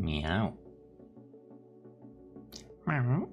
Meow. Meow.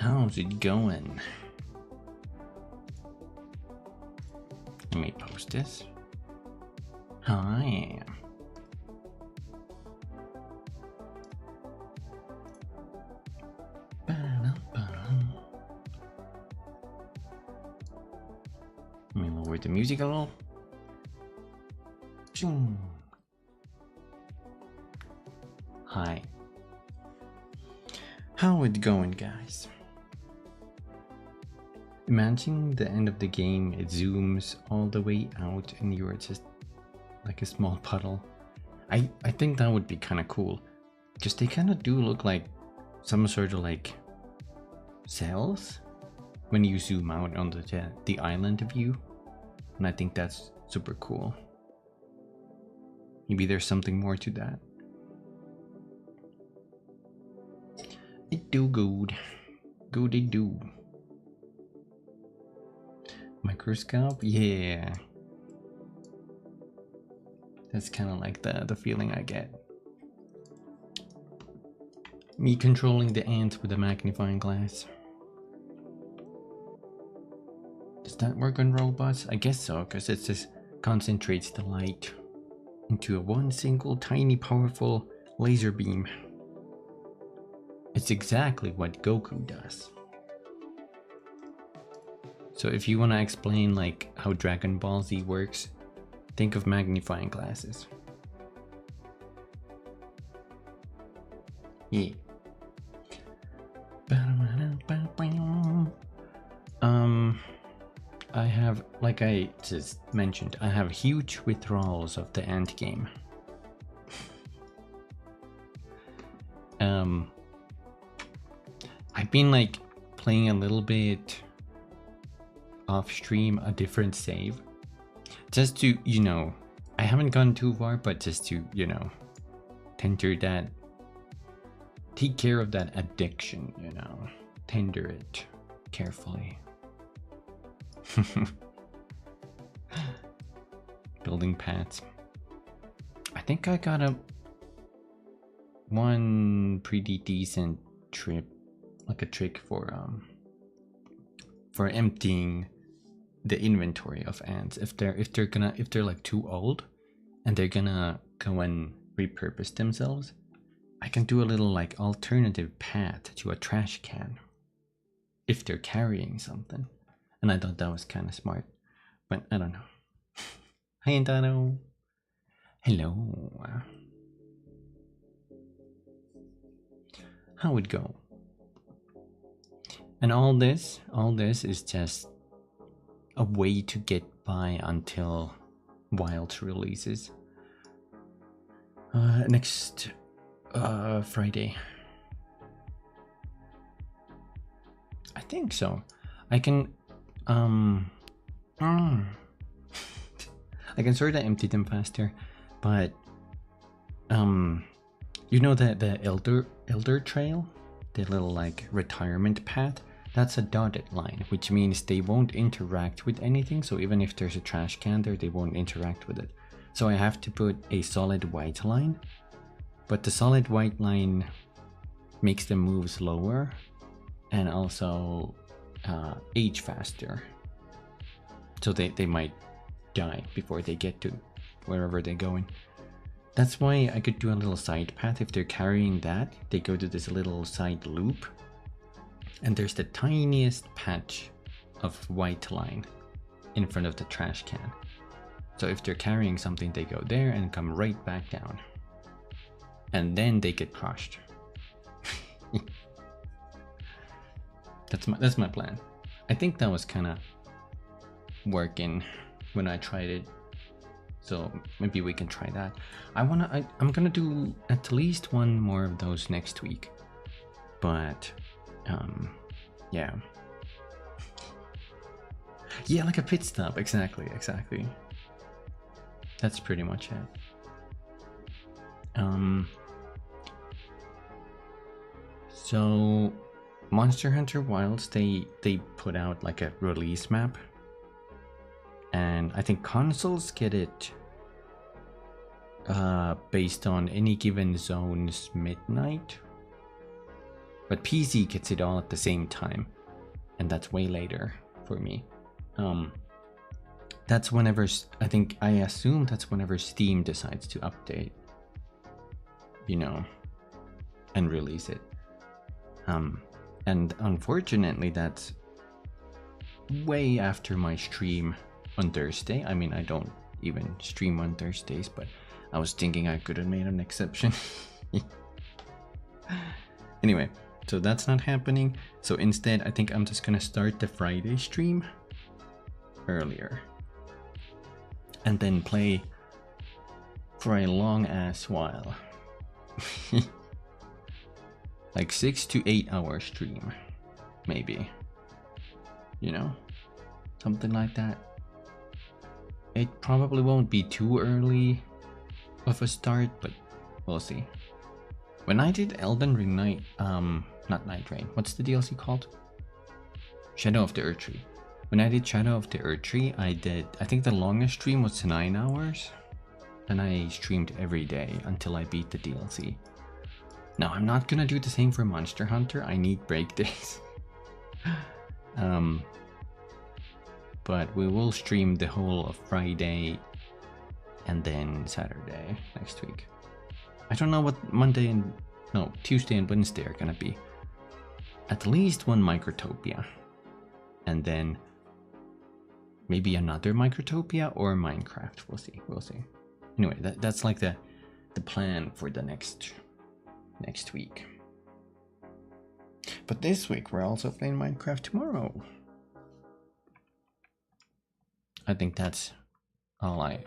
How's it going? Let me post this. Hi. Let me lower the music a little. Hi. How it going, guys? Imagine the end of the game, it zooms all the way out and you're just like a small puddle. I think that would be kind of cool. Just they kind of do look like some sort of like cells when you zoom out on the island view. And I think that's super cool. Maybe there's something more to that. It do good. Good it do. Microscope? Yeah. That's kind of like the feeling I get. Me controlling the ants with a magnifying glass. Does that work on robots? I guess so, because it just concentrates the light into one single tiny powerful laser beam. It's exactly what Goku does. So if you want to explain like how Dragon Ball Z works, think of magnifying glasses. Yeah. I have, like I just mentioned, I have huge withdrawals of the end game. I've been like playing a little bit off stream, a different save, just to, you know, I haven't gone too far, but just to, you know, tender that, take care of that addiction, you know, tender it carefully. Building paths. I think I got one pretty decent trip, like a trick for emptying the inventory of ants. If they're like too old and they're gonna go and repurpose themselves, I can do a little like alternative path to a trash can if they're carrying something. And I thought that was kind of smart, but I don't know. Hi, Antano. Hello. How it go? And all this is just a way to get by until Wilds releases next Friday. I think so. I can I can sort of empty them faster, but you know that the elder trail, the little like retirement path, that's a dotted line, which means they won't interact with anything. So even if there's a trash can there, they won't interact with it. So I have to put a solid white line, but the solid white line makes them move slower and also age faster. So they might die before they get to wherever they're going. That's why I could do a little side path. If they're carrying that, they go to this little side loop, and there's the tiniest patch of white line in front of the trash can. So if they're carrying something, they go there and come right back down, and then they get crushed. That's my plan. I think that was kind of working when I tried it, so maybe we can try that. I'm gonna do at least one more of those next week, but yeah, like a pit stop. Exactly. That's pretty much it. So Monster Hunter Wilds, they put out like a release map, and I think consoles get it based on any given zone's midnight, but PC gets it all at the same time, and that's way later for me. That's whenever, I assume that's whenever Steam decides to update, you know, and release it. And unfortunately that's way after my stream on Thursday. I mean, I don't even stream on Thursdays, but I was thinking I could have made an exception. Anyway, so that's not happening. So instead, I think I'm just gonna start the Friday stream earlier and then play for a long ass while. Like 6 to 8 hour stream, maybe, you know, something like that. It probably won't be too early of a start, but we'll see. When I did Elden Ring not Night Rain, what's the DLC called? Shadow of the Erdtree. When I did Shadow of the Erdtree, I think the longest stream was 9 hours, and I streamed every day until I beat the DLC. Now, I'm not gonna do the same for Monster Hunter. I need break days. But we will stream the whole of Friday and then Saturday next week. I don't know what Monday and no, Tuesday and Wednesday are gonna be at least one Microtopia. And then maybe another Microtopia or Minecraft. We'll see. We'll see. Anyway, that's like the plan for the next week. But this week we're also playing Minecraft tomorrow. I think that's all I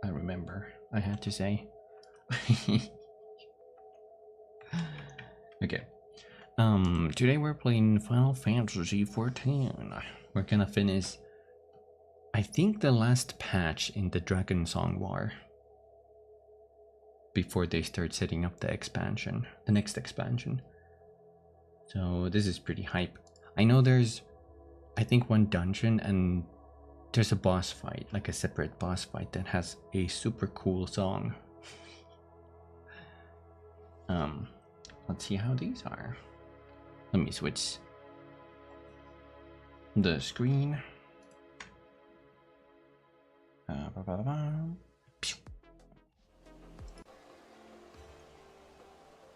remember I had to say. Okay. Today we're playing Final Fantasy XIV. We're gonna finish, I think, the last patch in the Dragonsong War before they start setting up the expansion, the next expansion. So this is pretty hype. I know there's, I think, one dungeon and there's a boss fight, like a separate boss fight that has a super cool song. Let's see how these are. Let me switch the screen.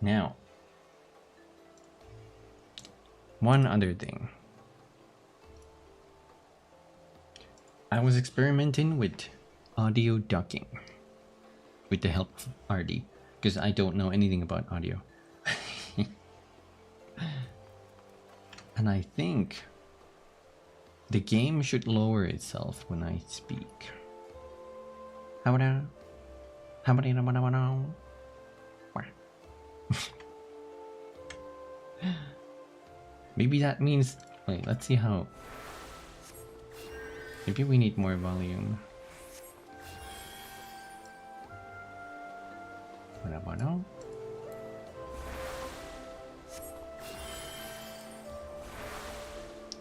Now, one other thing. I was experimenting with audio ducking with the help of RD, because I don't know anything about audio. And I think the game should lower itself when I speak. How about maybe that means, wait, let's see how. Maybe we need more volume. What about now?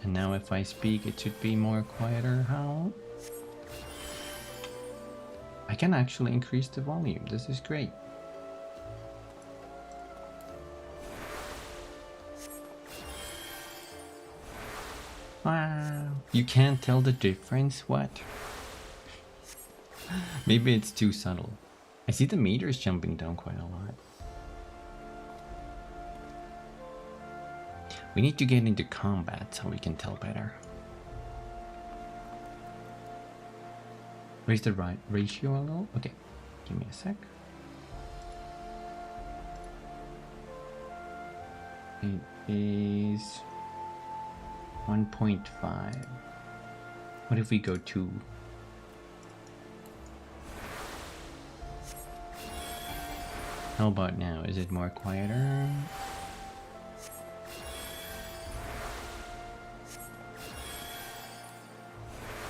And now if I speak, it should be more quieter. How? I can actually increase the volume. This is great. Wow. You can't tell the difference? What? Maybe it's too subtle. I see the meters jumping down quite a lot. We need to get into combat so we can tell better. Raise the right ratio a little? Okay, give me a sec. It is 1.5. What if we go 2? How about now? Is it more quieter?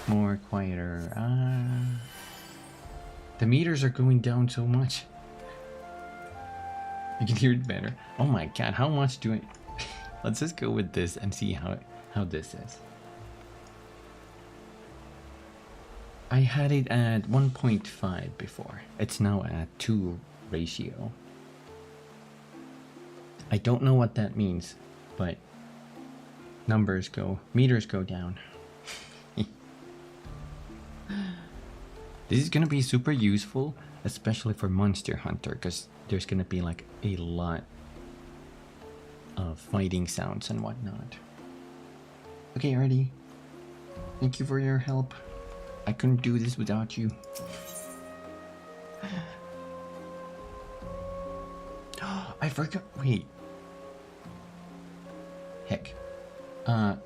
More quieter. The meters are going down so much. You can hear it better. Oh my god, how much do I... Let's just go with this and see how this is. I had it at 1.5 before. It's now at 2 ratio. I don't know what that means, but meters go down. This is gonna be super useful, especially for Monster Hunter, because there's gonna be like a lot of fighting sounds and whatnot. Okay, Artie. Thank you for your help. I couldn't do this without you. I forgot. Wait. Heck.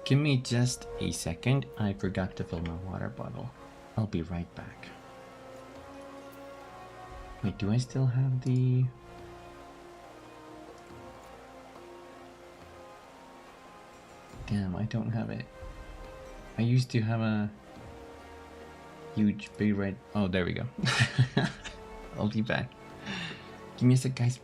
Give me just a second. I forgot to fill my water bottle. I'll be right back. Wait, do I still have the... Damn, I don't have it. I used to have a huge big red... Oh, there we go. I'll be back. Give me a sec, guys.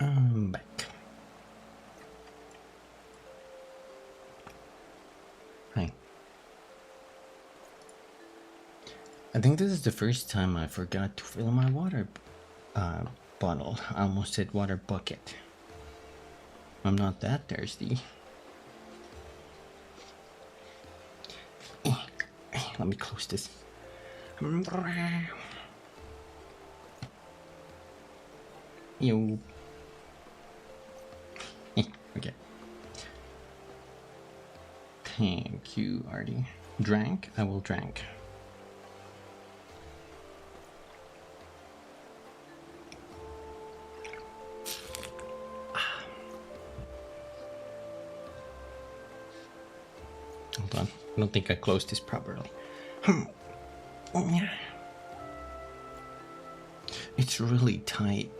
I'm back. Hi. I think this is the first time I forgot to fill my water bottle. I almost said water bucket. I'm not that thirsty. Let me close this. Yo. Okay. Thank you, Artie. Drank? I will drink. Hold on. I don't think I closed this properly. It's really tight.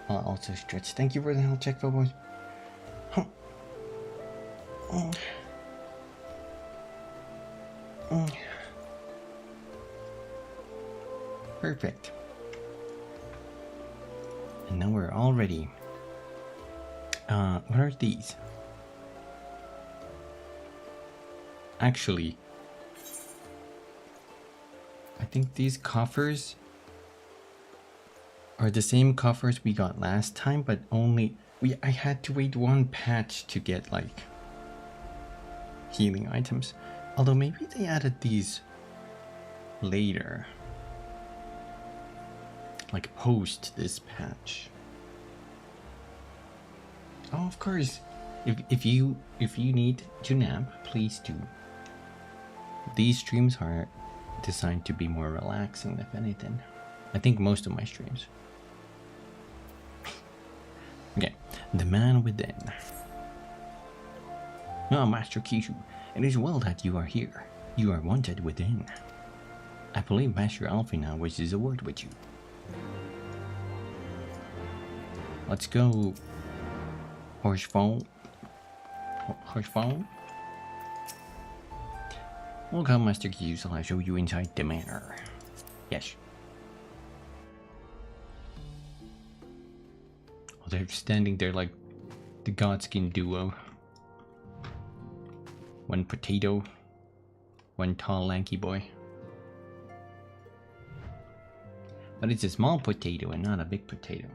I'll also stretch. Thank you for the health check, boys. Perfect. And now we're all ready. What are these? Actually, I think these coffers are the same coffers we got last time, but only I had to wait one patch to get like healing items. Although maybe they added these later, like post this patch. Oh, of course. If you need to nap, please do. These streams are designed to be more relaxing, if anything. I think most of my streams. Okay, the man within. Ah, Master Kishu, it is well that you are here. You are wanted within. I believe Master Alfina wishes a word with you. Let's go, Horsephone. Horsephone? Welcome, Master Kishu, so I'll show you inside the manor. Yes. Oh, they're standing there like the Godskin duo. One potato, one tall lanky boy. But it's a small potato and not a big potato.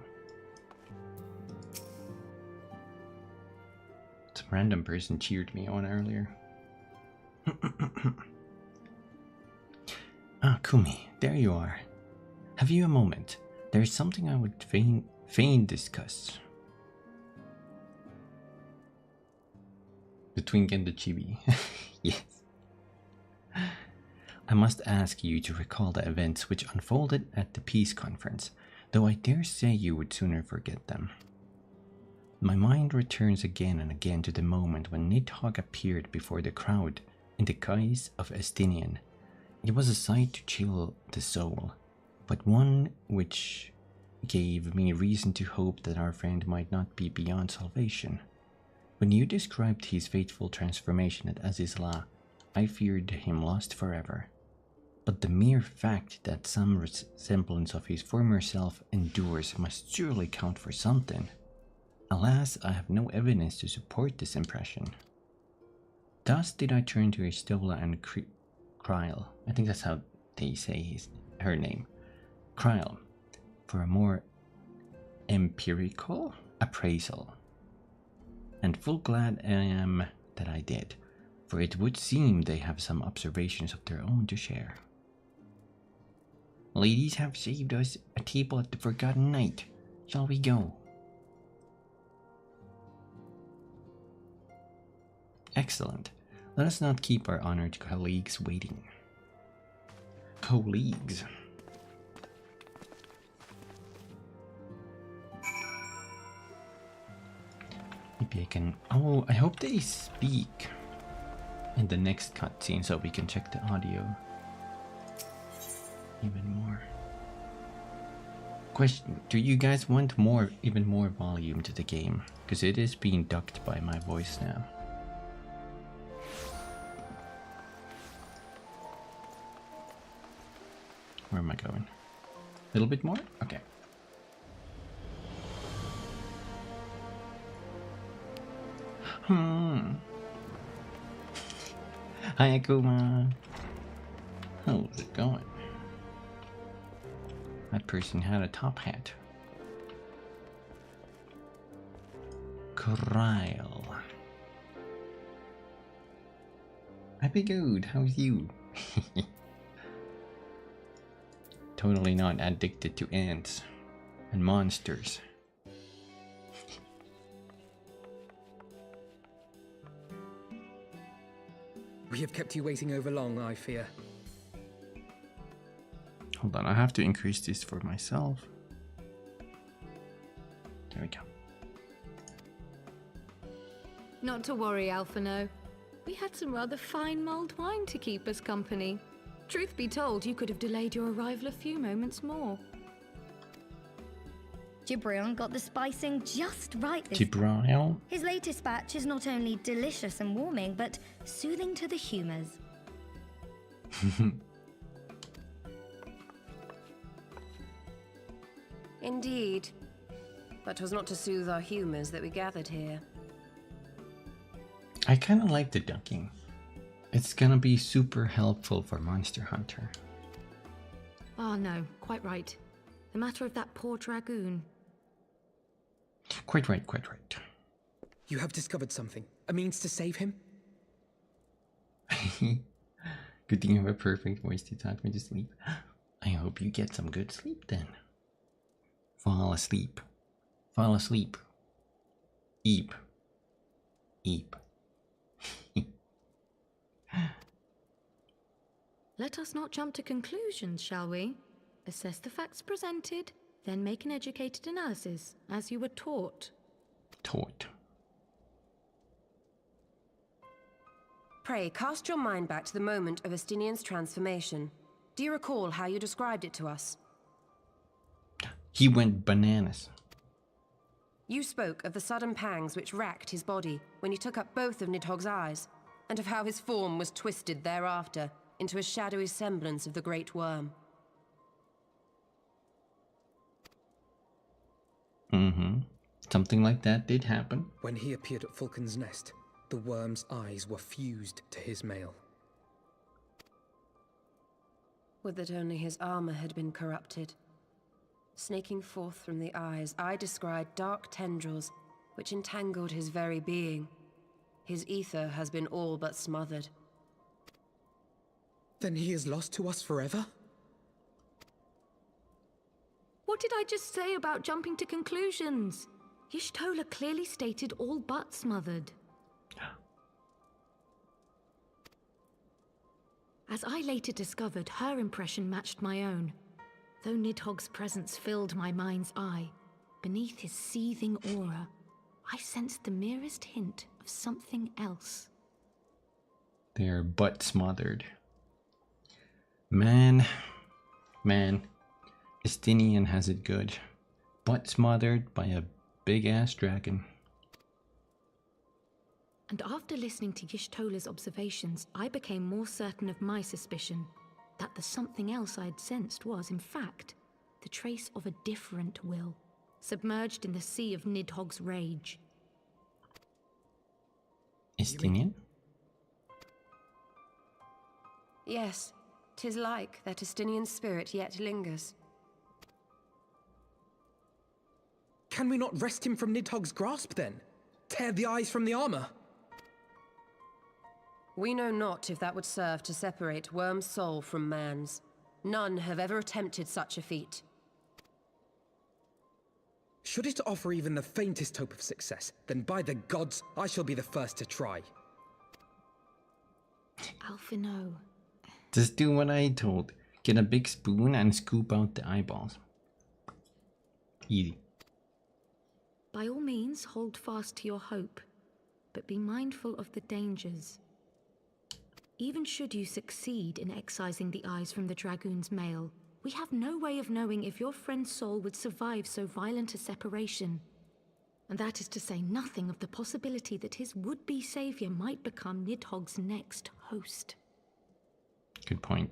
Some random person cheered me on earlier. Ah, Kumi, there you are. Have you a moment? There is something I would fain discuss. The twink and the chibi. Yes. I must ask you to recall the events which unfolded at the peace conference, though I dare say you would sooner forget them. My mind returns again and again to the moment when Nidhogg appeared before the crowd in the guise of Estinian. It was a sight to chill the soul, but one which gave me reason to hope that our friend might not be beyond salvation. When you described his fateful transformation at Azizla, I feared him lost forever. But the mere fact that some resemblance of his former self endures must surely count for something. Alas, I have no evidence to support this impression. Thus did I turn to Istola and Kryl, I think that's how they say her name, Kryl, for a more empirical appraisal. And full glad I am that I did, for it would seem they have some observations of their own to share. Ladies have saved us a table at the Forgotten Night. Shall we go? Excellent. Let us not keep our honored colleagues waiting. Colleagues. Maybe I can... Oh, I hope they speak in the next cutscene so we can check the audio even more. Question, do you guys want even more volume to the game? Because it is being ducked by my voice now. Where am I going? A little bit more? Okay. Hi, Akuma. How's it going? That person had a top hat. Krile. I be good. How's you? Totally not addicted to ants and monsters. We have kept you waiting over long, I fear. Hold on, I have to increase this for myself. There we go. Not to worry, Alphino. We had some rather fine mulled wine to keep us company. Truth be told, you could have delayed your arrival a few moments more. Gibrion got the spicing just right this Gibrion? His latest batch is not only delicious and warming, but soothing to the humours. Indeed. But 'twas not to soothe our humours that we gathered here. I kind of like the ducking. It's gonna be super helpful for Monster Hunter. Ah, no, quite right. The matter of that poor dragoon. Quite right, quite right. You have discovered something. A means to save him? Good thing you have a perfect voice to talk me to sleep. I hope you get some good sleep then. Fall asleep. Fall asleep. Eep. Eep. Let us not jump to conclusions, shall we? Assess the facts presented, then make an educated analysis, as you were taught. Taught. Pray, cast your mind back to the moment of Estinian's transformation. Do you recall how you described it to us? He went bananas. You spoke of the sudden pangs which racked his body when he took up both of Nidhogg's eyes, and of how his form was twisted thereafter into a shadowy semblance of the Great Worm. Something like that did happen. When he appeared at Falcon's Nest, the worm's eyes were fused to his mail. Would that only his armor had been corrupted. Snaking forth from the eyes, I descried dark tendrils which entangled his very being. His ether has been all but smothered. Then he is lost to us forever? What did I just say about jumping to conclusions? Y'shtola clearly stated all but smothered. As I later discovered, her impression matched my own. Though Nidhogg's presence filled my mind's eye, beneath his seething aura, I sensed the merest hint of something else. They're butt smothered. Man, Estinian has it good. Butt smothered by a big-ass dragon. And after listening to Y'shtola's observations, I became more certain of my suspicion that the something else I'd sensed was, in fact, the trace of a different will, submerged in the sea of Nidhogg's rage. Estinian? Yes, 'tis like that Estinian spirit yet lingers. Can we not wrest him from Nidhogg's grasp then? Tear the eyes from the armor? We know not if that would serve to separate Worm's soul from man's. None have ever attempted such a feat. Should it offer even the faintest hope of success, then by the gods, I shall be the first to try. Alphino. Just do what I told. Get a big spoon and scoop out the eyeballs. Easy. By all means, hold fast to your hope, but be mindful of the dangers. Even should you succeed in excising the eyes from the dragoon's mail, we have no way of knowing if your friend's soul would survive so violent a separation. And that is to say nothing of the possibility that his would-be savior might become Nidhogg's next host. Good point.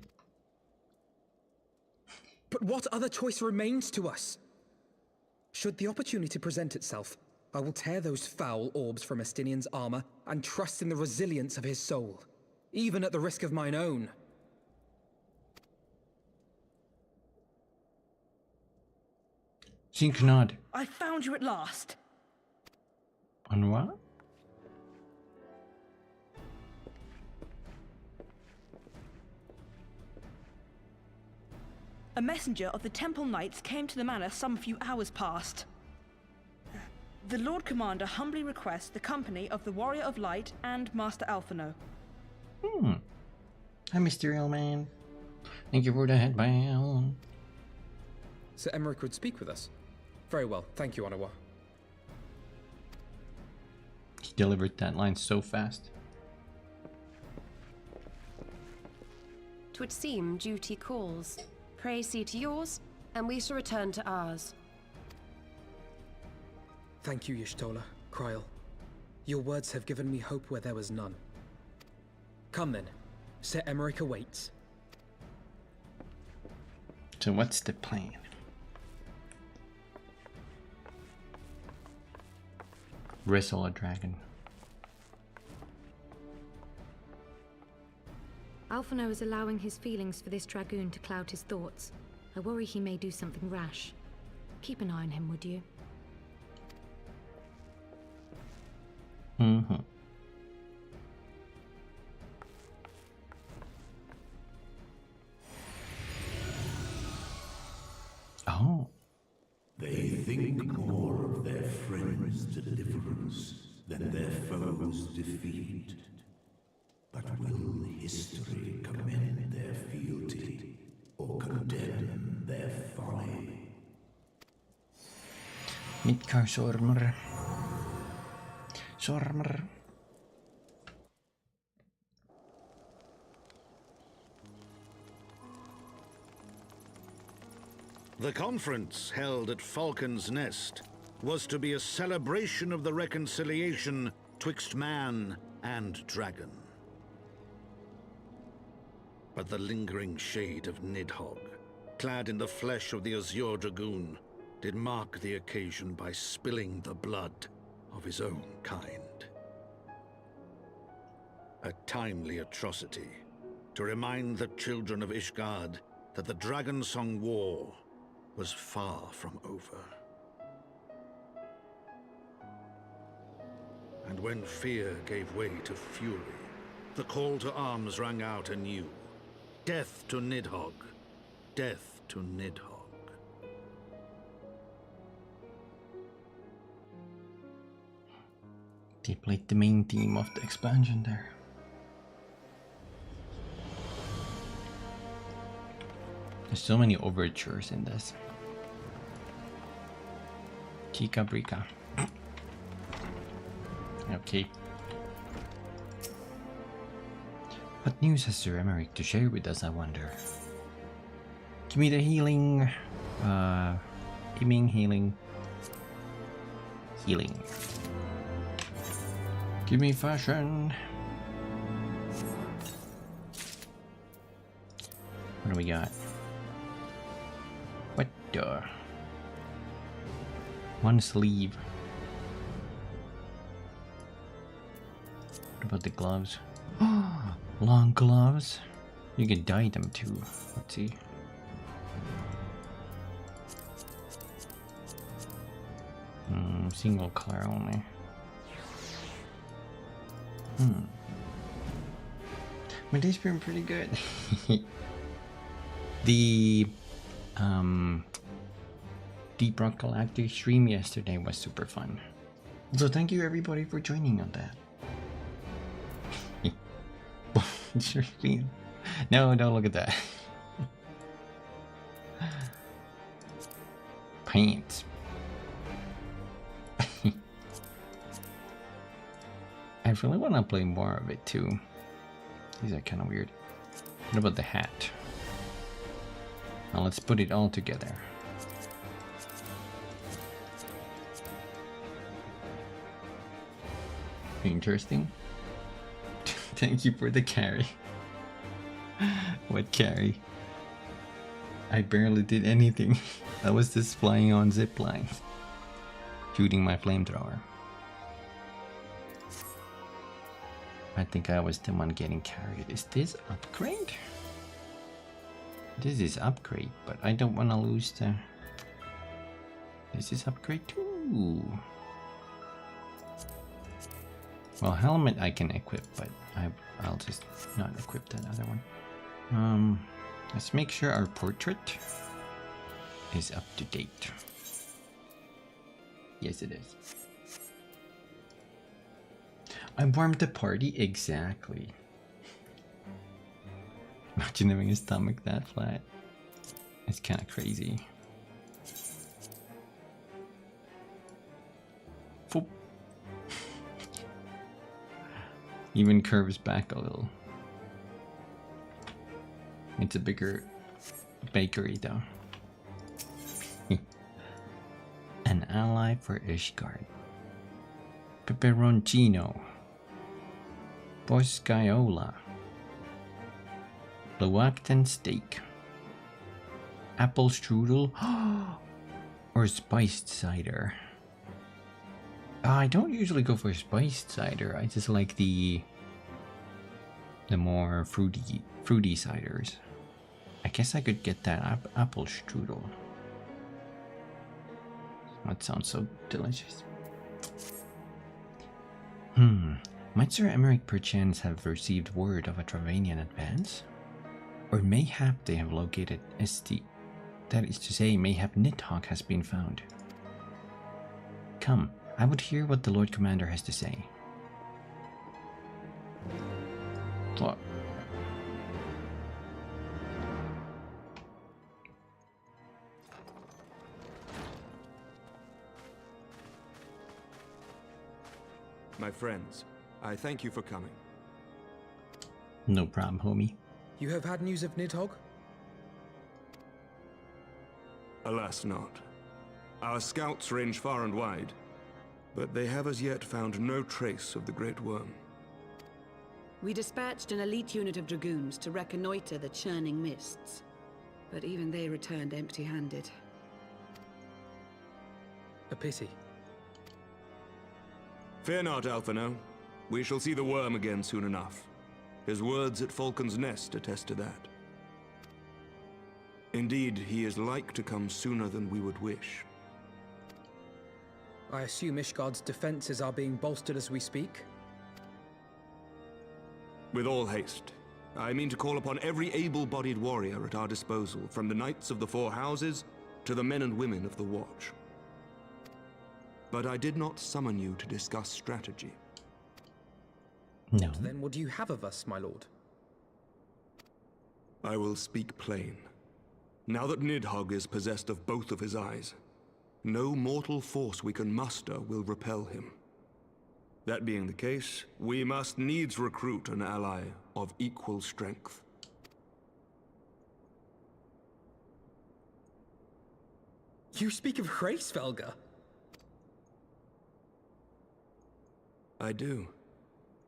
But what other choice remains to us? Should the opportunity present itself, I will tear those foul orbs from Estinian's armor and trust in the resilience of his soul, even at the risk of mine own. Synchronod. I found you at last. On what? A messenger of the Temple Knights came to the manor some few hours past. The Lord Commander humbly requests the company of the Warrior of Light and Master Alphino. Hi, Mysterial Man. Thank you for the headband. Sir Emmerich would speak with us. Very well, thank you, Onawa. He delivered that line so fast. 'Twould seem duty calls. Pray see to yours, and we shall return to ours. Thank you, Y'shtola, Kryl. Your words have given me hope where there was none. Come then, Sir Emmerich awaits. So what's the plan? Wrestle a dragon. Alphino is allowing his feelings for this dragoon to cloud his thoughts. I worry he may do something rash. Keep an eye on him, would you? Mm-hmm. Oh. They think more of their friends' deliverance than their foes' defeat. But will history commend their fealty or condemn their folly? Midgar Sormer. Sormer. The conference held at Falcon's Nest was to be a celebration of the reconciliation twixt man and dragon. But the lingering shade of Nidhogg, clad in the flesh of the Azure Dragoon, did mark the occasion by spilling the blood of his own kind. A timely atrocity to remind the children of Ishgard that the Dragonsong War was far from over. And when fear gave way to fury, the call to arms rang out anew. Death to Nidhogg! Death to Nidhogg! They played the main theme of the expansion there. There's so many overtures in this. Chica Brica. Okay. What news has Sir Emmerich to share with us, I wonder? Give me the healing. Healing. Give me fashion. What do we got? What the? One sleeve. What about the gloves? Long gloves. You can dye them too. Let's see. Single color only. But they've been pretty good. The Deep Rock Galactic stream yesterday was super fun. So thank you everybody for joining on that. No, don't look at that. Pants. I really want to play more of it too. These are kind of weird. What about the hat? Now let's put it all together. Interesting. Thank you for the carry. What carry? I barely did anything. I was just flying on zip lines. shooting my flamethrower. I think I was the one getting carried. Is this upgrade? This is upgrade, but I don't want to lose the... This is upgrade too. Well, helmet I can equip, but I'll just not equip that other one. Let's make sure our portrait is up to date. Yes, it is. I warmed the party exactly. Imagine having a stomach that flat. It's kind of crazy. Foop. Even curves back a little. It's a bigger bakery though. An ally for Ishgard. Peperoncino. Boscaiola. Blauacton steak. Apple strudel. Or spiced cider. I don't usually go for spiced cider. I just like the more fruity ciders. I guess I could get that apple strudel. That sounds so delicious. Might Sir Emmerich perchance have received word of a Travanian advance? Or mayhap they have located St. That is to say, mayhap Nidhogg has been found. Come, I would hear what the Lord Commander has to say. What? My friends, I thank you for coming. No problem, homie. You have had news of Nidhogg? Alas not. Our scouts range far and wide, but they have as yet found no trace of the Great Worm. We dispatched an elite unit of dragoons to reconnoiter the churning mists, but even they returned empty-handed. A pity. Fear not, Alphino. We shall see the worm again soon enough. His words at Falcon's Nest attest to that. Indeed, he is like to come sooner than we would wish. I assume Ishgard's defenses are being bolstered as we speak? With all haste. I mean to call upon every able-bodied warrior at our disposal, from the Knights of the Four Houses to the men and women of the Watch. But I did not summon you to discuss strategy. No. Then what do you have of us, my lord? I will speak plain. Now that Nidhogg is possessed of both of his eyes, no mortal force we can muster will repel him. That being the case, we must needs recruit an ally of equal strength. You speak of Hraesvelgr? I do.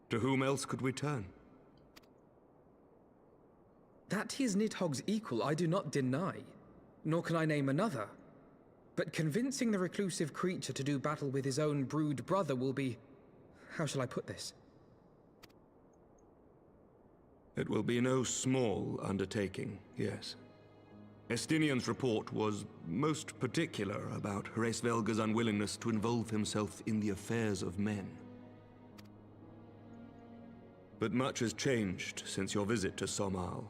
To whom else could we turn? That he is Nidhogg's equal I do not deny, nor can I name another. But convincing the reclusive creature to do battle with his own brood brother will be... how shall I put this? It will be no small undertaking, yes. Estinian's report was most particular about Hraesvelgr's unwillingness to involve himself in the affairs of men. But much has changed since your visit to Somal,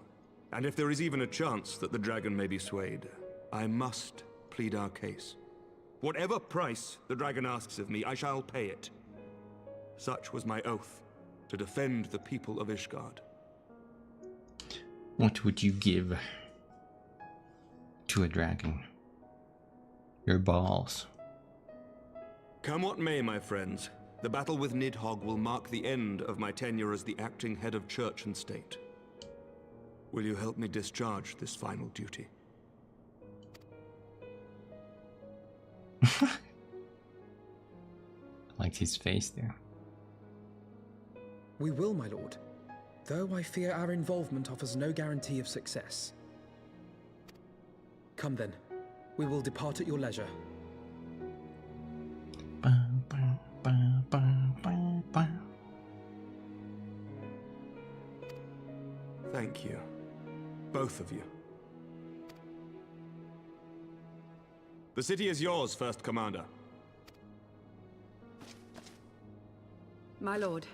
and if there is even a chance that the dragon may be swayed, I must plead our case. Whatever price the dragon asks of me, I shall pay it. Such was my oath, to defend the people of Ishgard. What would you give to a dragon? Your balls. Come what may, my friends, the battle with Nidhogg will mark the end of my tenure as the acting head of church and state. Will you help me discharge this final duty? I liked his face there. We will, my lord. Though I fear our involvement offers no guarantee of success. Come then. We will depart at your leisure. both of you. The city is yours, First Commander. My lord,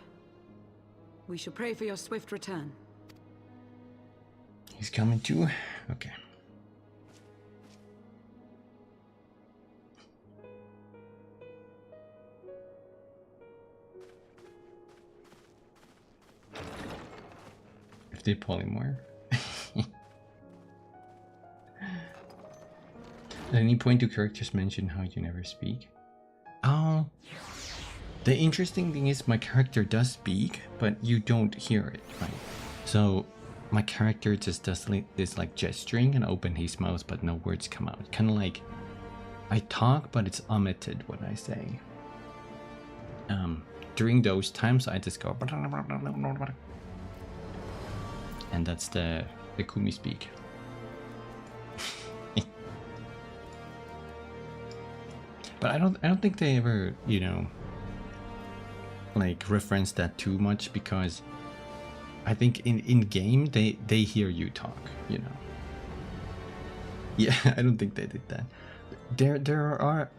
we shall pray for your swift return. He's coming too? Okay. If they polymorph. At any point do characters mention how you never speak? Oh. The interesting thing is my character does speak, but you don't hear it, right? So my character just does this like gesturing and open his mouth, but no words come out. Kind of like I talk, but it's omitted what I say. During those times, I just go, and that's the Kumi speak. But I don't think they ever, you know, like reference that too much, because I think in game they hear you talk, you know. Yeah, I don't think they did that. There are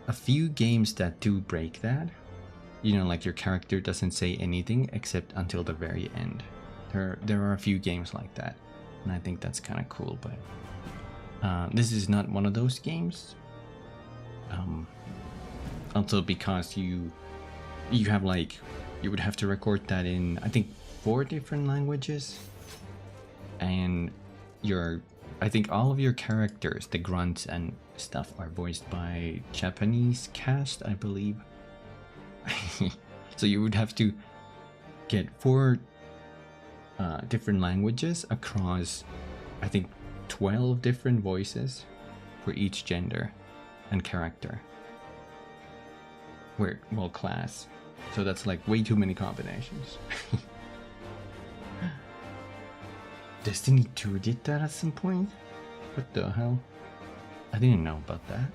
a few games that do break that, you know, like your character doesn't say anything except until the very end. There are a few games like that, and I think that's kind of cool. But this is not one of those games. Also because you have like, you would have to record that in I think 4 different languages, and I think all of your characters, the grunts and stuff, are voiced by Japanese cast, I believe. So you would have to get 4 different languages across I think 12 different voices for each gender and character. Well, class. So that's like way too many combinations. Destiny 2 did that at some point? What the hell? I didn't know about that.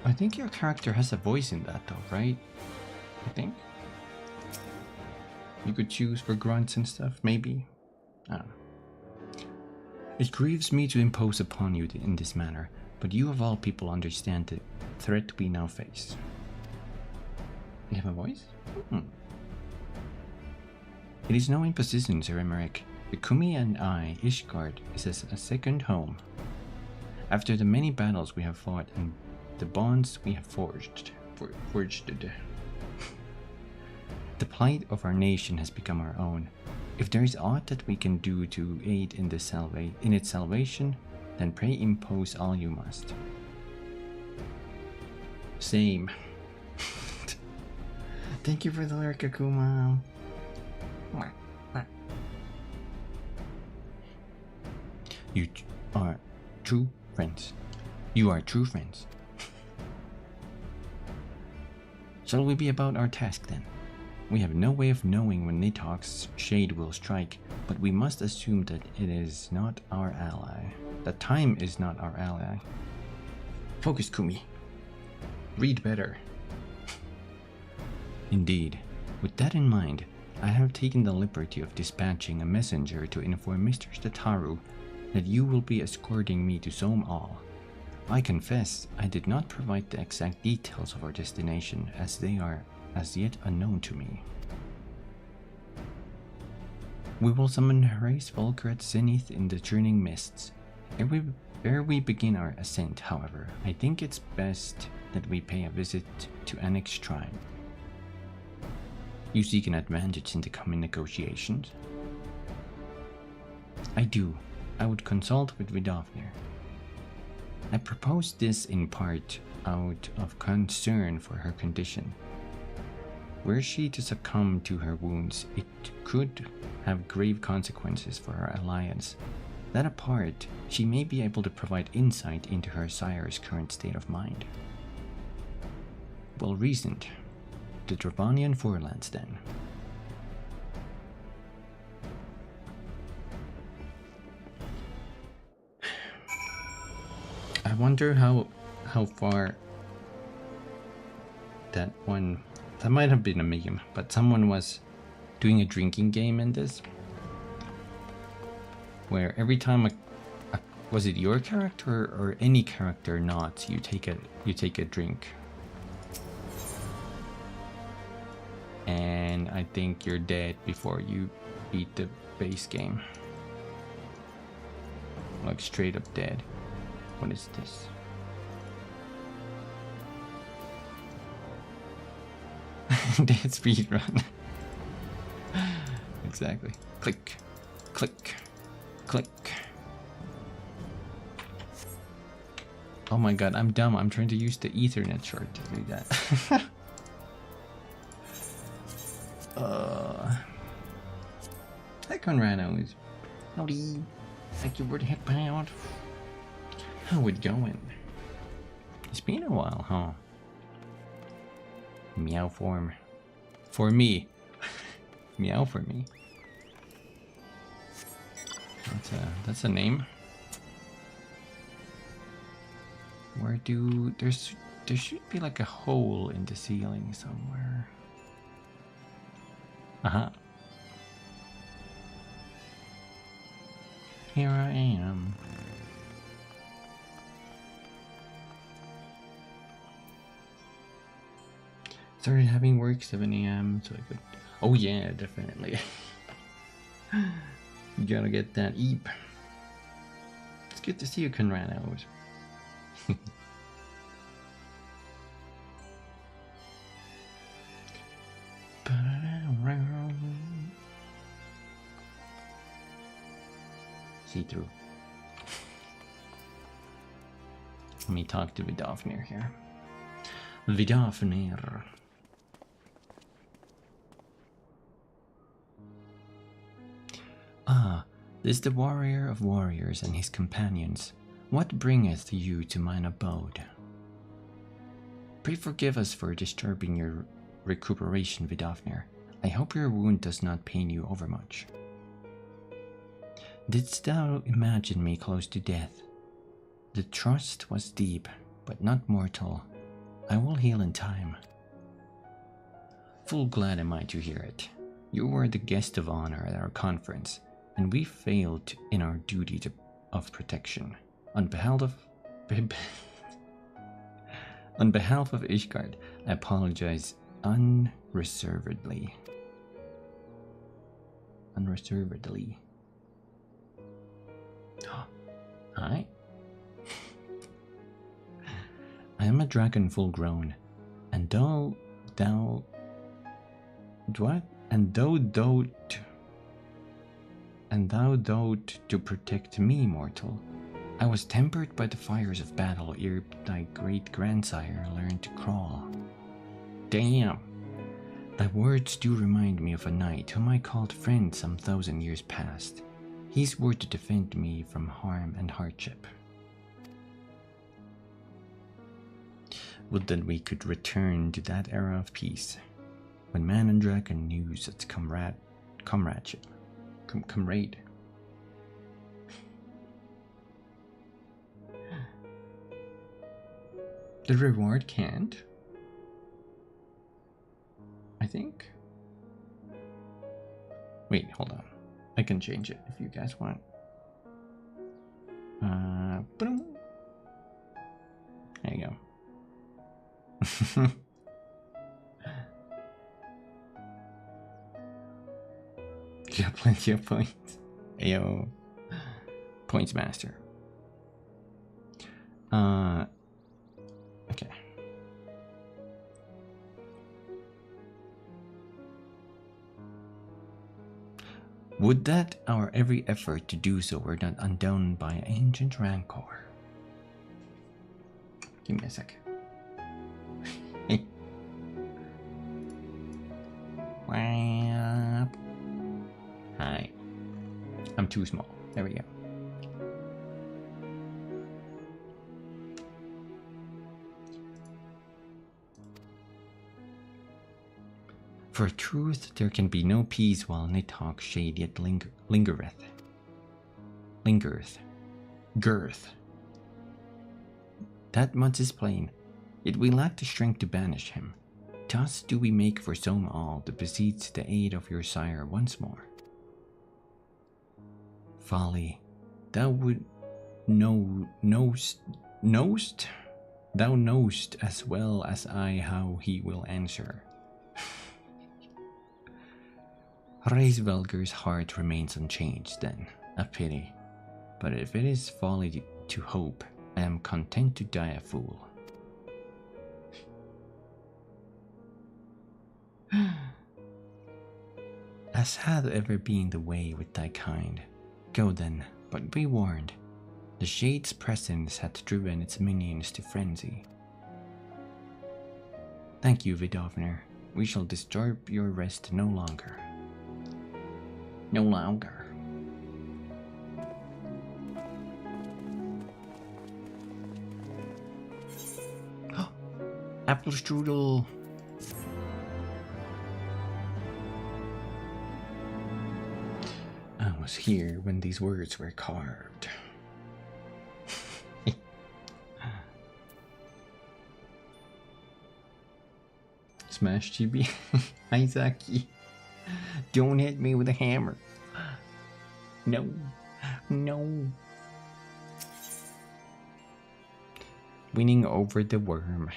I think your character has a voice in that though, right? I think. You could choose for grunts and stuff, maybe? I don't know. It grieves me to impose upon you in this manner, but you of all people understand the threat we now face. You have a voice? It is no imposition, Sir Emmerich. The Kumi and I, Ishgard, is a second home. After the many battles we have fought and the bonds we have forged. The plight of our nation has become our own. If there is aught that we can do to aid in its salvation, then pray impose all you must. Same. Thank you for the lyric, Akuma. You are true friends. You are true friends. Shall we be about our task then? We have no way of knowing when Nidhogg's shade will strike, but we must assume that it is not our ally. That time is not our ally. Focus, Kumi. Read better. Indeed. With that in mind, I have taken the liberty of dispatching a messenger to inform Mr. Stataru that you will be escorting me to Somal. I confess I did not provide the exact details of our destination, as they are as yet unknown to me. We will summon Herace Volker at Zenith in the churning mists. Ere we begin our ascent, however, I think it's best that we pay a visit to Annex Shrine. You seek an advantage in the coming negotiations? I do. I would consult with Vidofnir. I propose this in part out of concern for her condition. Were she to succumb to her wounds, it could have grave consequences for our alliance. That apart, she may be able to provide insight into her sire's current state of mind. Well reasoned. The Dravanian Forelands then. I wonder how far that one, that might have been a meme, but someone was doing a drinking game in this. where every time was it your character or any character not, you take a drink. And I think you're dead before you beat the base game. Like straight up dead. What is this? Dead speed run. Exactly. Click, click, click. Oh my god, I'm dumb. I'm trying to use the Ethernet short to do that. Hi Conrado. Howdy. Thank you for the head pound. How it going? It's been a while, huh? Meow form. For me. Meow for me. That's a name. Where do there should be like a hole in the ceiling somewhere. Aha. Here I am. Started having work 7 AM, so I could. Oh yeah, definitely. You gotta get that eep. It's good to see you, Conrado. See through. Let me talk to Vidofnir here. Vidofnir. Ah, this is the warrior of warriors and his companions. What bringeth you to mine abode? Pray forgive us for disturbing your recuperation, Vidofnir. I hope your wound does not pain you overmuch. Didst thou imagine me close to death? The trust was deep, but not mortal. I will heal in time. Full glad am I to hear it. You were the guest of honor at our conference, and we failed in our duty of protection. On behalf of Ishgard, I apologize unreservedly. Hi. I am a dragon full grown, and thou dote to protect me, mortal. I was tempered by the fires of battle ere thy great grandsire learned to crawl. Damn! Thy words do remind me of a knight whom I called friend some 1,000 years past. He swore to defend me from harm and hardship. Would that we could return to that era of peace, when man and dragon knew such comradeship. Comrade. The reward can't. I think. Wait, hold on. I can change it if you guys want. Boom. There you go. You got plenty of points. Ayo. Points master. Okay. Would that our every effort to do so were not undone by ancient rancor. Give me a sec. Hi. I'm too small. There we go. For truth, there can be no peace while Nidhogg's shade yet lingereth. Girth. That much is plain, yet we lack the strength to banish him. Thus do we make for Somal to beseech the aid of your sire once more. Folly, thou would knowst thou knowst as well as I how he will answer. Reisvelger's heart remains unchanged then, a pity. But if it is folly to hope, I am content to die a fool. As hath ever been the way with thy kind, go then, but be warned, the Shade's presence hath driven its minions to frenzy. Thank you, Vidovner. We shall disturb your rest no longer. No longer. Apple strudel. I was here when these words were carved. Smash GB. Isaki. Don't hit me with a hammer. No. No. Winning over the worm.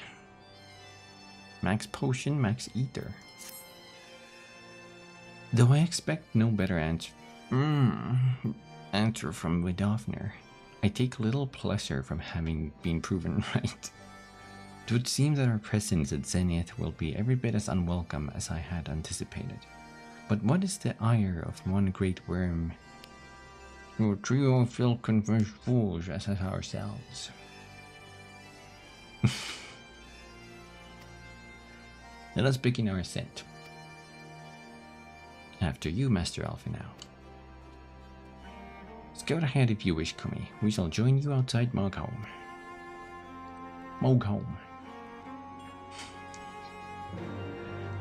Max potion, max ether. Though I expect no better answer from Vidovner, I take little pleasure from having been proven right. It would seem that our presence at Zenith will be every bit as unwelcome as I had anticipated. But what is the ire of one great worm? Your trio of ill-convinced fools as ourselves. Let us begin our ascent. After you, Master Alpha now. Scout ahead if you wish, Kumi. We shall join you outside Mogholm. Mogholm.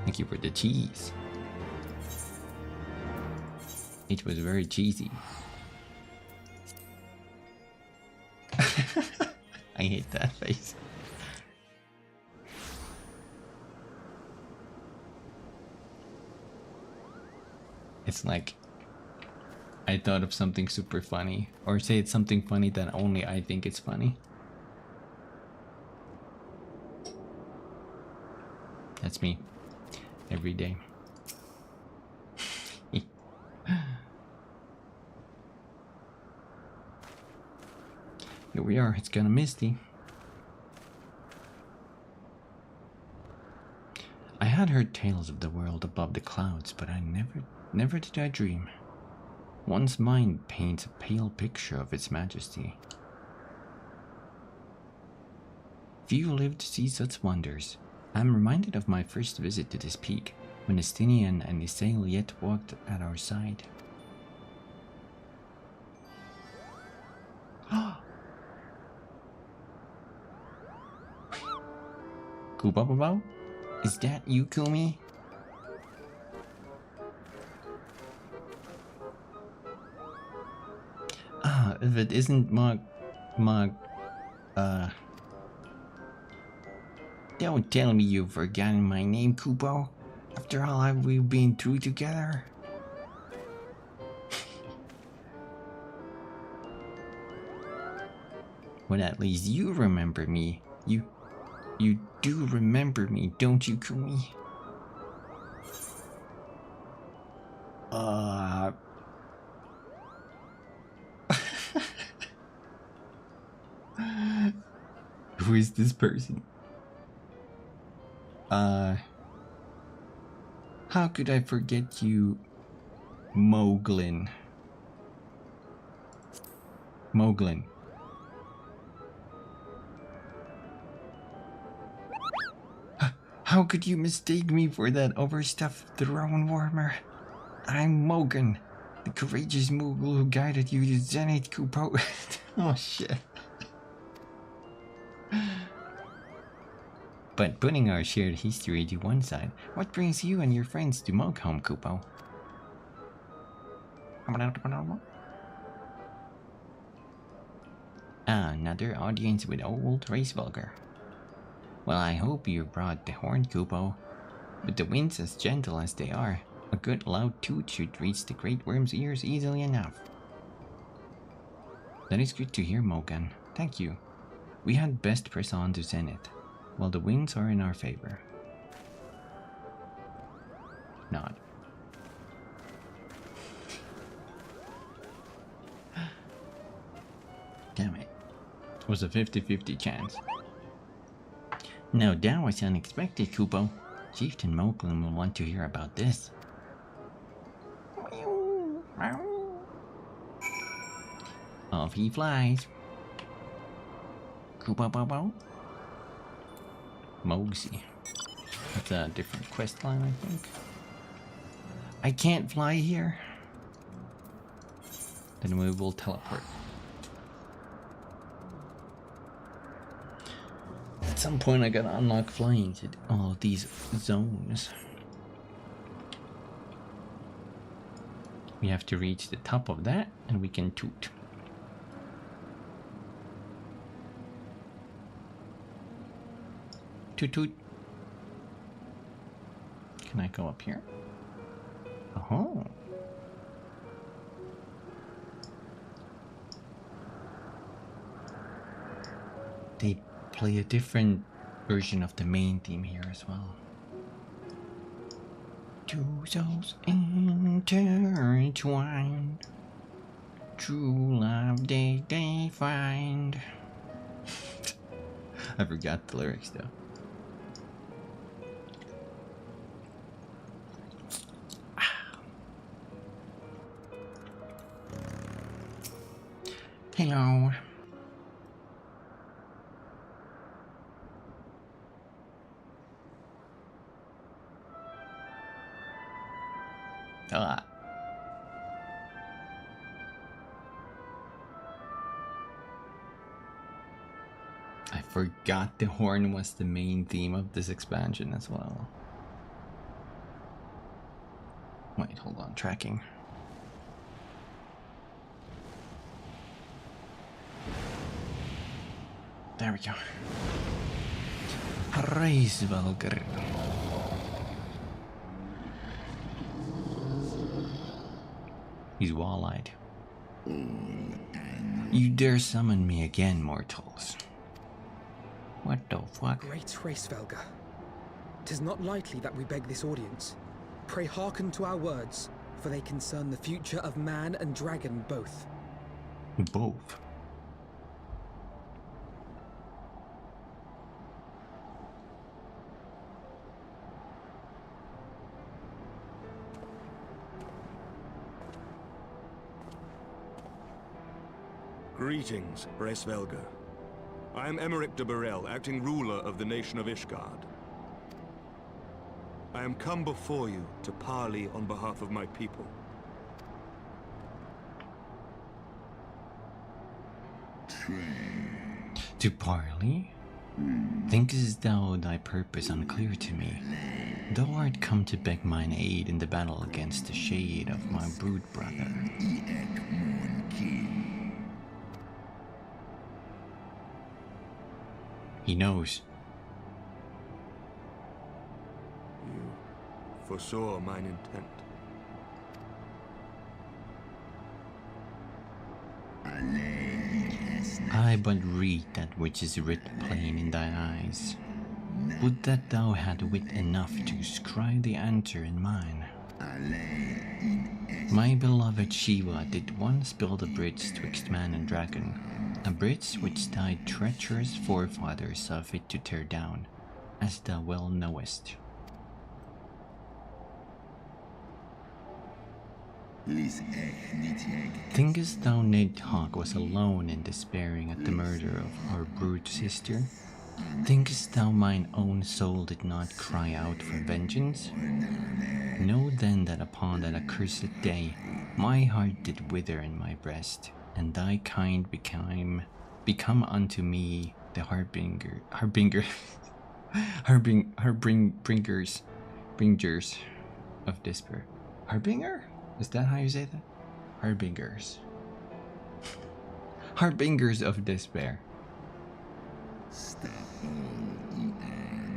Thank you for the cheese. It was very cheesy. I hate that face. It's like I thought of something super funny, or say it's something funny that only I think it's funny. That's me. Every day. Here we are, it's kinda misty. I had heard tales of the world above the clouds, but I never did I dream. One's mind paints a pale picture of its majesty. Few live to see such wonders. I am reminded of my first visit to this peak, when Estinian and Isail yet walked at our side. Kubababao? Is that you, Kumi? If it isn't don't tell me you've forgotten my name, Kupo. After all we've been through together. Well, at least you remember me. You do remember me, don't you, Kumi? Who is this person? How could I forget you, Moglin? Moglin. How could you mistake me for that overstuffed throne warmer? I'm Mogan, the courageous Moogle who guided you to Zenith, Kupo. Oh shit. But putting our shared history to one side, what brings you and your friends to Mogholm, Kupo? Another audience with old Reisvelger. Well, I hope you brought the horn, Kupo. With the winds as gentle as they are, a good loud toot should reach the great worm's ears easily enough. That is good to hear, Mogan. Thank you. We had best press on to Zenith, while the winds are in our favor. Nod. Damn it. It was a 50-50 chance. No, that was unexpected, Kupo. Chieftain Moklin will want to hear about this. Off he flies. Kupo. Mogsy. That's a different quest line, I think. I can't fly here. Then we will teleport. At some point I gotta unlock flying to all these zones. We have to reach the top of that and we can toot. Toot toot. Can I go up here? Oh. They play a different version of the main theme here as well. Two souls intertwined, true love they find. I forgot the lyrics though. Hello. Ah. I forgot the horn was the main theme of this expansion as well. Wait, hold on, tracking. There we go. Reisvelger. He's wall-eyed. You dare summon me again, mortals. What the fuck? Great Reisvelger. 'Tis not lightly that we beg this audience. Pray hearken to our words, for they concern the future of man and dragon both. Both? Greetings, Reisvelger. I am Emmerich de Burrell, acting ruler of the nation of Ishgard. I am come before you to parley on behalf of my people. To parley? Thinkest thou thy purpose unclear to me? Thou art come to beg mine aid in the battle against the shade of my brood brother. He knows. You foresaw mine intent. I but read that which is writ plain in thine eyes. Would that thou had wit enough to scry the answer in mine. My beloved Shiva did once build a bridge twixt man and dragon, a bridge which thy treacherous forefathers saw fit to tear down, as thou well knowest. Thinkest thou Nidhogg was alone in despairing at the murder of our brood sister? Thinkest thou mine own soul did not cry out for vengeance? Know then that upon that accursed day, my heart did wither in my breast, and thy kind become unto me the bringers of despair. Harbinger? Is that how you say that? Harbingers. Harbingers of despair.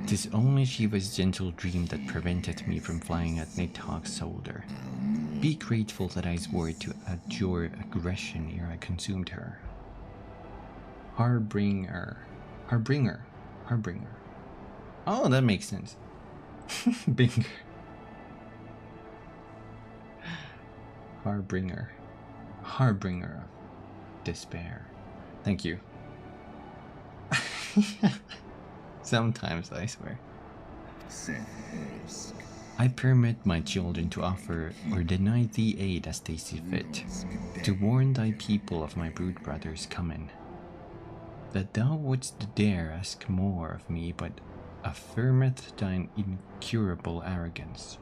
'Tis only Shiva's gentle dream that prevented me from flying at Nidhogg's shoulder. Be grateful that I swore to abjure aggression ere I consumed her. Harbinger. Oh, that makes sense. Binger. Harbinger of despair. Thank you. Sometimes, I swear. I permit my children to offer or deny thee aid as they see fit, to warn thy people of my brood brothers' coming. That thou wouldst dare ask more of me, but affirmeth thine incurable arrogance.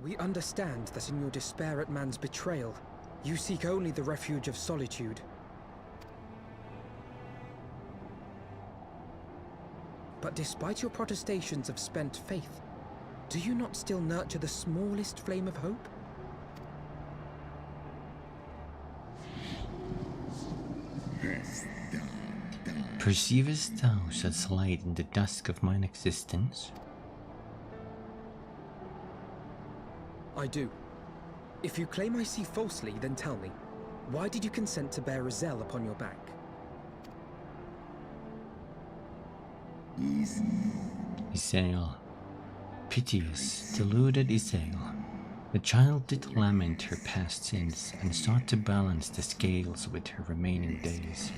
We understand that in your despair at man's betrayal, you seek only the refuge of solitude. But despite your protestations of spent faith, do you not still nurture the smallest flame of hope? Perceivest thou such light in the dusk of mine existence? I do. If you claim I see falsely, then tell me, why did you consent to bear Azel upon your back? Isael, piteous, deluded Isael, the child did lament her past sins and sought to balance the scales with her remaining days.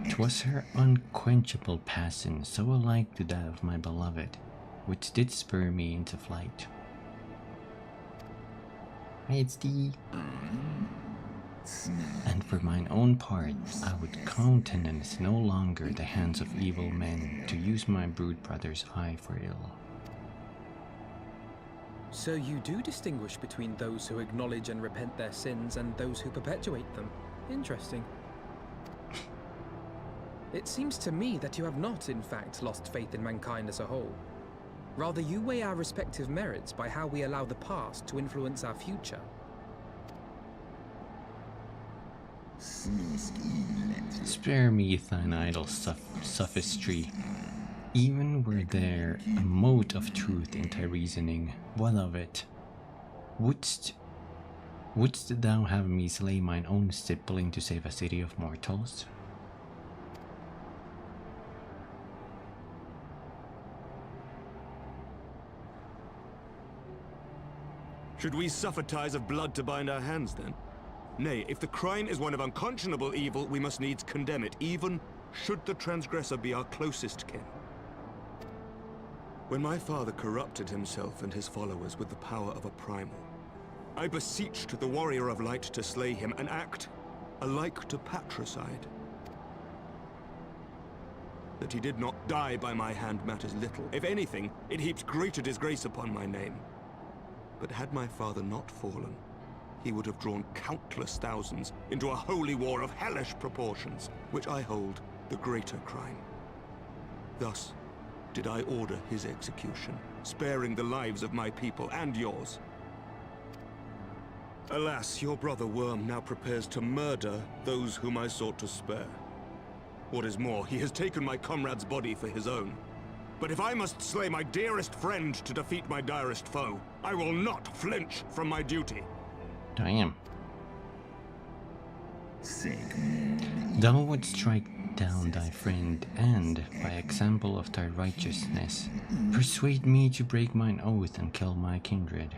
'Twas her unquenchable passion, so alike to that of my beloved, which did spur me into flight. It's the... And for mine own part, I would countenance no longer the hands of evil men to use my brood brother's eye for ill. So you do distinguish between those who acknowledge and repent their sins and those who perpetuate them. Interesting. It seems to me that you have not, in fact, lost faith in mankind as a whole. Rather, you weigh our respective merits by how we allow the past to influence our future. Spare me thine idle sophistry. Even were there a mote of truth in thy reasoning, what of it? Wouldst thou have me slay mine own sibling to save a city of mortals? Should we suffer ties of blood to bind our hands, then? Nay, if the crime is one of unconscionable evil, we must needs condemn it, even should the transgressor be our closest kin. When my father corrupted himself and his followers with the power of a primal, I beseeched the Warrior of Light to slay him, an act alike to patricide. That he did not die by my hand matters little. If anything, it heaps greater disgrace upon my name. But had my father not fallen, he would have drawn countless thousands into a holy war of hellish proportions, which I hold the greater crime. Thus did I order his execution, sparing the lives of my people and yours. Alas, your brother Worm now prepares to murder those whom I sought to spare. What is more, he has taken my comrade's body for his own. But if I must slay my dearest friend to defeat my direst foe, I will not flinch from my duty. Damn. Thou wouldst strike down thy friend, and, by example of thy righteousness, persuade me to break mine oath and kill my kindred.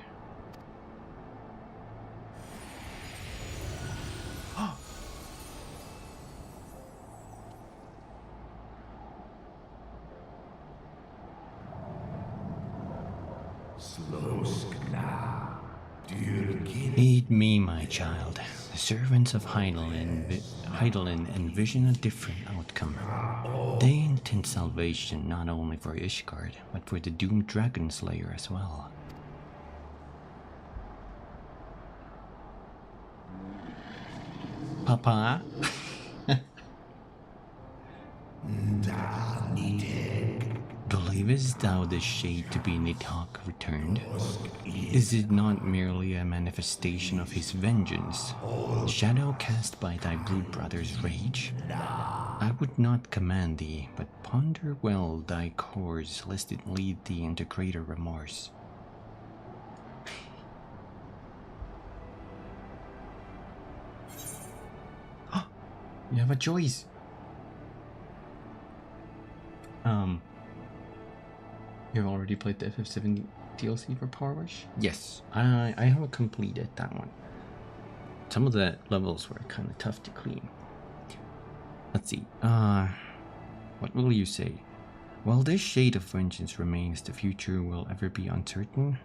Aid me, my child. The servants of Hydaelyn envision a different outcome. They intend salvation not only for Ishgard, but for the doomed dragon slayer as well. Papa? Believest thou this shade to be Nidhogg returned? Is it not merely a manifestation of his vengeance, shadow cast by thy brood brother's rage? I would not command thee, but ponder well thy course, lest it lead thee into greater remorse. You have a choice. You've already played the FF7 DLC for Power Rush? Yes, I haven't completed that one. Some of the levels were kind of tough to clean. Let's see. What will you say? While this shade of vengeance remains, the future will ever be uncertain.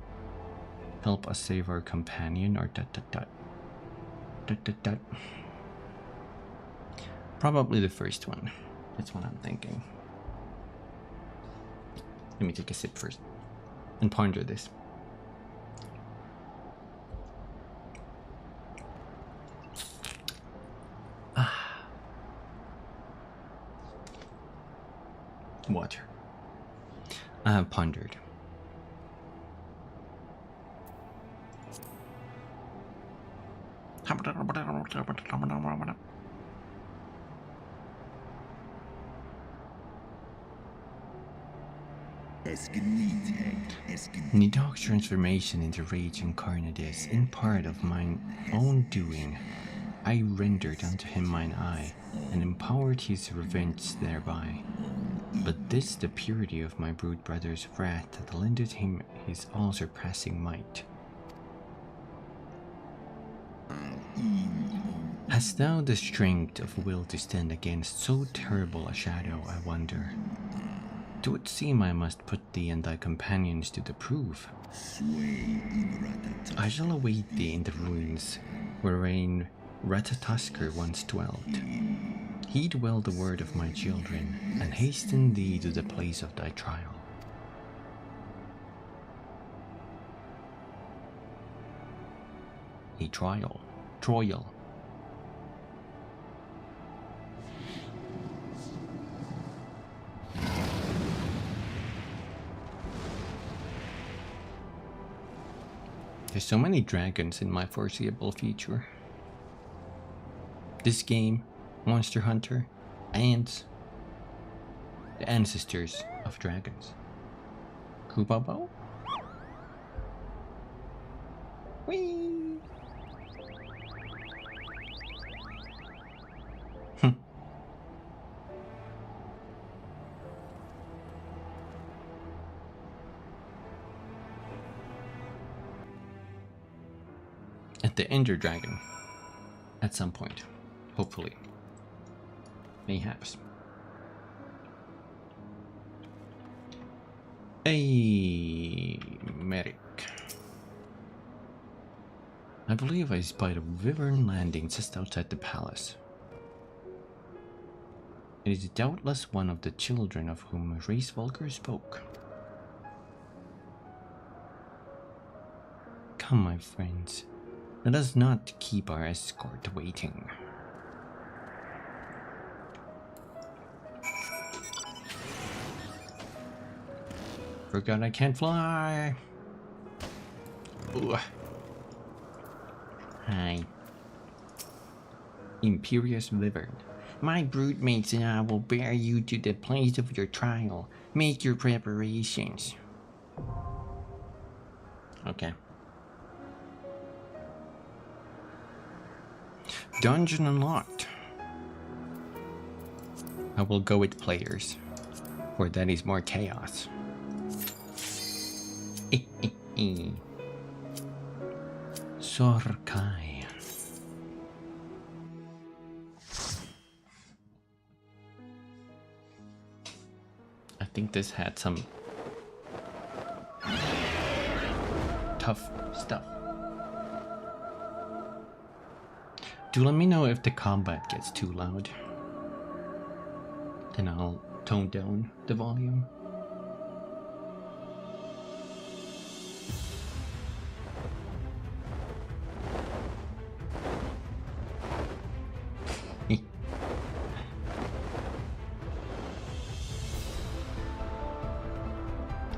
Help us save our companion, or ... Probably the first one. That's what I'm thinking. Let me take a sip first and ponder this. Water. I have pondered. Nidhogg's transformation into Rage Incarnate is, in part of mine own doing. I rendered unto him mine eye, and empowered his revenge thereby. But this the purity of my brood brother's wrath that lended him his all-surpassing might. Hast thou the strength of will to stand against so terrible a shadow, I wonder? 'Twould seem I must put thee and thy companions to the proof. I shall await thee in the ruins wherein Ratatoskr once dwelt. Heed well the word of my children, and hasten thee to the place of thy trial. A trial. Troyal. There's so many dragons in my foreseeable future. This game, Monster Hunter, and the ancestors of dragons. Kubabo? Whee! At the Ender Dragon, at some point, hopefully. Mayhaps. Hey, Merrick. I believe I spied a wyvern landing just outside the palace. It is doubtless one of the children of whom Race Volker spoke. Come, my friends. Let us not keep our escort waiting. Forgot I can't fly. Ooh. Hi. Imperious Wyvern. My broodmates and I will bear you to the place of your trial. Make your preparations. Okay. Dungeon unlocked. I will go with players, for that is more chaos. Sorkai. I think this had some tough stuff. Do let me know if the combat gets too loud. Then I'll tone down the volume.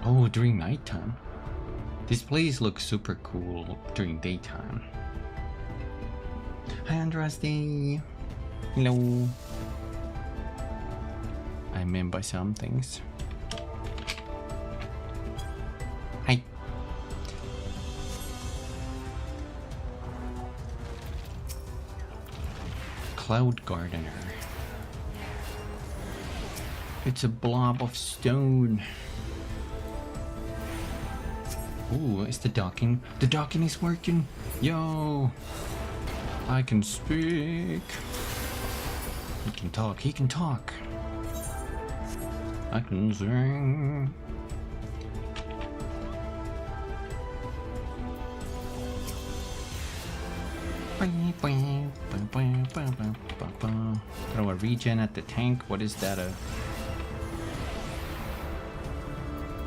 Oh, during nighttime. This place looks super cool during daytime. Hi, Andraste. Hello. I mean by some things. Hi. Cloud Gardener. It's a blob of stone. Ooh, is the docking? The docking is working. Yo, I can speak. He can talk. He can talk. I can sing. Throw a regen at the tank. What is that? A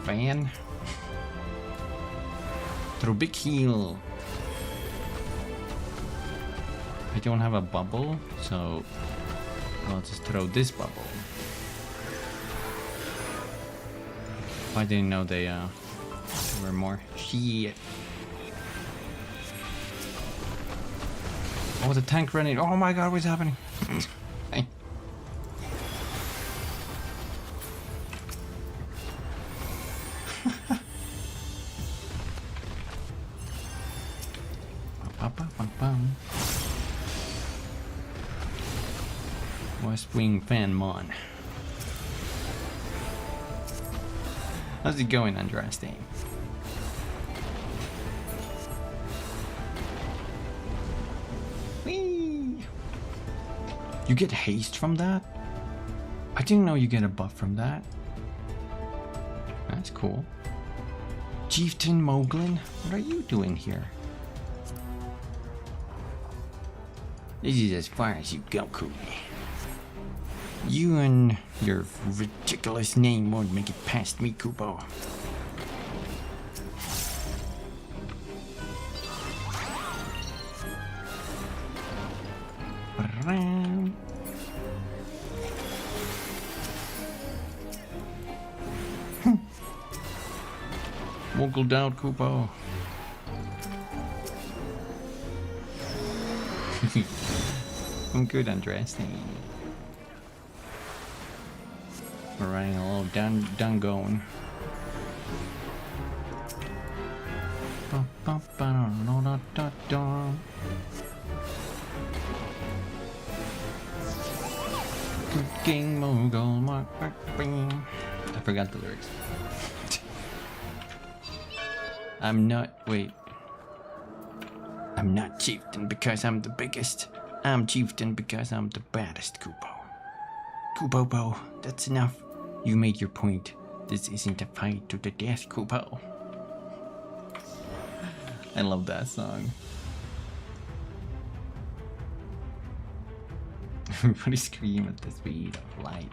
fan? Throw big heal. I don't have a bubble, so I'll just throw this bubble. I didn't know they were more. Shit. Oh, the tank running. Oh my god, what's happening? Hey. West Wing Fan Mon. How's it going, Andraste? Whee! You get haste from that? I didn't know you get a buff from that. That's cool. Chieftain Moglin, what are you doing here? This is as far as you go, Kumi. You and your ridiculous name won't make it past me, Kupo. Woggled out, Kupo. I'm good, Andres. We're running a little done going. King Mogul. I forgot the lyrics. I'm not. Wait. I'm not chieftain because I'm the biggest. I'm chieftain because I'm the baddest, Kupo. Kupopo, that's enough. You made your point. This isn't a fight to the death, Kupo. I love that song. Everybody scream at the speed of light.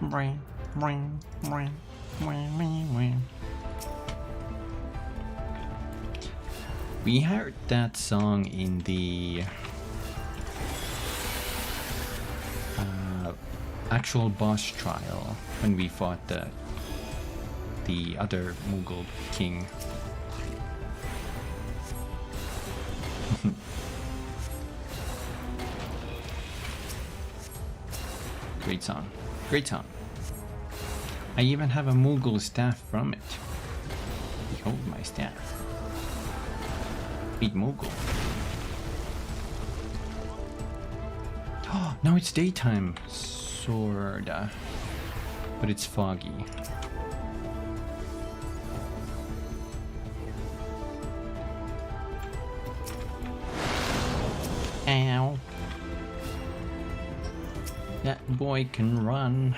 Ring, ring, ring, ring, ring, ring. We heard that song in the actual boss trial when we fought the other Mughal king. Great song. Great song. I even have a Mughal staff from it. Behold my staff. Beat Mughal. Oh, now it's daytime. Sorta. But it's foggy. Ow. That boy can run.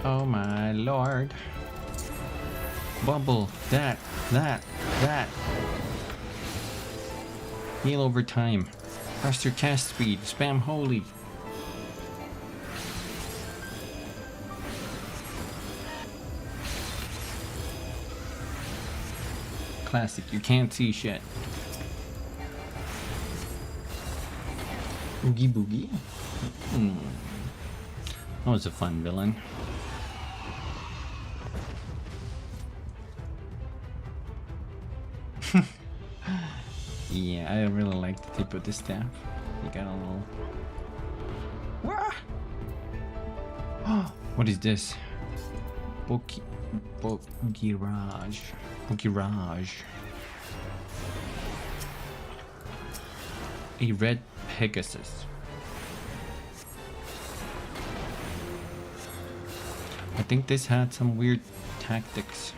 Oh my lord. Bubble. That. Heal over time. Faster cast speed. Spam holy. Classic. You can't see shit. Oogie boogie. That was a fun villain. Yeah, I really like the tip of the staff. You got a little... What is this? Bokiraj. A red Pegasus. I think this had some weird tactics.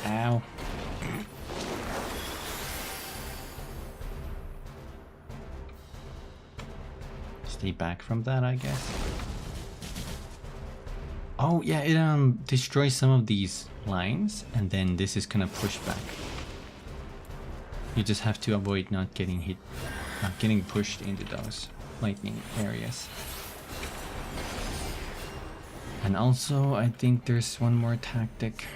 Ow. Stay back from that, I guess. Oh yeah, it destroys some of these lines, and then this is gonna push back. You just have to avoid not getting hit, not getting pushed into those lightning areas. And also, I think there's one more tactic.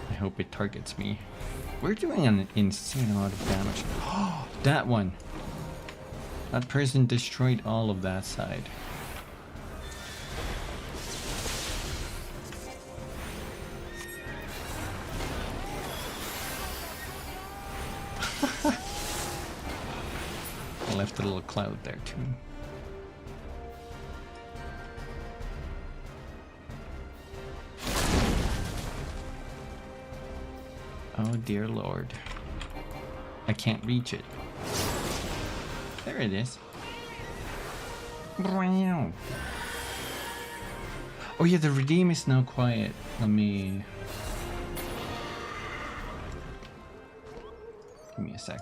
I hope it targets me. We're doing an insane amount of damage. Oh, that one! That person destroyed all of that side. I left a little cloud there too. Oh dear lord. I can't reach it. There it is. Oh yeah, the redeem is now quiet. Let me... Give me a sec.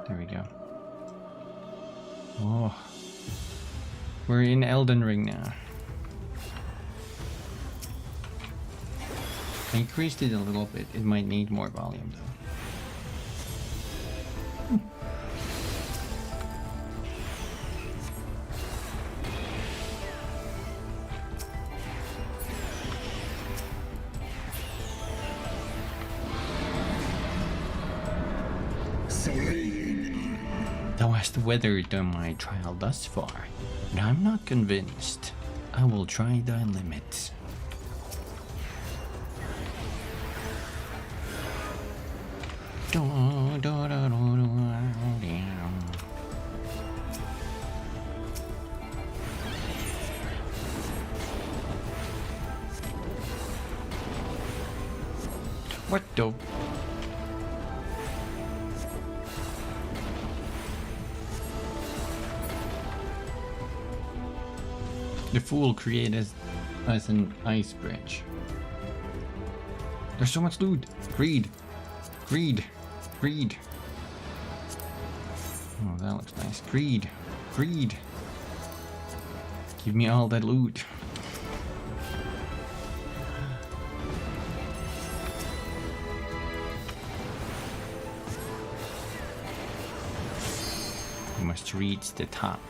There we go. Oh. We're in Elden Ring now. I increased it a little bit. It might need more volume though. Thou hast weathered my trial thus far, but I'm not convinced. I will try thy limits. What the? The fool created as an ice bridge. There's so much loot. Greed. Greed. Greed. Oh, that looks nice. Greed. Greed. Give me all that loot. You must reach the top.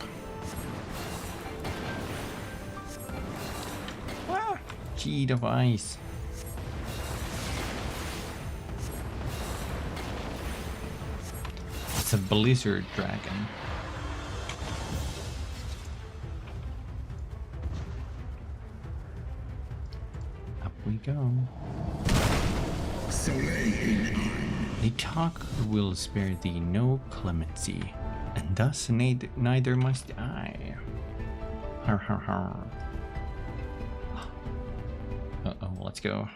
Ah, sheet of ice. It's a blizzard dragon. Up we go. Nidhogg will spare thee no clemency, and thus neither must I. Har har har. Uh-oh, let's go.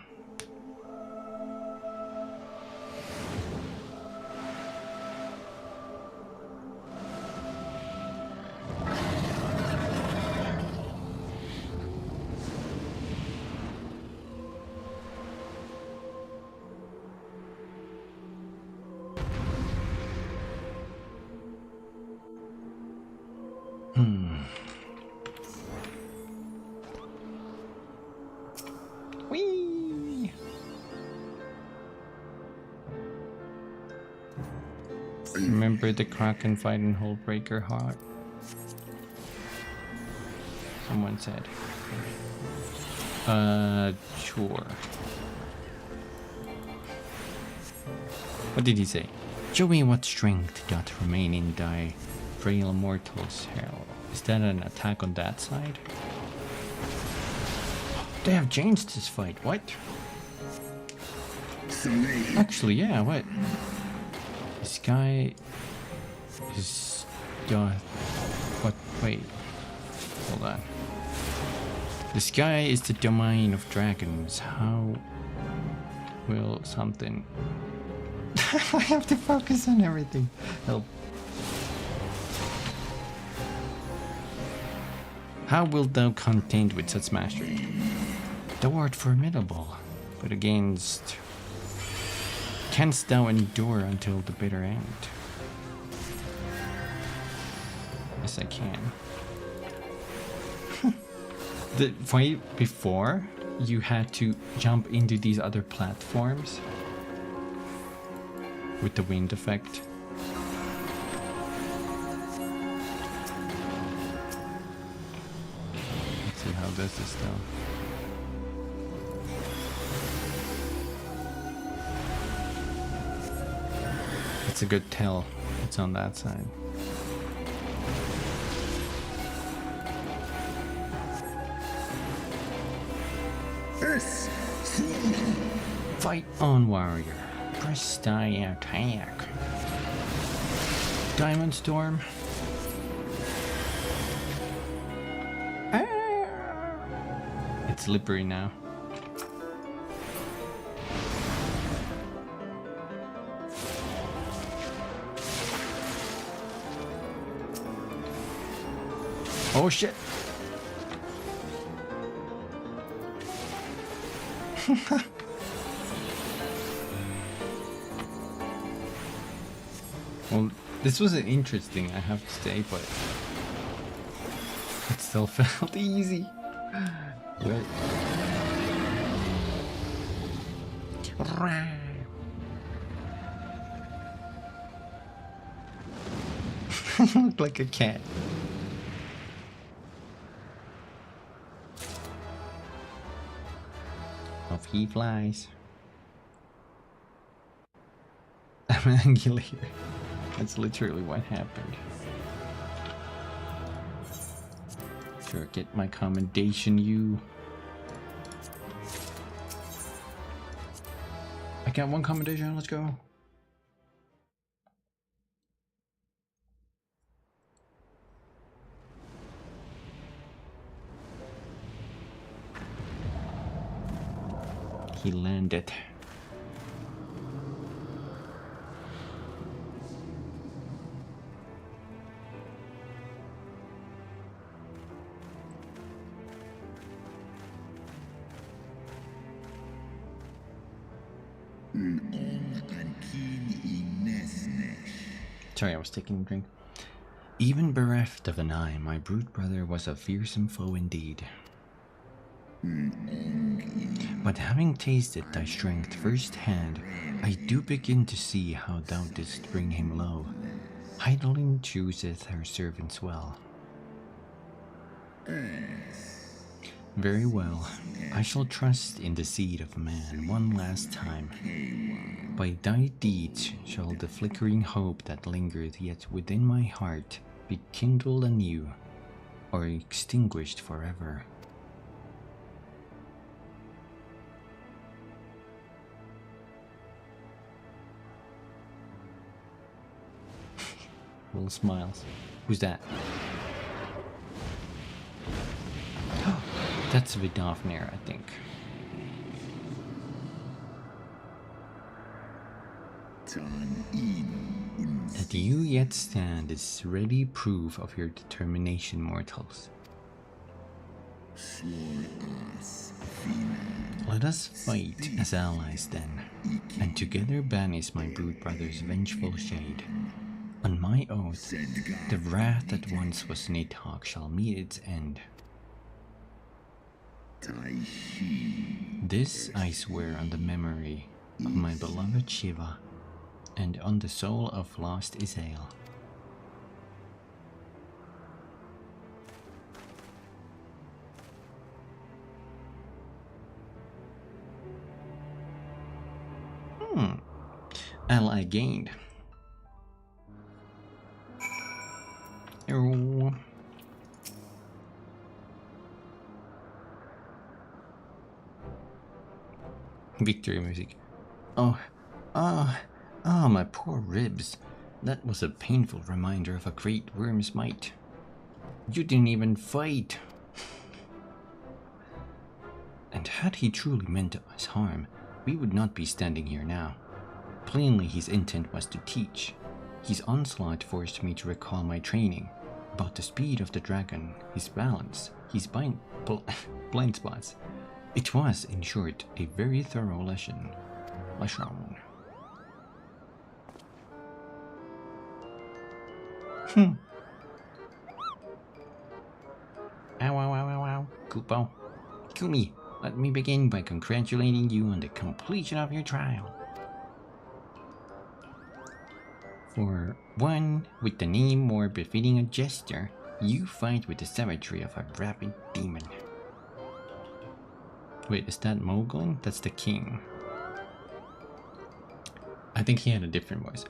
Whee! Remember the Kraken fight in Hullbreaker Heart? Someone said. Sure. What did he say? Show me what strength doth remain in thy frail mortal's hell. Is that an attack on that side? They have changed this fight. What? Actually, yeah. What? This guy is. What? Wait. Hold on. The sky is the domain of dragons. How will something... I have to focus on everything. Help. How wilt thou contend with such mastery? Thou art formidable, but against... Canst thou endure until the bitter end? Yes, I can. The fight before, you had to jump into these other platforms with the wind effect. Let's see how this is though. It's a good tell. It's on that side. Fight on, warrior. Press thy attack. Diamond Storm. It's slippery now. Oh shit. Well, this was interesting, I have to say, but it still felt easy. Wait. I look like a cat. Off he flies. I'm an angulator. That's literally what happened. Sure, get my commendation, you. I got one commendation, let's go. He landed. Sorry, I was taking a drink. Even bereft of an eye, my brood brother was a fearsome foe indeed. But having tasted thy strength firsthand, I do begin to see how thou didst bring him low. Heidelin chooseth her servants well. Very well, I shall trust in the seed of man one last time. By thy deeds shall the flickering hope that lingered yet within my heart be kindled anew, or extinguished forever. Little smiles. Who's that? That's Vidofnir, I think. That you yet stand is ready proof of your determination, mortals. Let us fight as allies then, and together banish my brood brother's vengeful shade. On my oath, the wrath that once was Nidhogg shall meet its end. This I swear on the memory of my beloved Shiva, and on the soul of lost Isael. ally gained. Oh. Victory music. Oh, my poor ribs. That was a painful reminder of a great worm's might. You didn't even fight. And had he truly meant us harm, we would not be standing here now. Plainly his intent was to teach. His onslaught forced me to recall my training about the speed of the dragon, his balance, his blind spots. It was, in short, a very thorough lesson. Ow, ow, ow, ow, ow. Kupo. Kumi, let me begin by congratulating you on the completion of your trial. For one, with the name more befitting a jester, you fight with the savagery of a rabid demon. Wait, is that Moglin? That's the king. I think he had a different voice.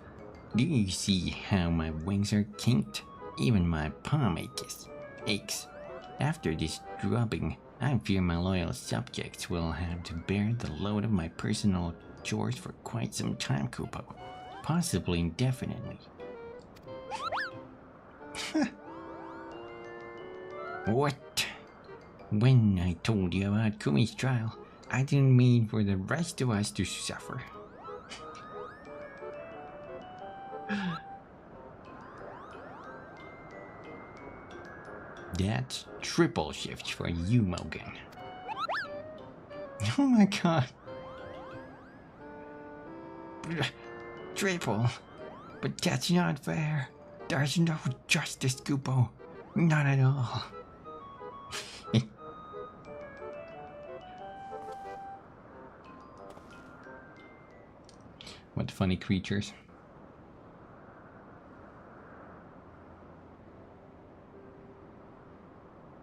Do you see how my wings are kinked? Even my palm aches. After this drubbing, I fear my loyal subjects will have to bear the load of my personal chores for quite some time, Kupo. Possibly indefinitely. What? When I told you about Kumi's trial, I didn't mean for the rest of us to suffer. That's triple shift for you, Mogan. Oh my god. Triple? But that's not fair. There's no justice, Kupo. Not at all. What funny creatures.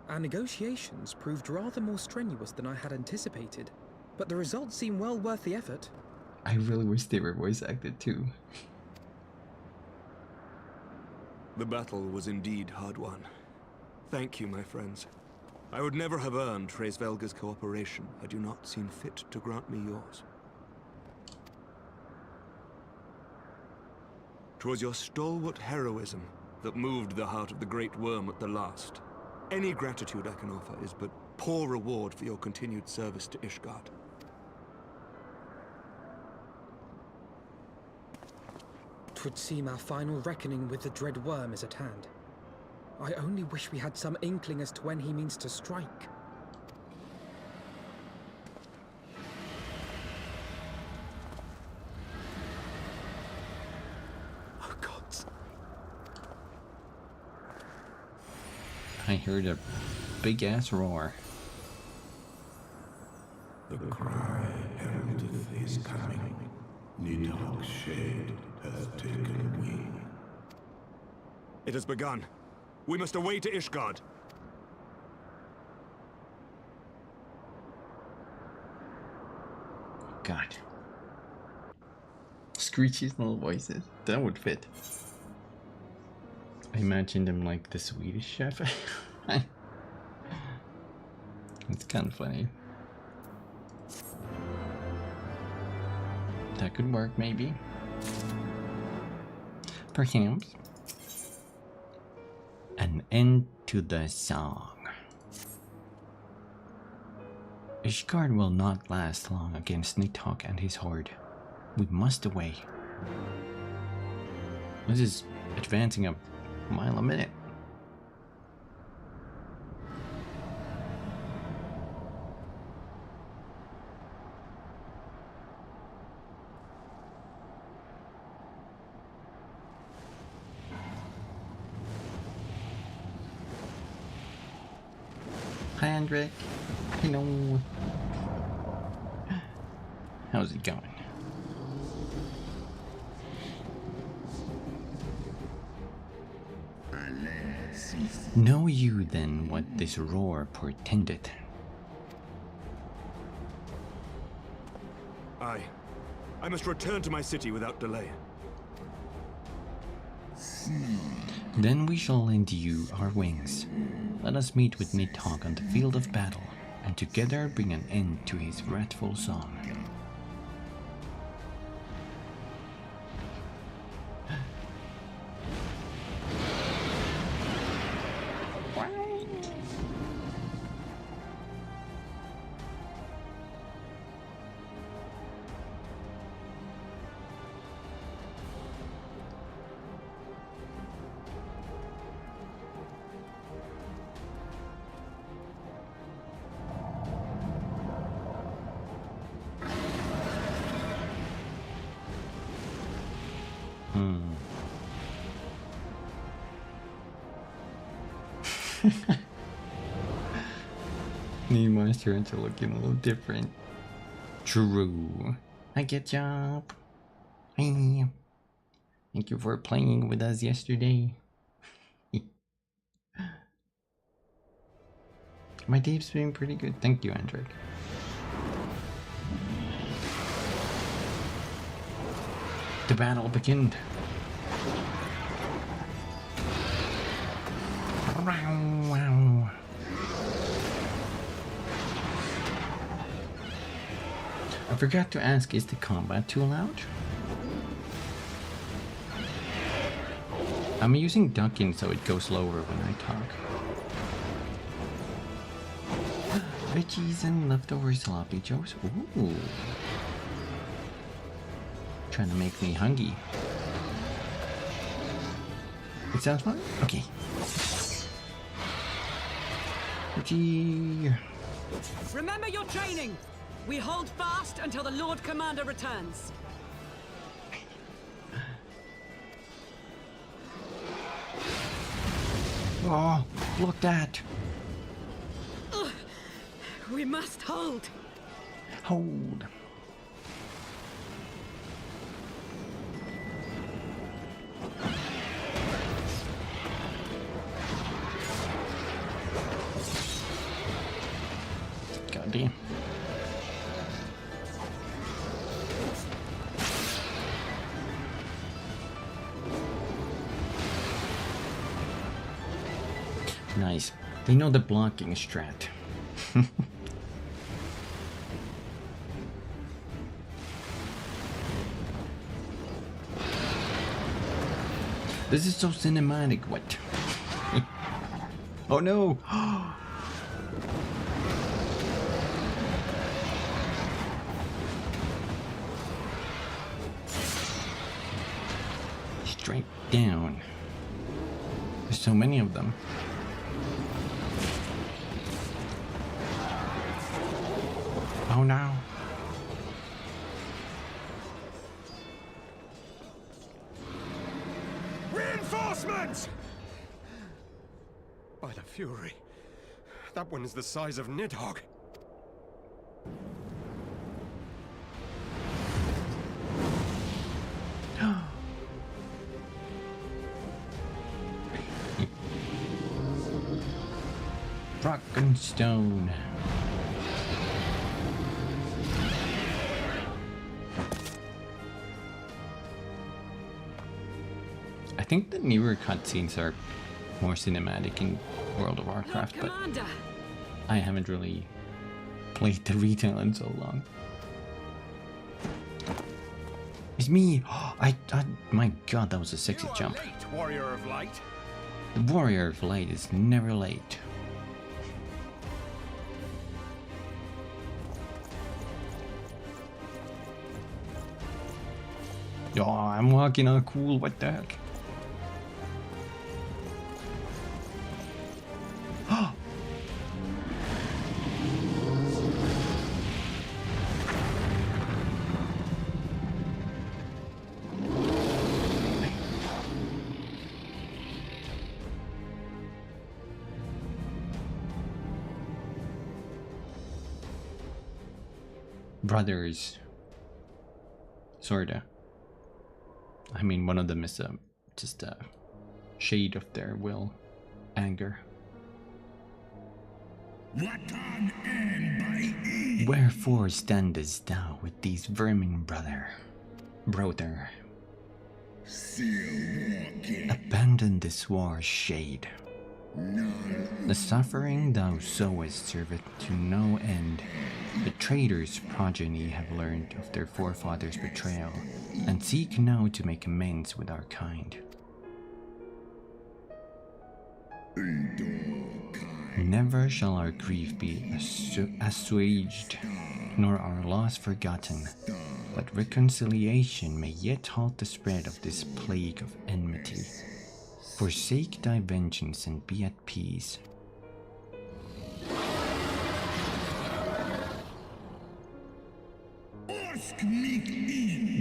Our negotiations proved rather more strenuous than I had anticipated, but the results seem well worth the effort. I really wish they were voice acted too. The battle was indeed hard won. Thank you, my friends. I would never have earned Hreysvelga's cooperation had you not seen fit to grant me yours. 'Twas your stalwart heroism that moved the heart of the Great Worm at the last. Any gratitude I can offer is but poor reward for your continued service to Ishgard. 'Twould seem our final reckoning with the dread worm is at hand. I only wish we had some inkling as to when he means to strike. Oh gods. I heard a big ass roar. The cry heraldeth his coming. Nidhogg's shade has taken wing. It has begun. We must away to Ishgard. God. Screechy little voices. That would fit. I imagined him like the Swedish chef. It's kind of funny. That could work, maybe. Perhaps. An end to the song. Ishgard will not last long against Nidhogg and his horde. We must away. This is advancing a mile a minute. Hi, Andric. Hello. How's it going? Know you then what this roar portended? Aye. I must return to my city without delay. Then we shall lend you our wings. Let us meet with Nidhogg on the field of battle, and together bring an end to his wrathful song. Need monster to looking a little different. True. I get job. Hey. Thank you for playing with us yesterday. My day's been pretty good. Thank you, Andric. The battle began. Wow. I forgot to ask, is the combat too loud? I'm using ducking so it goes lower when I talk. Veggies and leftover sloppy joes. Ooh. Trying to make me hungry. It sounds fun? Okay. Veggie. Remember your training! We hold fast until the Lord Commander returns. Oh, look that! We must hold. Hold. God damn. Nice. They know the blocking strat. This is so cinematic. What? Oh no! Straight down. There's so many of them. Oh no. Reinforcements! By the Fury. That one is the size of Nidhogg. Dragonstone. I think the newer cutscenes are more cinematic in World of Warcraft, but I haven't really played the retail in so long. It's me! My god, that was a sexy jump. Late, Warrior of Light. The Warrior of Light is never late. Oh, I'm walking all cool, what the heck? Brothers. Sorta. I mean, one of them is just a shade of their will, anger. Wherefore standest thou with these vermin, brother? Brother, abandon this war's shade. The suffering thou sowest serveth to no end. The traitor's progeny have learned of their forefathers' betrayal, and seek now to make amends with our kind. Never shall our grief be assuaged, nor our loss forgotten, but reconciliation may yet halt the spread of this plague of enmity. Forsake thy vengeance and be at peace.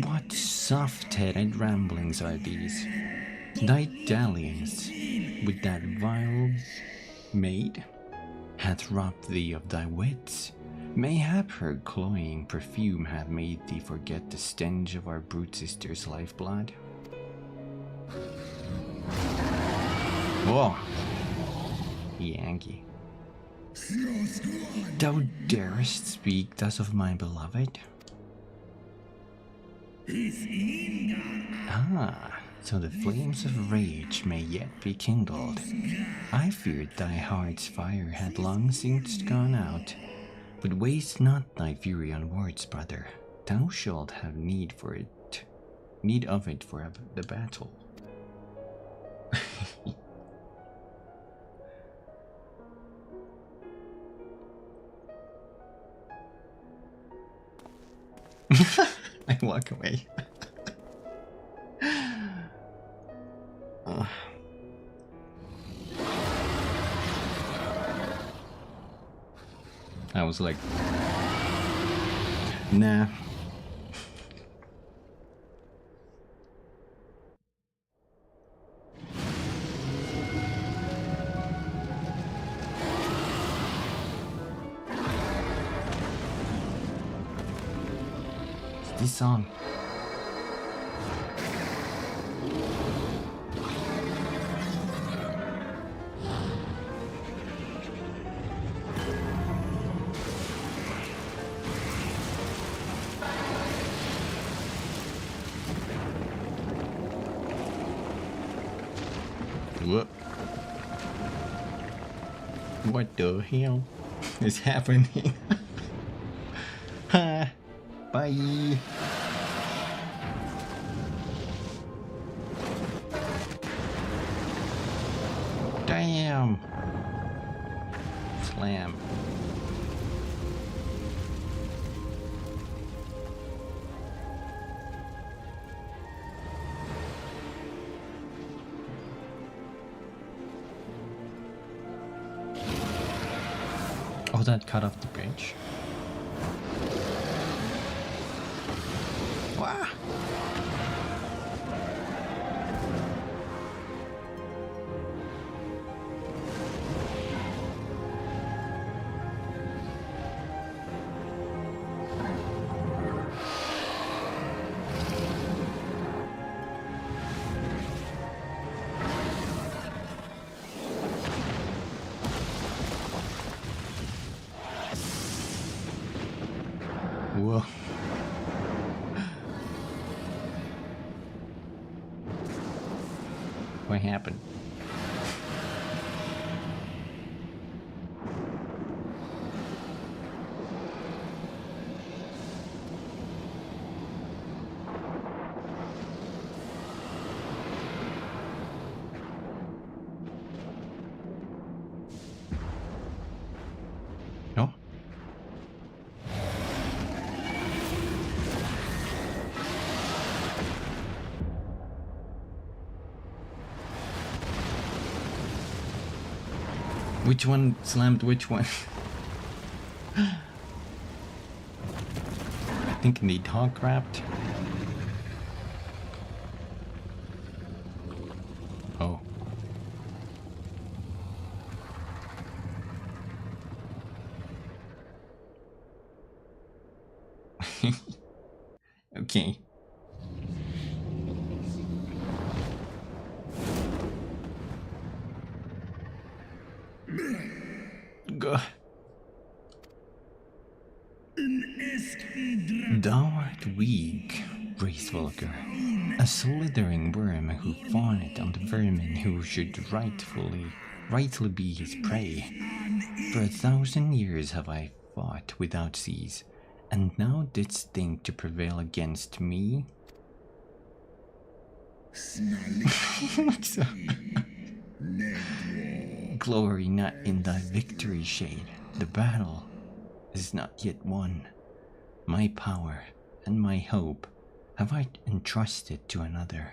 What soft-headed ramblings are these? Thy dalliance with that vile maid hath robbed thee of thy wits. Mayhap her cloying perfume hath made thee forget the stench of our brute sister's lifeblood. Whoa, Yankee. Thou darest speak thus of my beloved? Ah, so the flames of rage may yet be kindled. I feared thy heart's fire had long since gone out. But waste not thy fury on words, brother. Thou shalt have need of it for the battle. I walk away. I was like, nah. It's this song. What the hell is happening? Ha! Bye! Damn! Slam. Oh, that cut off the bridge. Wow. Whoa. What happened? No? Which one slammed which one? I think Nidhogg grabbed. Oh. Okay. Go. Thou art weak, Wraithwalker, a slithering worm who fought on the vermin who should rightly be his prey. For 1,000 years have I fought without cease, and now didst think to prevail against me? Glory not in thy victory, Shade. The battle is not yet won. My power and my hope have I entrusted to another.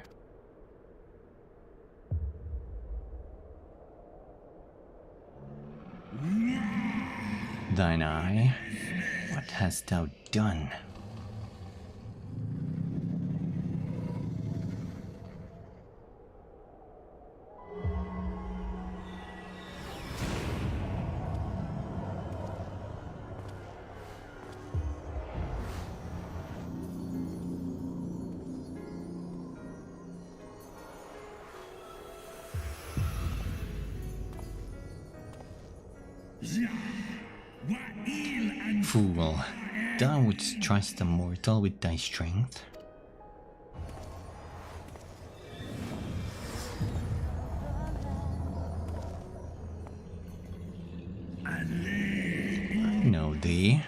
Thine eye, what hast thou done? Fool, thou wouldst trust a mortal with thy strength? I know thee.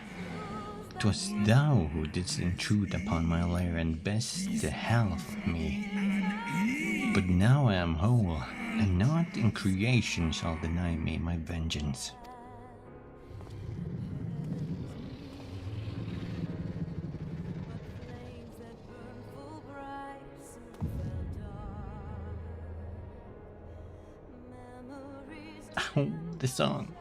'Twas thou who didst intrude upon my lair and best the half of me. But now I am whole, and naught in creation shall deny me my vengeance. Oh, the song.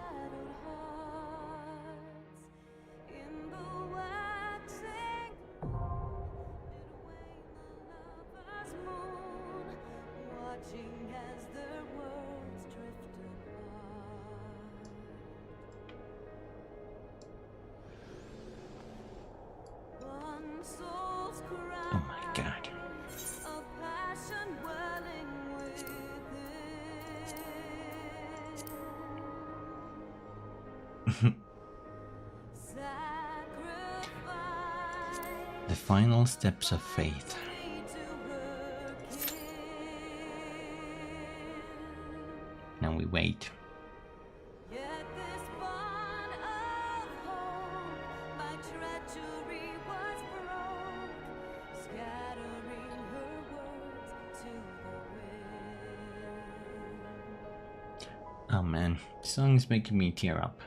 Oh my God. The final steps of faith. Now we wait. Oh man, the song's making me tear up.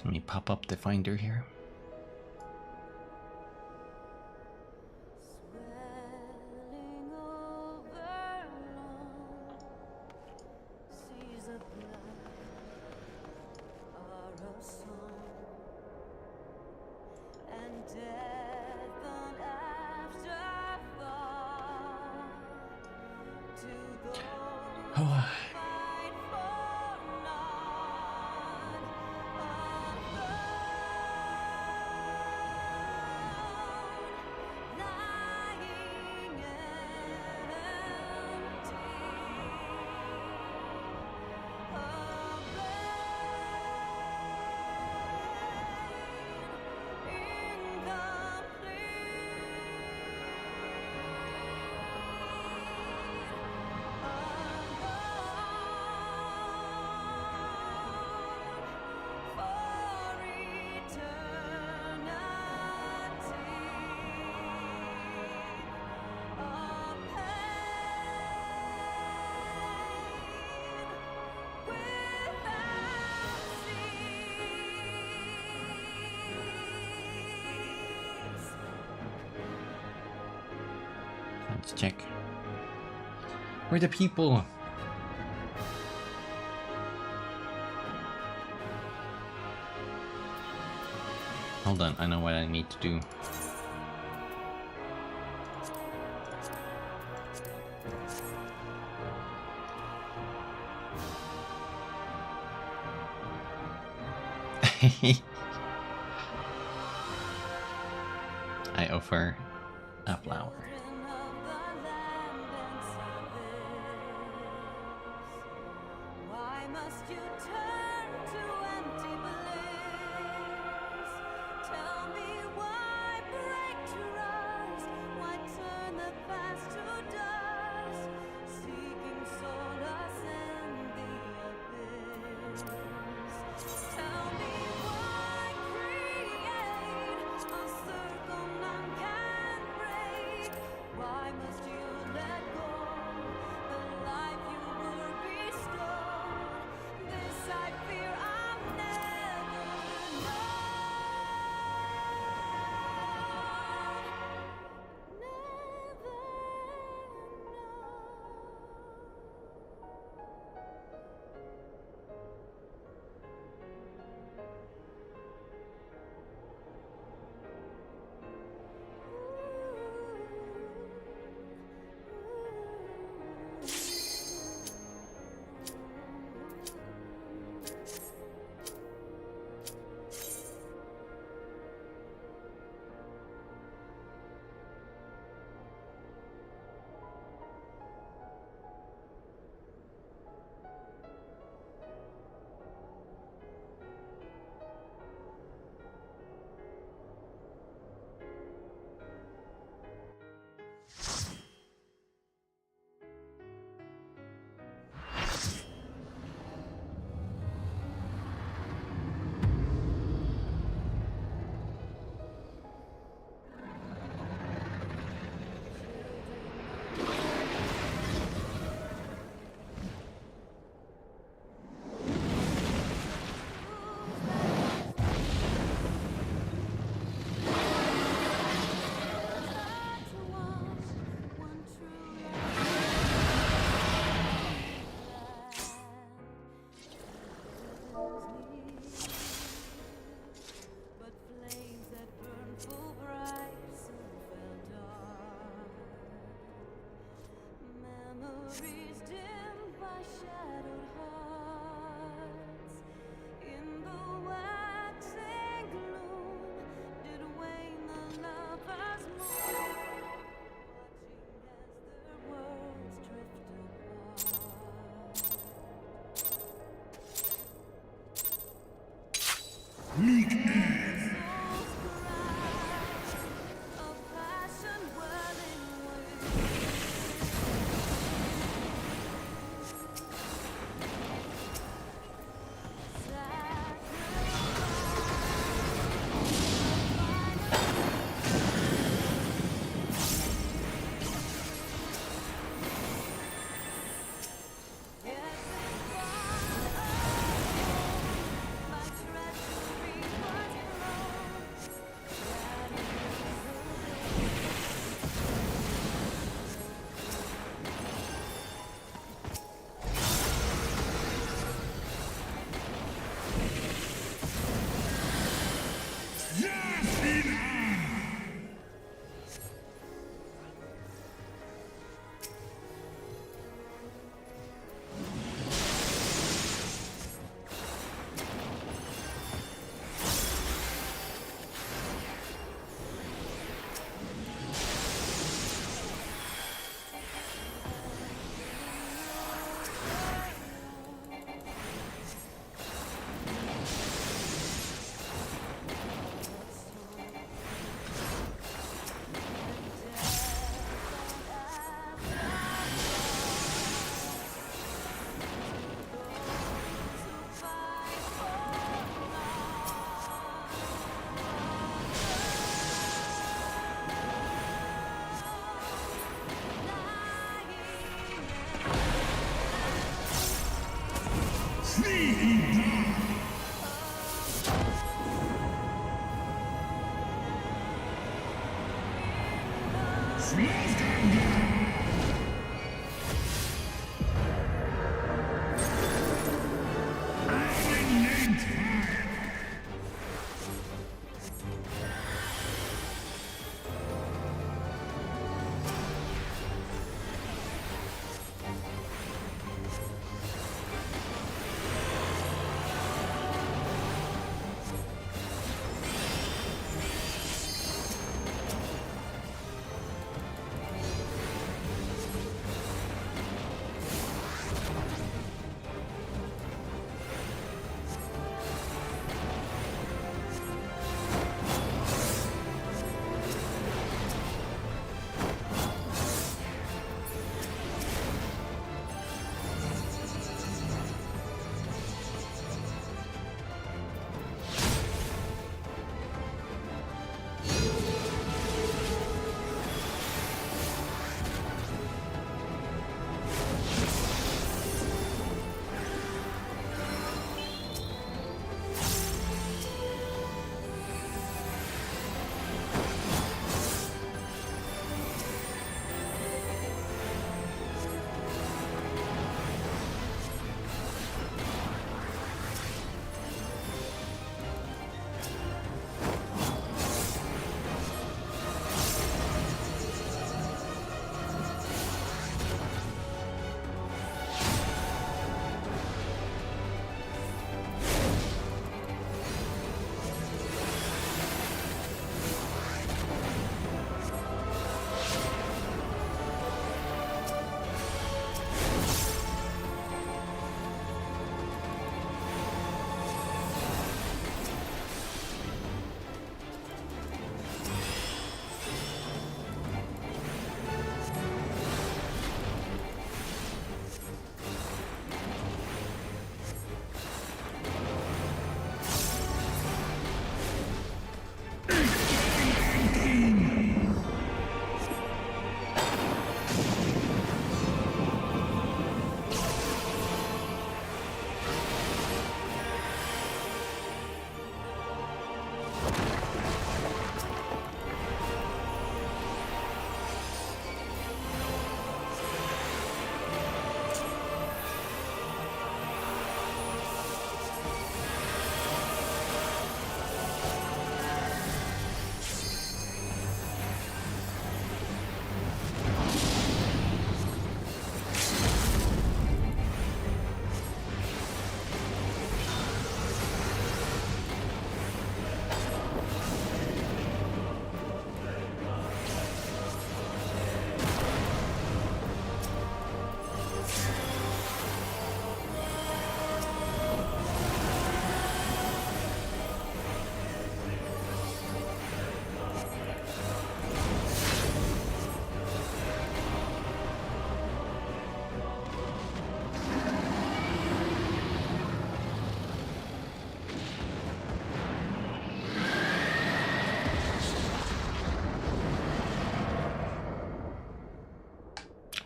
Let me pop up the finder here. Oh. Let's check. Where are the people? Hold on, I know what I need to do. for a flower.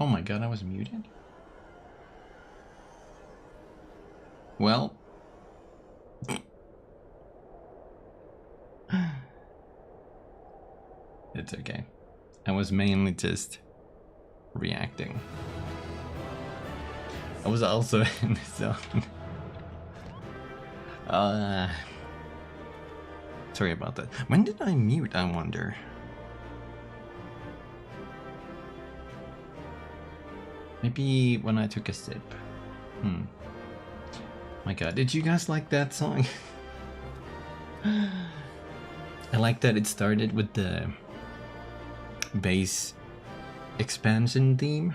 Oh my god, I was muted? Well. It's okay. I was mainly just reacting. I was also in the zone. Sorry about that. When did I mute, I wonder? Maybe when I took a sip. My god, did you guys like that song? I like that it started with the base expansion theme,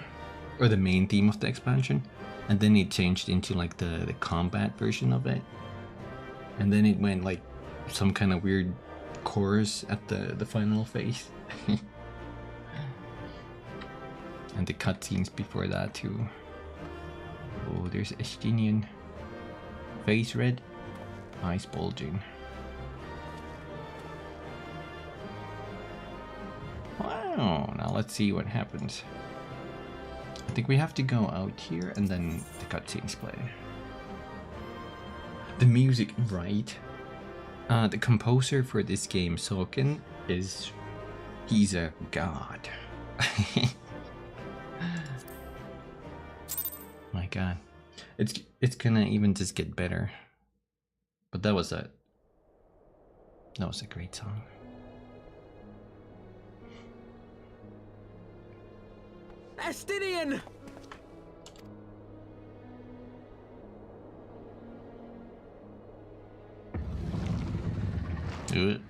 or the main theme of the expansion, and then it changed into like the combat version of it, and then it went like some kind of weird chorus at the final phase. And the cutscenes before that too. Oh, there's Estinian. Face red, eyes bulging. Wow, now let's see what happens. I think we have to go out here and then the cutscenes play. The music, right? The composer for this game, Soken, he's a god. My god. It's gonna even just get better. But that was a great song. Estinian! Do it.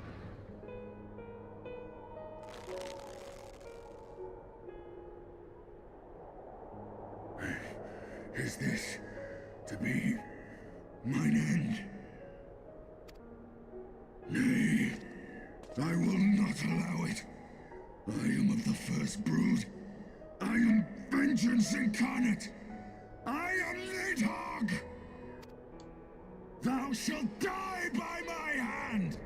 Is this to be mine end? Nay, I will not allow it. I am of the first brood. I am vengeance incarnate. I am Nidhogg. Thou shalt die by my hand.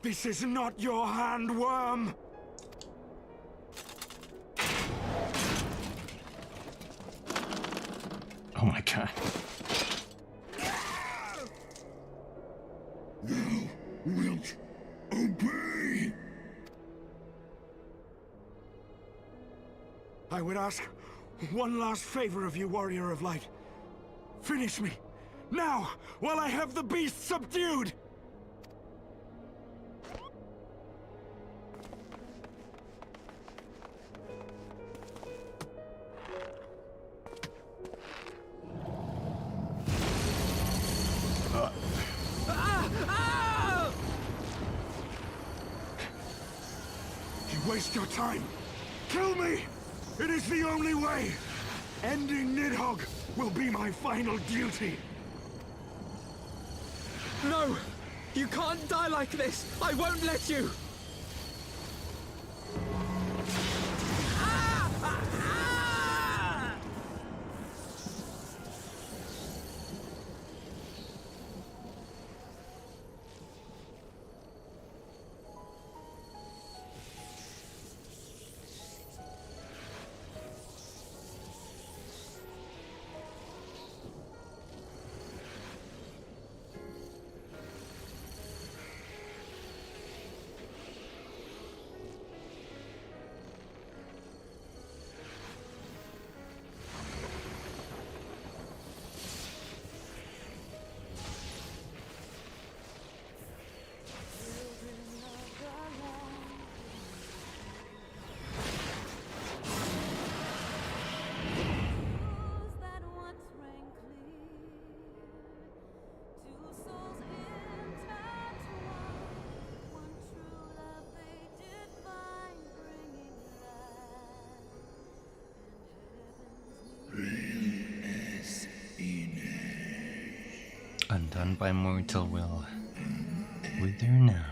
This is not your hand, worm! Oh my god. Thou wilt obey. I would ask one last favor of you, Warrior of Light. Finish me, now, while I have the beast subdued! Waste your time. Kill me! It is the only way! Ending Nidhogg will be my final duty! No! You can't die like this! I won't let you! Undone by mortal will, wither now.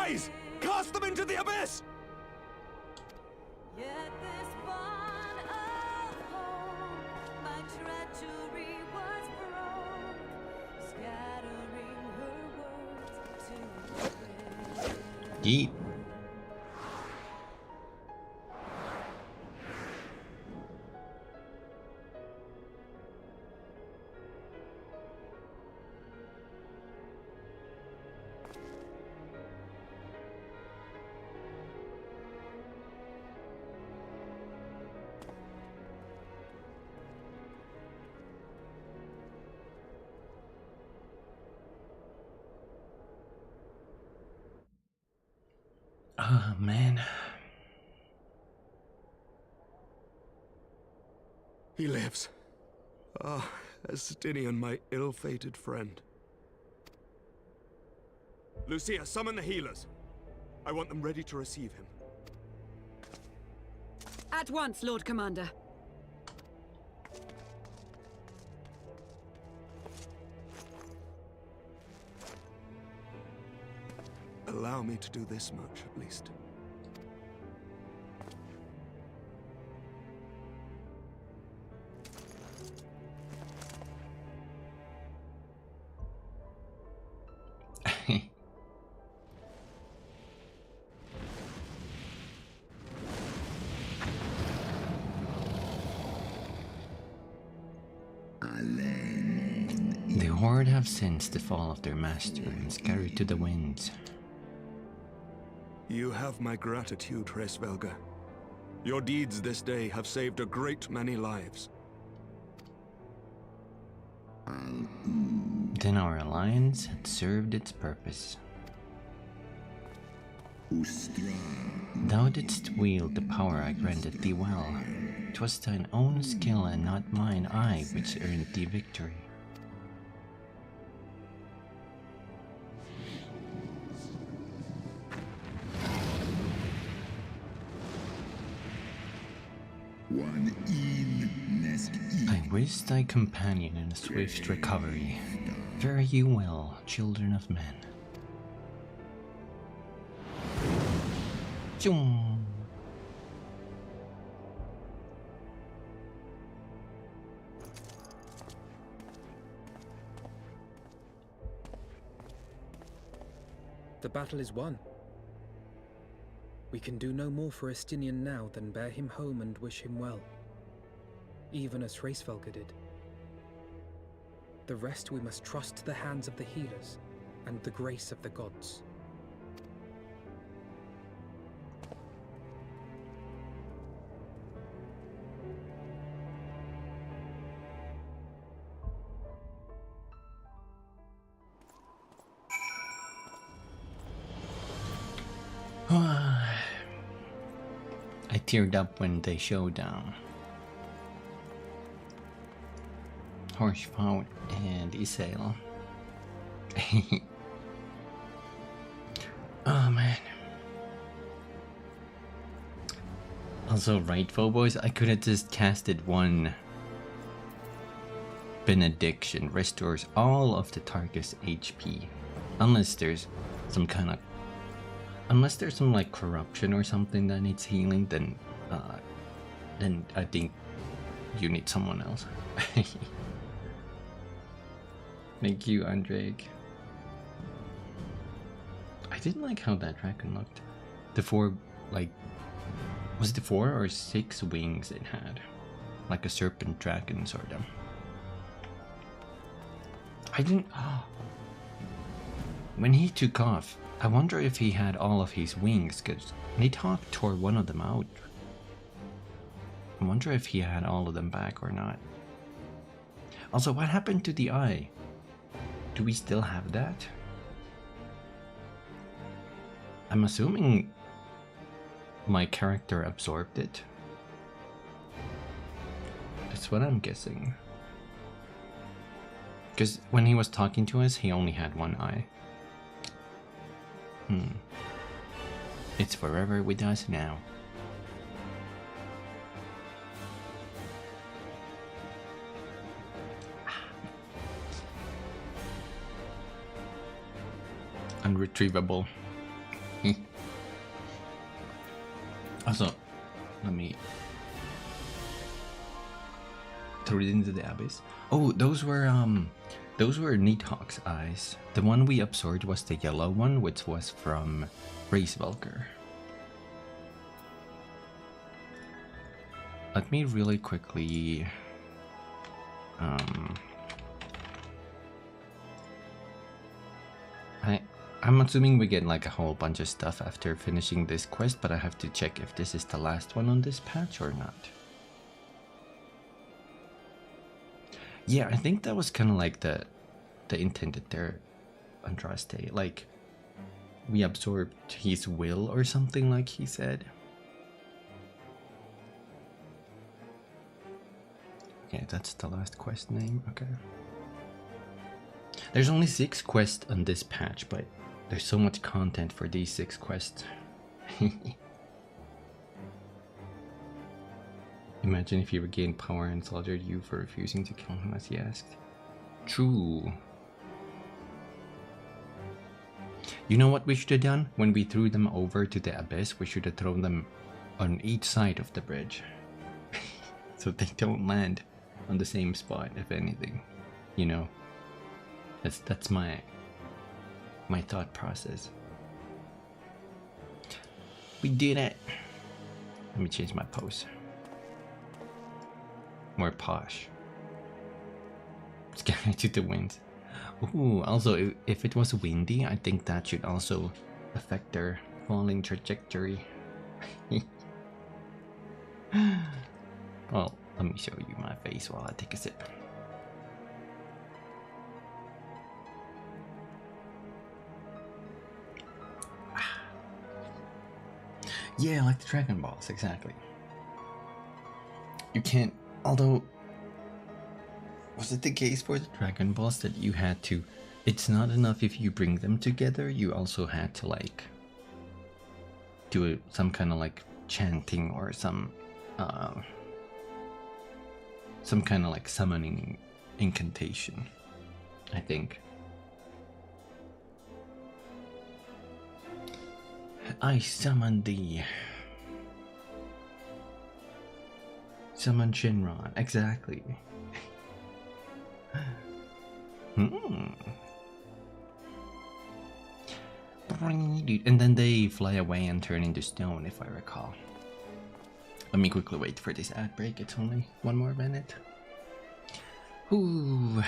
eyes! Cast them into the abyss! Yet this bond of hope, my treachery was broke, scattering her words to the wind. Yeet. Oh, man. He lives. Ah, Estinian, my ill-fated friend. Lucia, summon the healers. I want them ready to receive him. At once, Lord Commander. Allow me to do this much, at least. The Horde have sensed the fall of their master and scattered to the winds. You have my gratitude, Hresvelga. Your deeds this day have saved a great many lives. Then our alliance had served its purpose. Thou didst wield the power I granted thee well. 'Twas thine own skill and not mine eye which earned thee victory. I wish thy companion in a swift recovery. Fare you well, children of men. Zoom. The battle is won. We can do no more for Estinian now than bear him home and wish him well, even as Hresvelga did. The rest we must trust to the hands of the healers and the grace of the gods. I teared up when they showed down. Horsfout and Isael. Oh man. Also, right, Phobos, I could have just casted one Benediction, restores all of the target's HP. Unless there's some kind of... Unless there's some like corruption or something that needs healing, then I think you need someone else. Thank you, Andrake. I didn't like how that dragon looked. The four, like, was it 4 or 6 wings it had? Like a serpent dragon, sort of. I didn't... Oh. When he took off, I wonder if he had all of his wings, because Nidhogg tore one of them out. I wonder if he had all of them back or not. Also, what happened to the eye? Do we still have that? I'm assuming my character absorbed it. That's what I'm guessing. Because when he was talking to us, he only had one eye. It's forever with us now. Unretrievable. Also, let me throw it into the abyss. Oh, those were Nidhogg's eyes. The one we absorbed was the yellow one, which was from Racevelker. Let me really quickly I'm assuming we get like a whole bunch of stuff after finishing this quest, but I have to check if this is the last one on this patch or not. Yeah, I think that was kind of like the intended there, Andraste. Like, we absorbed his will or something, like he said. Okay, that's the last quest name. Okay. There's only 6 quests on this patch, but there's so much content for these 6 quests. Imagine if he regained power and slaughtered you for refusing to kill him as he asked. True. You know what we should have done? When we threw them over to the abyss, we should have thrown them on each side of the bridge. So they don't land on the same spot, if anything. You know? That's my thought process. We did it. Let me change my pose. More posh. Sky to the wind. Ooh, also, if it was windy, I think that should also affect their falling trajectory. Well, let me show you my face while I take a sip. Yeah, like the Dragon Balls, exactly. You can't, although, was it the case for the Dragon Balls that you had to, it's not enough if you bring them together, you also had to like, do some kind of like chanting or some kind of like summoning incantation, I think. I summon thee. Summon Shinron, exactly. And then they fly away and turn into stone, if I recall. Let me quickly wait for this ad break, it's only 1 more minute. Ooh,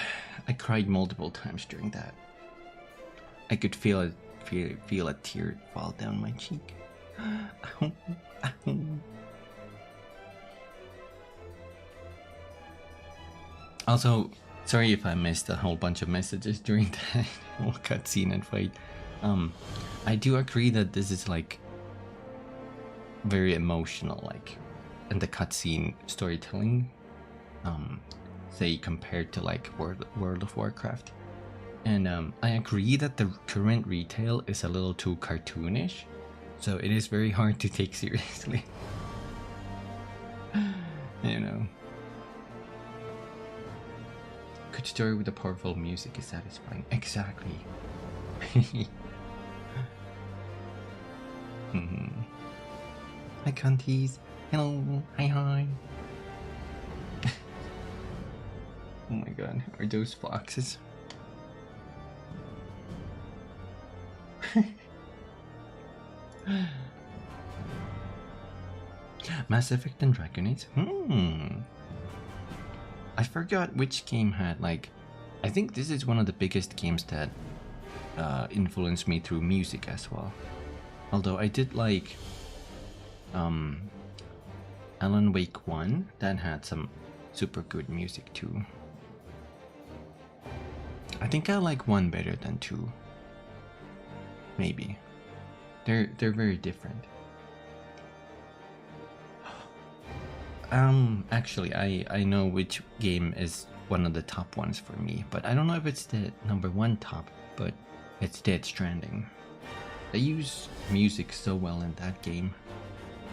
I cried multiple times during that. I could feel a tear fall down my cheek. Also, sorry if I missed a whole bunch of messages during that whole cutscene and fight. I do agree that this is like very emotional, like, in the cutscene storytelling. Say compared to like World of Warcraft. And I agree that the current retail is a little too cartoonish, so it is very hard to take seriously. You know. Good story with a powerful music is satisfying. Exactly. Hi Cunties. Hello. Hi. Oh my god, are those foxes? Mass Effect and Dragon Age? I forgot which game had, like, I think this is one of the biggest games that influenced me through music as well. Although I did like Alan Wake 1, that had some super good music too. I think I like 1 better than 2. Maybe. They're very different. Actually, I know which game is one of the top ones for me, but I don't know if it's the #1 top, but it's Dead Stranding. They use music so well in that game.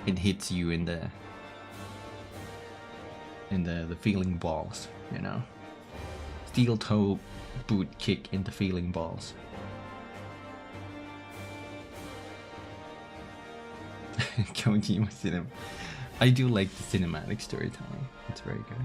It hits you in the feeling balls, you know. Steel toe boot kick in the feeling balls. Kojima cinema. I do like the cinematic storytelling. It's very good.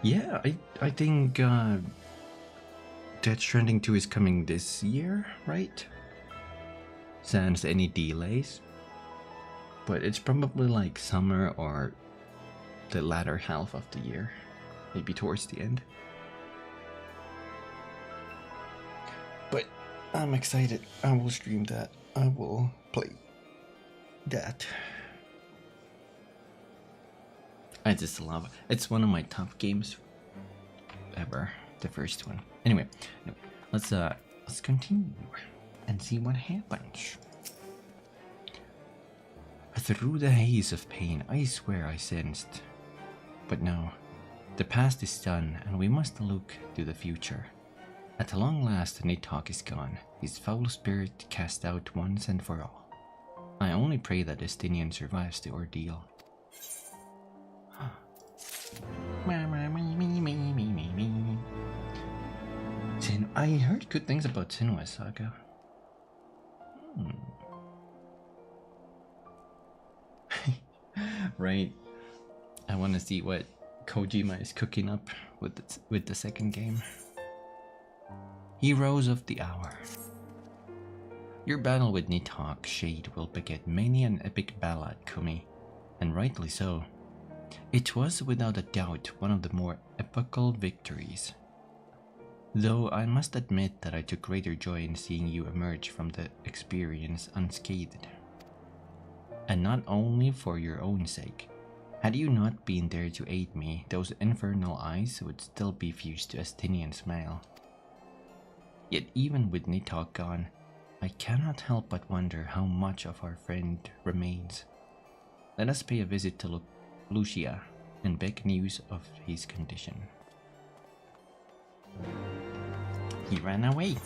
Yeah, I think Death Stranding 2 is coming this year, right? Sans any delays. But it's probably like summer or the latter half of the year. Maybe towards the end. But I'm excited. I will stream that. I will play that. I just love it. It's one of my top games ever. The first one. Anyway, let's continue and see what happens. Through the haze of pain, I swear I sensed. But no, the past is done, and we must look to the future. At long last, Nidhogg is gone, his foul spirit cast out once and for all. I only pray that Estinian survives the ordeal. I heard good things about Senua Saga. Right. I want to see what Kojima is cooking up with the second game. Heroes of the Hour. Your battle with Nidhogg Shade will beget many an epic ballad, Kumi, and rightly so. It was without a doubt one of the more epical victories. Though I must admit that I took greater joy in seeing you emerge from the experience unscathed. And not only for your own sake. Had you not been there to aid me, those infernal eyes would still be fused to Estinian smile. Yet even with Nidhogg gone, I cannot help but wonder how much of our friend remains. Let us pay a visit to Lucia and beg news of his condition. He ran away.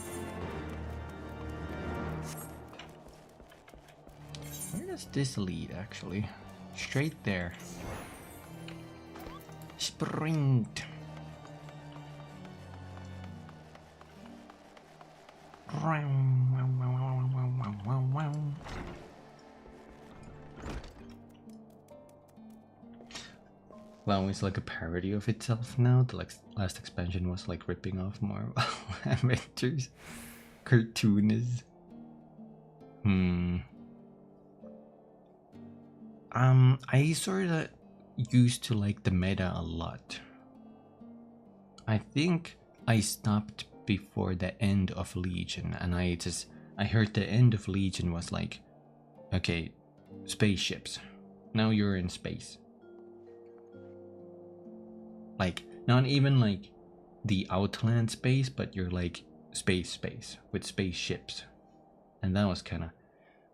Where does this lead, actually? Straight there. Sprint. Wow, it's like a parody of itself now. The last expansion was like ripping off more adventures. Cartoonists. I sort of used to like the meta a lot. I think I stopped before the end of Legion, and I heard the end of Legion was like, okay, spaceships. Now you're in space. Like, not even like the Outland space, but you're like space with spaceships. And that was kind of,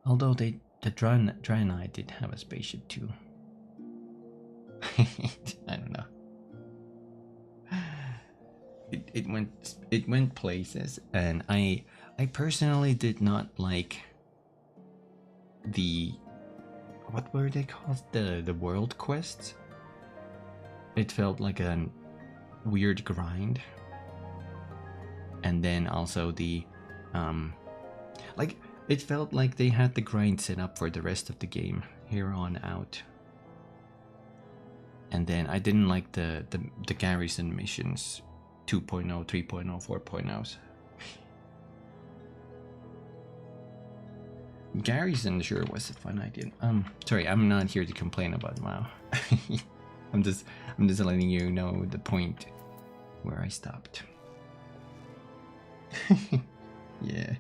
although the Draenei did have a spaceship too. I don't know. It went places, and I personally did not like the, what were they called, the world quests. It felt like a weird grind, and then also the like it felt like they had the grind set up for the rest of the game here on out. And then I didn't like the garrison missions 2.0, 3.0, 4.0s. Garrison sure was a fun idea. Sorry, I'm not here to complain about WoW. I'm just letting you know the point where I stopped. Yeah.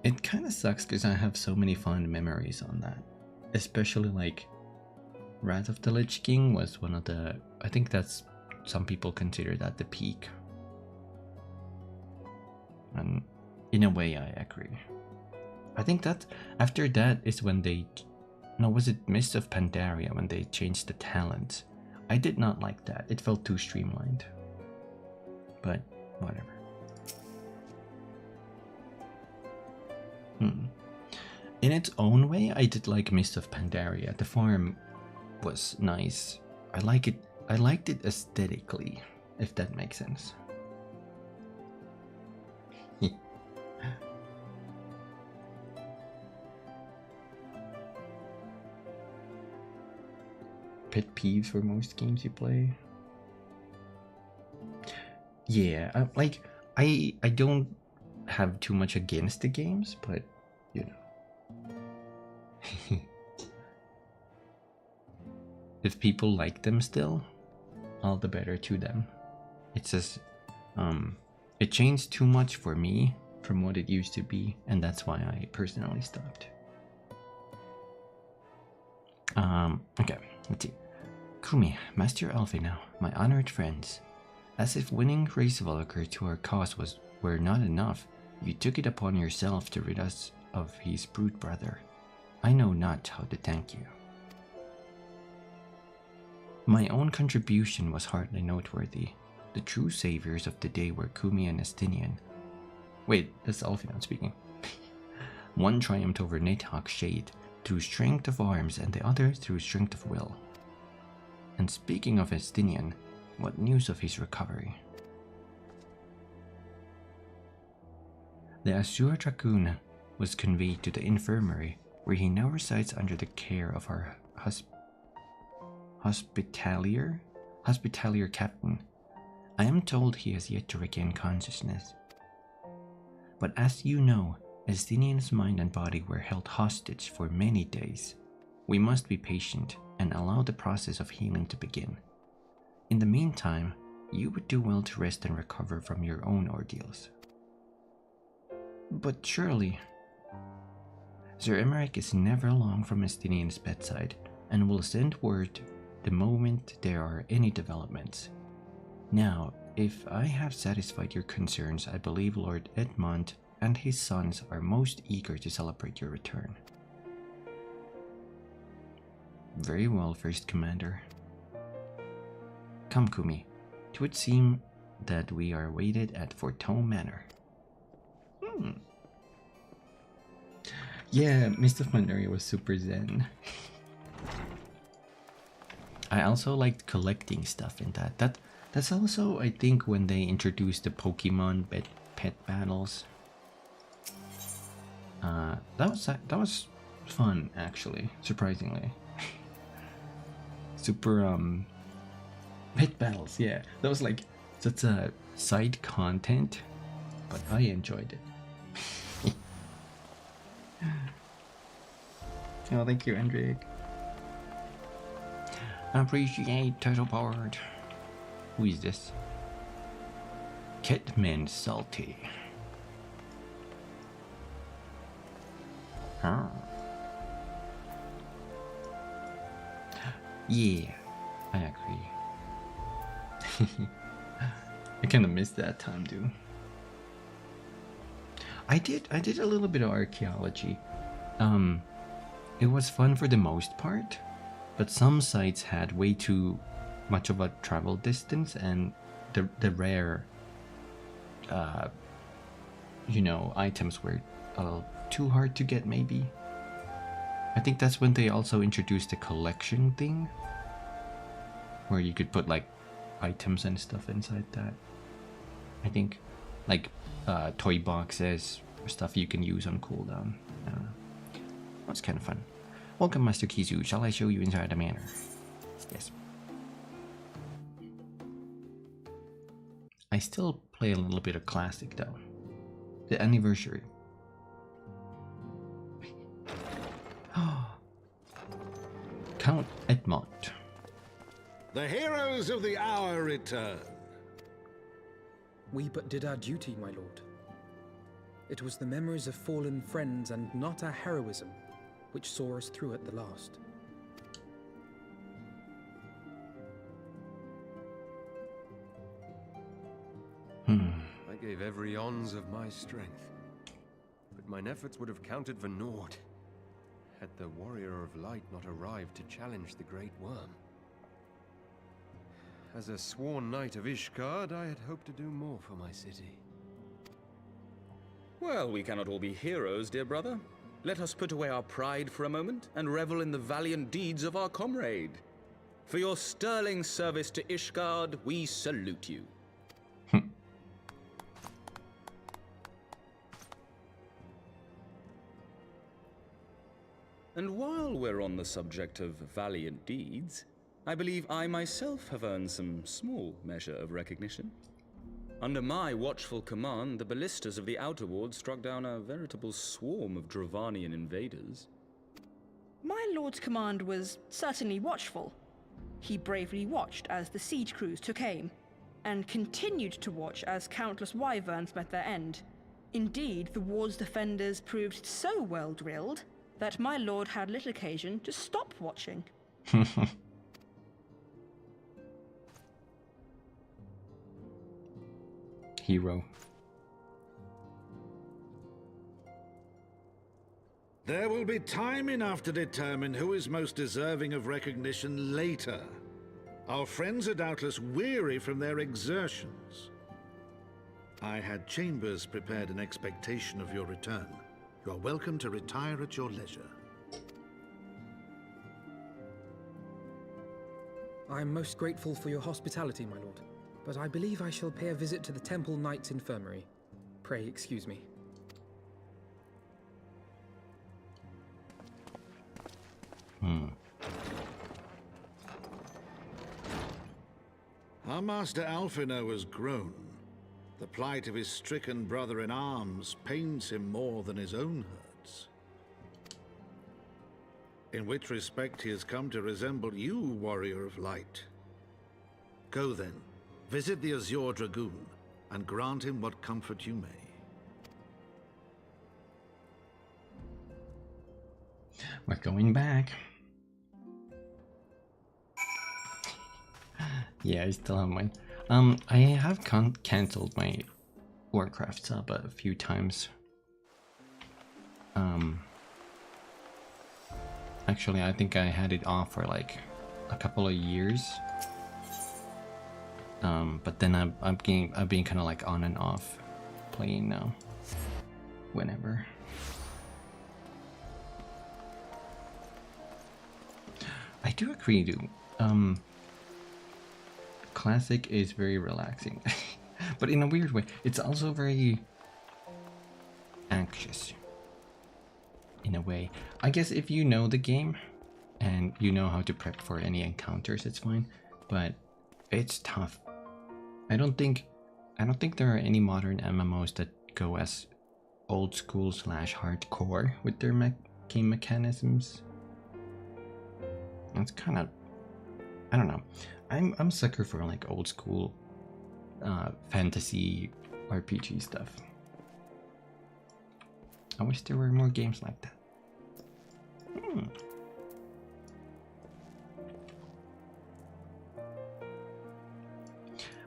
It kind of sucks because I have so many fond memories on that. Especially like Wrath of the Lich King was one of the, I think that's, some people consider that the peak. And in a way I agree. I think that after that is when they, no, was it Mist of Pandaria when they changed the talents? I did not like that. It felt too streamlined. But whatever. In its own way, I did like Mist of Pandaria. The farm was nice. I liked it aesthetically. if that makes sense. Pet peeves for most games you play? Yeah, I don't have too much against the games, but you know. If people like them still, all the better to them. It's just it changed too much for me from what it used to be, and that's why I personally stopped. Okay, let's see. Kumi, Master Alfie now, my honored friends. As if winning Race Volker to our cause were not enough, you took it upon yourself to rid us of his brute brother. I know not how to thank you. My own contribution was hardly noteworthy. The true saviors of the day were Kumi and Estinian. Wait, that's Alfie speaking. One triumphed over Nidhogg's shade through strength of arms and the other through strength of will. And speaking of Estinian, what news of his recovery? The Azure Dragoon was conveyed to the infirmary, where he now resides under the care of our hospitalier captain. I am told he has yet to regain consciousness. But as you know, Estinian's mind and body were held hostage for many days. We must be patient and allow the process of healing to begin. In the meantime, you would do well to rest and recover from your own ordeals. But surely, Sir Emmerich is never long from Estinian's bedside and will send word the moment there are any developments. Now, if I have satisfied your concerns, I believe Lord Edmond and his sons are most eager to celebrate your return. Very well, First Commander. Come, Kumi. It would seem that we are waited at Fortone Manor. Yeah, Mist of Mandaria was super zen. I also liked collecting stuff in that. That's also, I think, when they introduced the Pokemon pet battles. That was fun, actually, surprisingly. Super pet battles, yeah. That was like such a side content, but I enjoyed it. Oh, thank you, Hendrik. Appreciate Turtleboard. Who is this? Kitman Salty. Huh? Yeah, I agree. I kind of missed that time, dude. I did a little bit of archaeology. It was fun for the most part, but some sites had way too much of a travel distance, and the rare items were a little too hard to get, maybe. I think that's when they also introduced the collection thing, where you could put like items and stuff inside that. I think like toy boxes or stuff you can use on cooldown. That's kind of fun. Welcome, Master Kizu. Shall I show you inside the manor? Yes. I still play a little bit of classic though. The anniversary. Count Edmond. The heroes of the hour return. We but did our duty, my lord. It was the memories of fallen friends and not our heroism which saw us through at the last. I gave every ounce of my strength, but mine efforts would have counted for naught had the Warrior of Light not arrived to challenge the Great Worm. As a sworn knight of Ishgard, I had hoped to do more for my city. Well, we cannot all be heroes, dear brother. Let us put away our pride for a moment and revel in the valiant deeds of our comrade. For your sterling service to Ishgard, we salute you. And while we're on the subject of valiant deeds, I believe I myself have earned some small measure of recognition. Under my watchful command, the ballistas of the Outer Ward struck down a veritable swarm of Dravanian invaders. My lord's command was certainly watchful. He bravely watched as the siege crews took aim, and continued to watch as countless wyverns met their end. Indeed, the ward's defenders proved so well drilled that my lord had little occasion to stop watching. Hero. There will be time enough to determine who is most deserving of recognition later. Our friends are doubtless weary from their exertions. I had chambers prepared in expectation of your return. You are welcome to retire at your leisure. I am most grateful for your hospitality, my lord, but I believe I shall pay a visit to the Temple Knight's Infirmary. Pray excuse me. Our master Alphino has grown. The plight of his stricken brother-in-arms pains him more than his own hurts. In which respect he has come to resemble you, warrior of light. Go then, visit the Azure Dragoon, and grant him what comfort you may. We're going back. Yeah, I still have mine. I have cancelled my Warcraft sub a few times. Actually, I think I had it off for like a couple of years. But then I've been kind of like on and off playing now. Whenever. I do agree, dude. Classic is very relaxing, but in a weird way. It's also very anxious in a way. I guess if you know the game and you know how to prep for any encounters, it's fine, but it's tough. I don't think there are any modern MMOs that go as old school / hardcore with their game mechanisms. It's kind of, I don't know. I'm a sucker for like old school fantasy RPG stuff. I wish there were more games like that.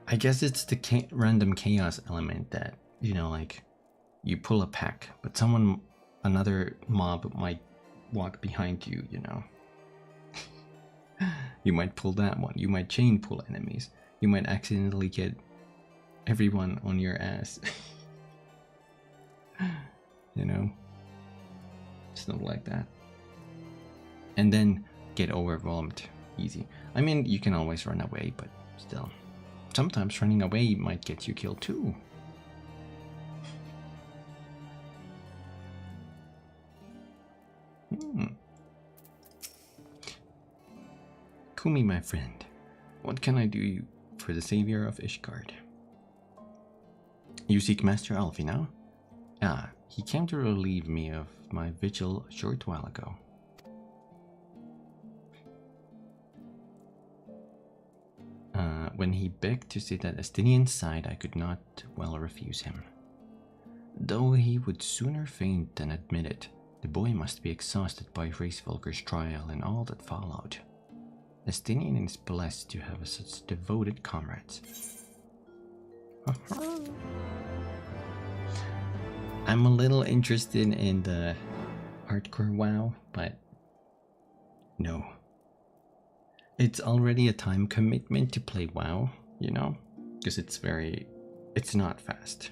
I guess it's the random chaos element that, you know, like you pull a pack, but another mob might walk behind you, you know. You might pull that one. You might chain pull enemies. You might accidentally get everyone on your ass. You know? Stuff like that. And then get overwhelmed easy. I mean, you can always run away, but still. Sometimes running away might get you killed too. Kumi, my friend, what can I do for the savior of Ishgard? You seek Master Alfie now? Ah, he came to relieve me of my vigil a short while ago. When he begged to sit at Estinian's side, I could not well refuse him. Though he would sooner faint than admit it, the boy must be exhausted by Racevolker's trial and all that followed. Estinian is blessed to have such devoted comrades. I'm a little interested in the hardcore WoW, but no. It's already a time commitment to play WoW, you know? Because it's not fast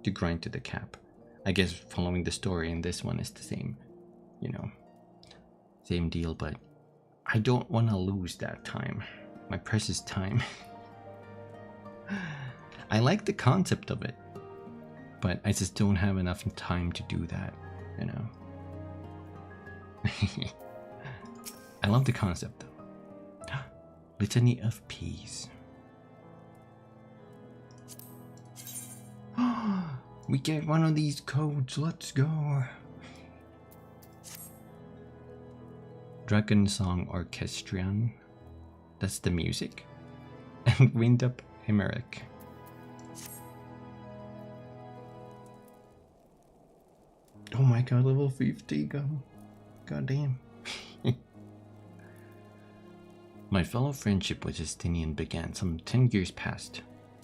to grind to the cap. I guess following the story in this one is the same, you know, same deal, but I don't want to lose that time. My precious time. I like the concept of it, but I just don't have enough time to do that, you know. I love the concept though. Litany of Peace. We get one of these codes, let's go. Dragonsong Orchestrion. That's the music. And Wind Up Emmerich. Oh my god, level 50, go. God damn. My fellow friendship with Estinian began some 10 years past,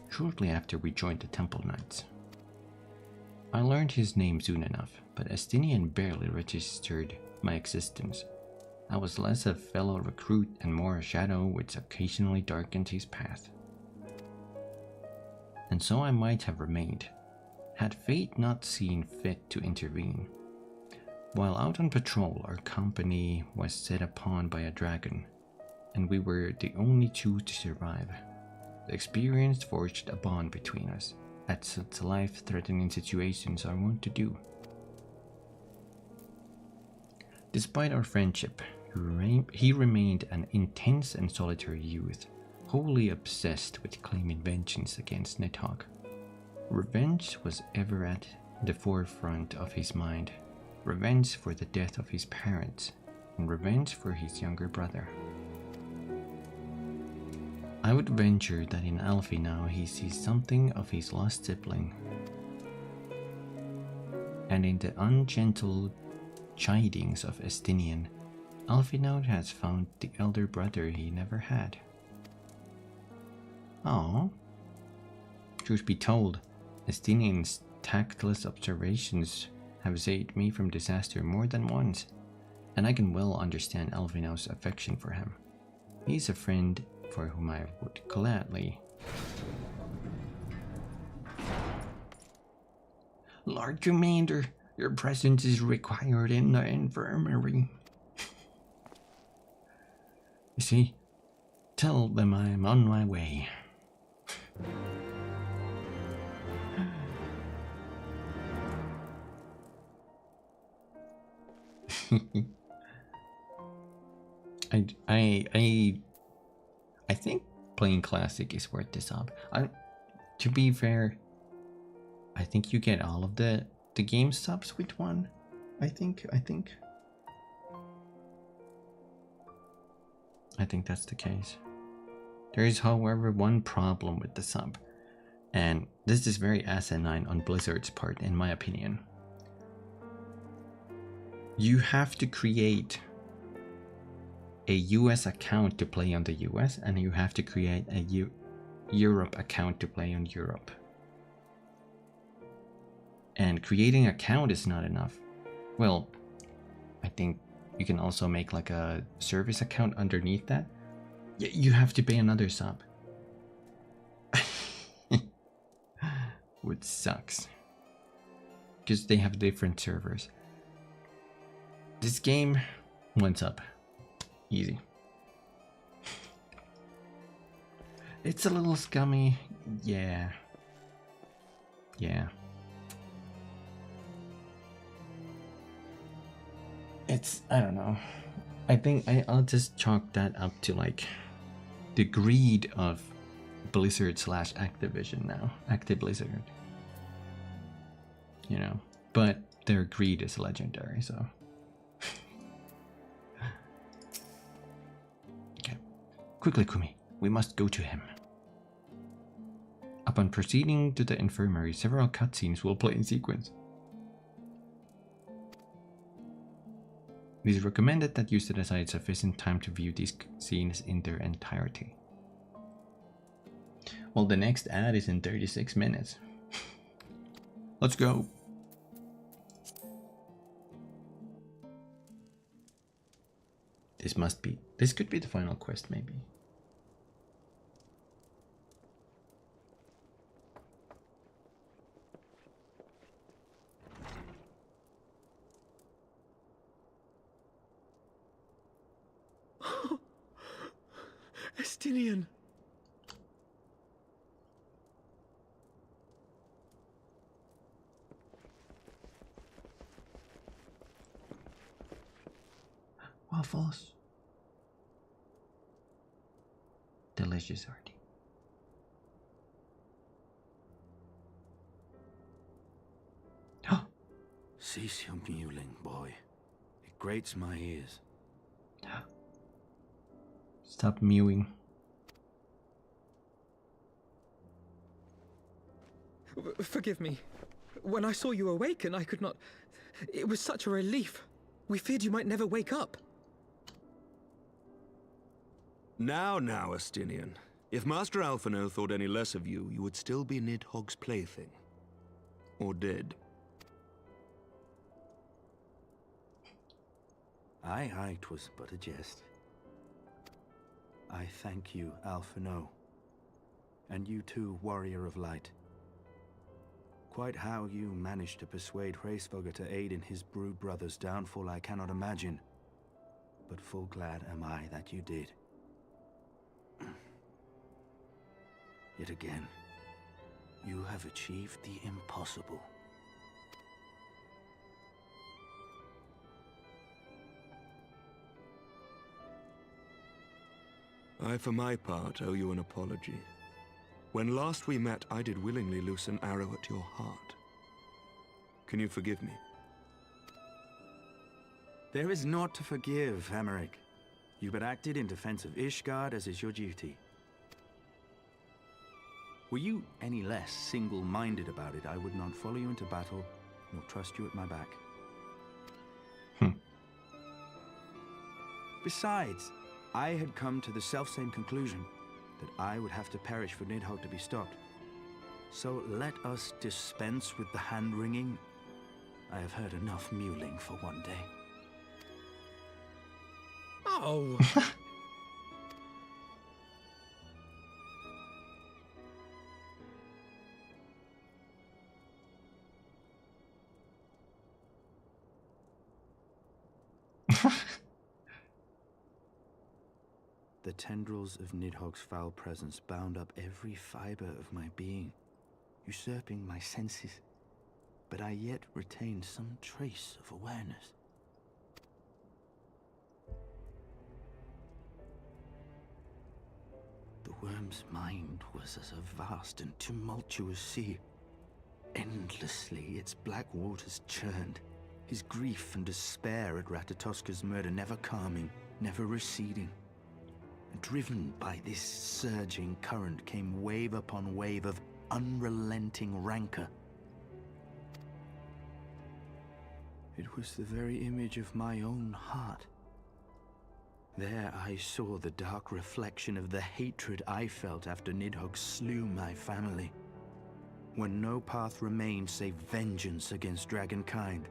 shortly after we joined the Temple Knights. I learned his name soon enough, but Estinian barely registered my existence. I was less a fellow recruit and more a shadow which occasionally darkened his path. And so I might have remained, had fate not seen fit to intervene. While out on patrol, our company was set upon by a dragon, and we were the only two to survive. The experience forged a bond between us, as such life-threatening situations are wont to do. Despite our friendship, he remained an intense and solitary youth, wholly obsessed with claiming vengeance against Nidhogg. Revenge was ever at the forefront of his mind. Revenge for the death of his parents, and revenge for his younger brother. I would venture that in Alfie now he sees something of his lost sibling, and in the ungentle chidings of Estinian, Alfie now has found the elder brother he never had. Aww. Truth be told, Estinian's tactless observations have saved me from disaster more than once, and I can well understand Alvino's affection for him. He's a friend for whom I would gladly. Lord Commander, your presence is required in the infirmary. You see, tell them I'm on my way. I think playing classic is worth the sub. To be fair, I think you get all of the game subs with one. I think that's the case. There is, however, one problem with the sub, and this is very asinine on Blizzard's part, in my opinion. You have to create a US account to play on the US, and you have to create a Europe account to play on Europe. And creating an account is not enough. Well, I think you can also make like a service account underneath that. You have to pay another sub. Which sucks. Because they have different servers. This game, one sub. Easy. It's a little scummy. Yeah. It's, I don't know. I think I'll just chalk that up to like the greed of Blizzard / Activision now. Actiblizzard. You know, but their greed is legendary, so. Okay. Quickly, Kumi. We must go to him. Upon proceeding to the infirmary, several cutscenes will play in sequence. It is recommended that you set aside sufficient time to view these scenes in their entirety. Well, the next ad is in 36 minutes. Let's go. This could be the final quest, maybe. Estinian! Waffles. Delicious, Artie. Cease your mewling, boy. It grates my ears. Stop mewing. Forgive me. When I saw you awaken, I could not... It was such a relief. We feared you might never wake up. Now, Estinian. If Master Alphino thought any less of you, you would still be Nidhogg's plaything. Or dead. Aye, 'twas but a jest. I thank you, Alphino. And you too, Warrior of Light. Quite how you managed to persuade Hraesvogr to aid in his brood brother's downfall I cannot imagine. But full glad am I that you did. Yet again, you have achieved the impossible. I, for my part, owe you an apology. When last we met, I did willingly loose an arrow at your heart. Can you forgive me? There is naught to forgive, Hameric. You but acted in defense of Ishgard as is your duty. Were you any less single-minded about it, I would not follow you into battle, nor trust you at my back. Besides, I had come to the selfsame conclusion, that I would have to perish for Nidhogg to be stopped. So let us dispense with the hand-wringing. I have heard enough mewling for one day. Oh! The tendrils of Nidhogg's foul presence bound up every fiber of my being, usurping my senses, but I yet retained some trace of awareness. The worm's mind was as a vast and tumultuous sea. Endlessly its black waters churned, his grief and despair at Ratatoska's murder never calming, never receding. Driven by this surging current came wave upon wave of unrelenting rancor. It was the very image of my own heart. There I saw the dark reflection of the hatred I felt after Nidhogg slew my family, when no path remained save vengeance against dragonkind.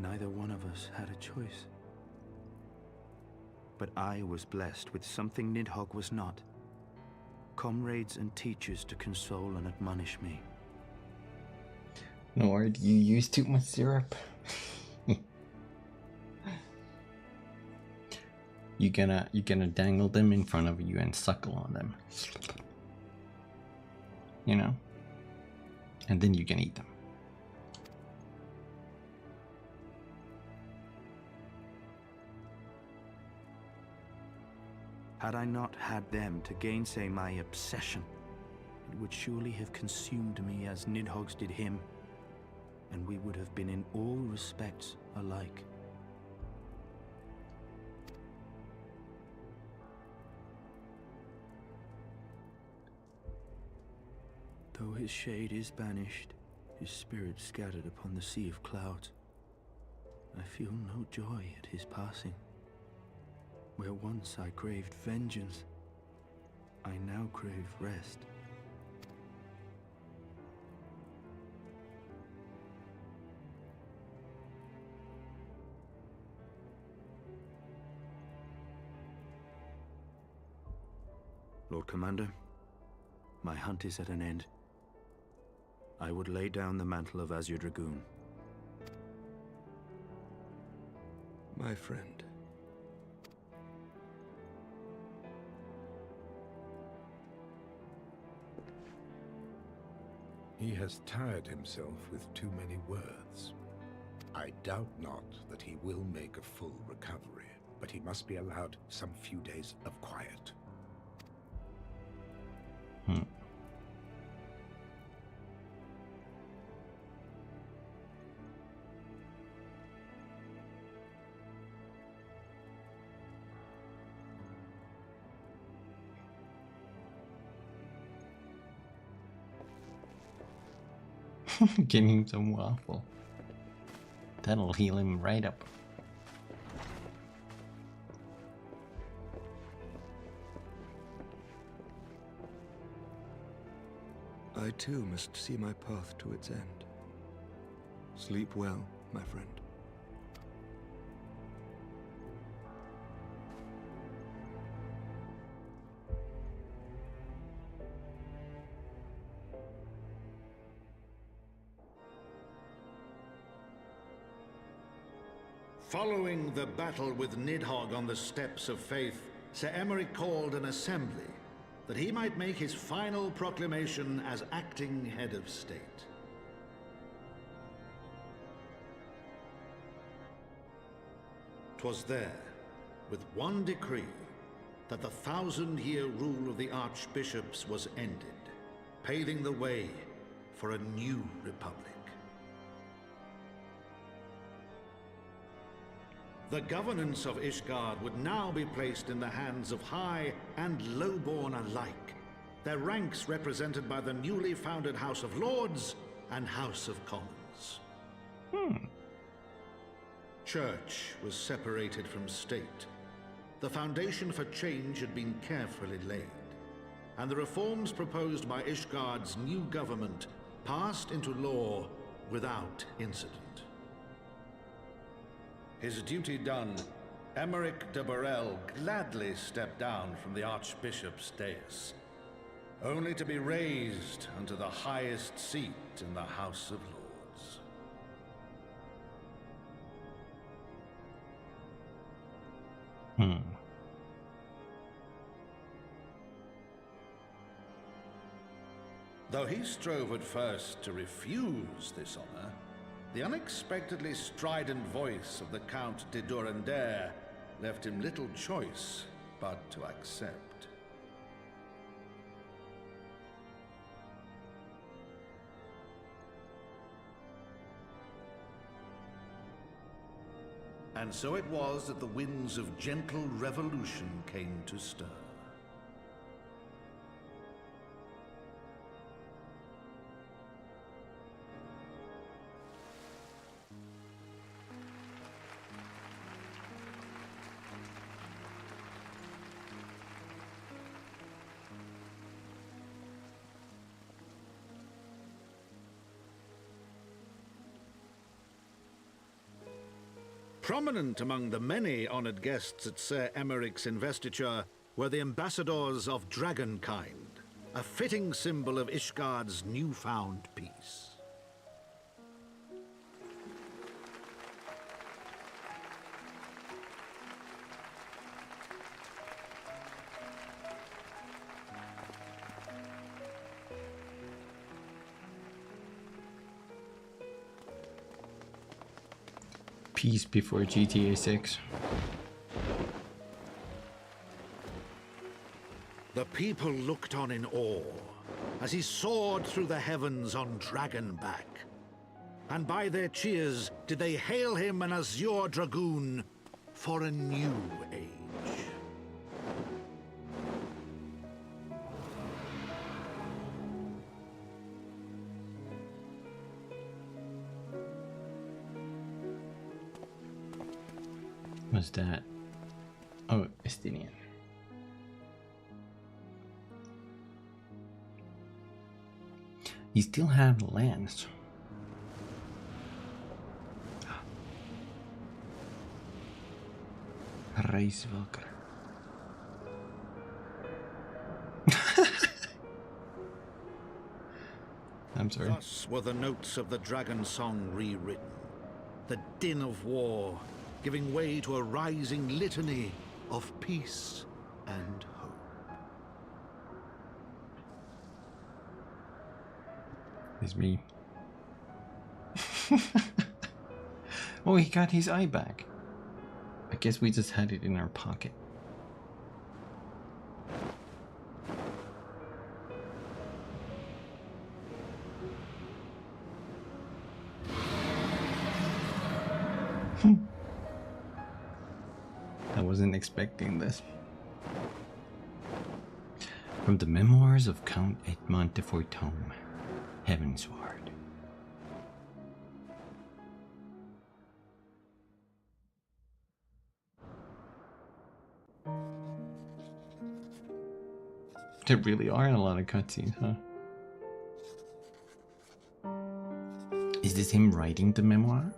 Neither one of us had a choice. But I was blessed with something Nidhogg was not. Comrades and teachers to console and admonish me. Lord, you used too much syrup. You're gonna dangle them in front of you and suckle on them. You know? And then you can eat them. Had I not had them to gainsay my obsession, it would surely have consumed me as Nidhogg's did him, and we would have been in all respects alike. Though his shade is banished, his spirit scattered upon the sea of clouds, I feel no joy at his passing. Where once I craved vengeance, I now crave rest. Lord Commander, my hunt is at an end. I would lay down the mantle of Azure Dragoon. my friend. He has tired himself with too many words. I doubt not that he will make a full recovery, but he must be allowed some few days of quiet. Give him some waffle. That'll heal him right up. I too must see my path to its end. Sleep well, my friend. Following the battle with Nidhogg on the Steps of Faith, Sir Emeric called an assembly that he might make his final proclamation as acting head of state. 'Twas there, with one decree, that the 1,000-year rule of the archbishops was ended, paving the way for a new republic. The governance of Ishgard would now be placed in the hands of high and lowborn alike, their ranks represented by the newly founded House of Lords and House of Commons. Church was separated from state. The foundation for change had been carefully laid, and the reforms proposed by Ishgard's new government passed into law without incident. His duty done, Emeric de Burrell gladly stepped down from the Archbishop's dais, only to be raised unto the highest seat in the House of Lords. Though he strove at first to refuse this honor, the unexpectedly strident voice of the Count de Durandare left him little choice but to accept. And so it was that the winds of gentle revolution came to stir. Prominent among the many honored guests at Sir Emeric's investiture were the ambassadors of Dragonkind, a fitting symbol of Ishgard's newfound peace. Peace before GTA 6. The people looked on in awe as he soared through the heavens on Dragonback. And by their cheers did they hail him an Azure Dragoon for a new age. What's that? Oh, Estinian. You still have lands. Reiswelker. I'm sorry. Thus were the notes of the dragonsong rewritten. The din of war giving way to a rising litany of peace and hope. It's me. Oh, he got his eye back. I guess we just had it in our pocket. I wasn't expecting this. From the memoirs of Count Edmond de Fortome, Heavensward. There really are a lot of cutscenes, huh? Is this him writing the memoir?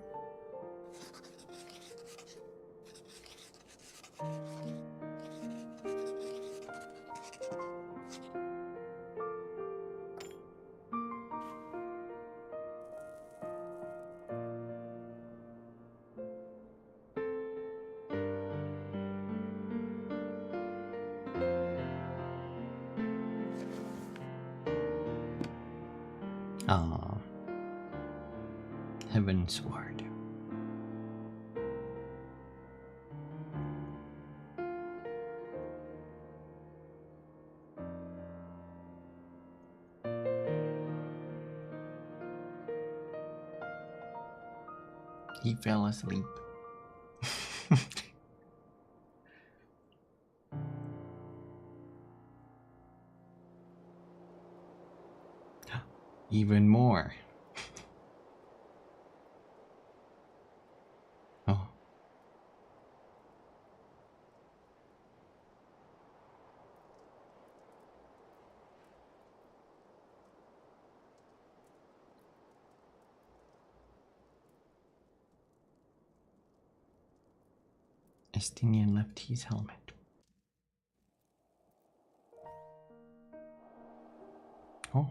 Ah, Heavensward. He fell asleep. Even more. Oh. Estinian left his helmet. Oh.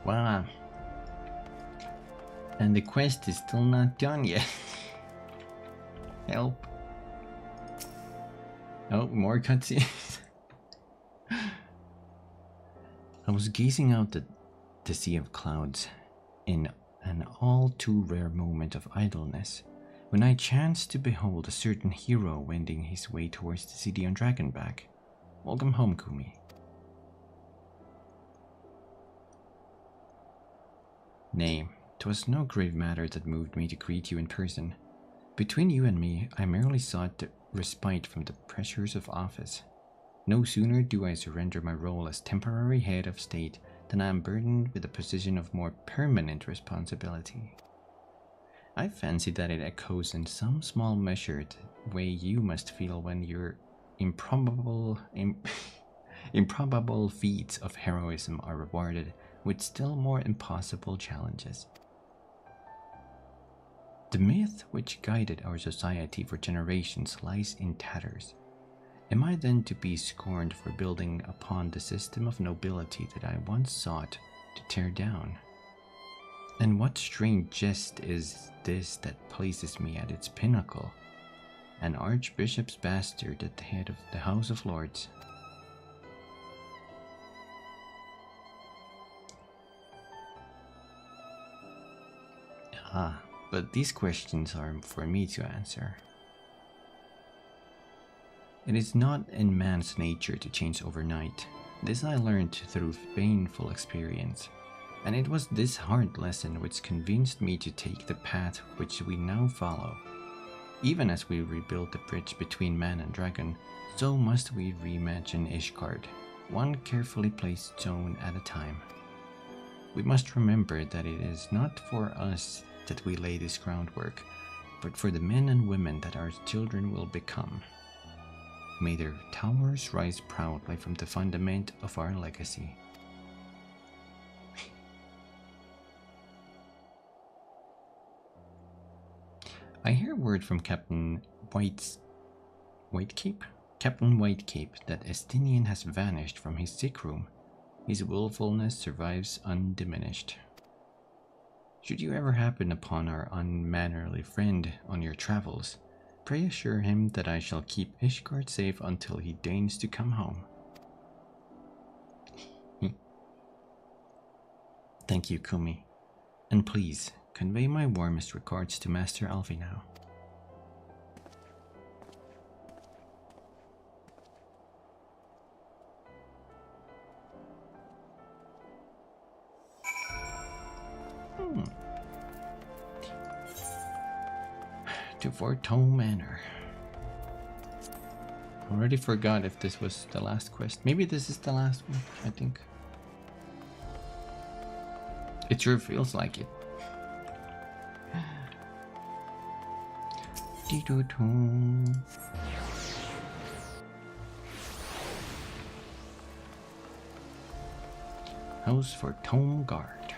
Wow. And the quest is still not done yet. Help. Oh, more cutscenes. I was gazing out at the sea of clouds in an all too rare moment of idleness when I chanced to behold a certain hero wending his way towards the city on Dragonback. Welcome home, Kumi. Nay, 'twas no grave matter that moved me to greet you in person. Between you and me, I merely sought the respite from the pressures of office. No sooner do I surrender my role as temporary head of state than I am burdened with a position of more permanent responsibility. I fancy that it echoes in some small measure the way you must feel when your improbable feats of heroism are rewarded with still more impossible challenges. The myth which guided our society for generations lies in tatters. Am I then to be scorned for building upon the system of nobility that I once sought to tear down? And what strange jest is this that places me at its pinnacle, an archbishop's bastard at the head of the House of Lords? Ah, but these questions are for me to answer. It is not in man's nature to change overnight. This I learned through painful experience, and it was this hard lesson which convinced me to take the path which we now follow. Even as we rebuild the bridge between man and dragon, so must we reimagine Ishgard, one carefully placed stone at a time. We must remember that it is not for us that we lay this groundwork, but for the men and women that our children will become. May their towers rise proudly from the fundament of our legacy. I hear word from Captain Whitecape that Estinian has vanished from his sick room. His willfulness survives undiminished. Should you ever happen upon our unmannerly friend on your travels, pray assure him that I shall keep Ishgard safe until he deigns to come home. Thank you, Kumi. And please, convey my warmest regards to Master Alfie now. To Fortone Manor. Already forgot if this was the last quest. Maybe this is the last one, I think. It sure feels like it. House for Tome Guard.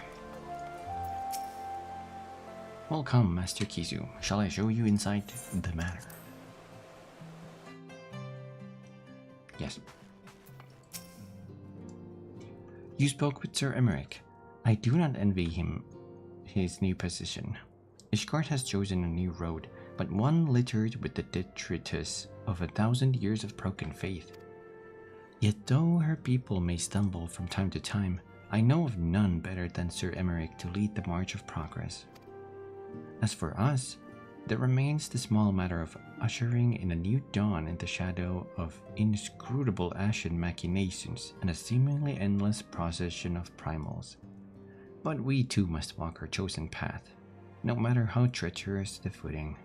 Welcome, Master Kizu. Shall I show you inside the manor? Yes. You spoke with Sir Emmerich. I do not envy him his new position. Ishgard has chosen a new road, but one littered with the detritus of 1,000 years of broken faith. Yet though her people may stumble from time to time, I know of none better than Sir Emmerich to lead the march of progress. As for us, there remains the small matter of ushering in a new dawn in the shadow of inscrutable ashen machinations and a seemingly endless procession of primals. But we too must walk our chosen path, no matter how treacherous the footing.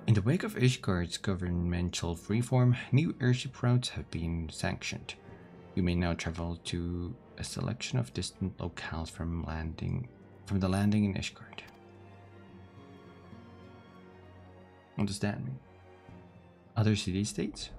In the wake of Ishgard's governmental freeform, new airship routes have been sanctioned. You may now travel to a selection of distant locales from the landing in Ishgard. What does that mean? Other city-states?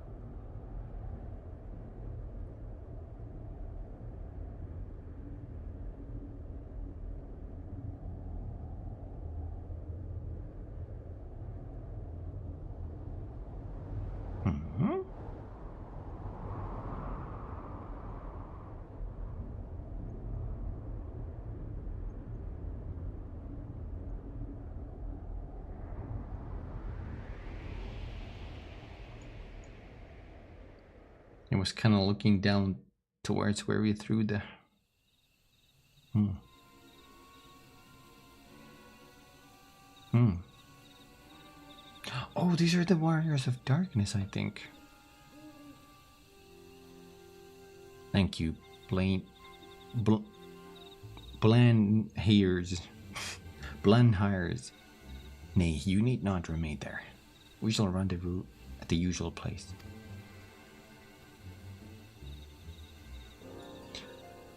It was kind of looking down towards where we threw the... Oh, these are the Warriors of Darkness, I think. Thank you, Blandhires. Blandhires. Nay, you need not remain there. We shall rendezvous at the usual place.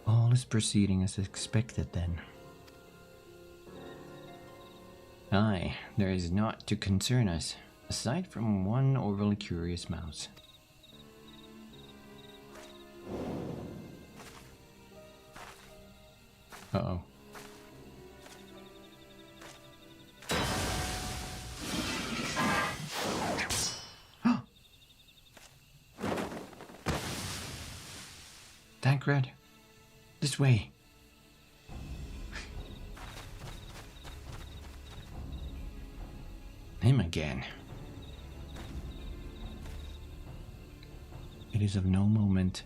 All is proceeding as expected then. Aye, there is naught to concern us, aside from one overly curious mouse. Uh-oh. Tancred, this way. Him again. It is of no moment.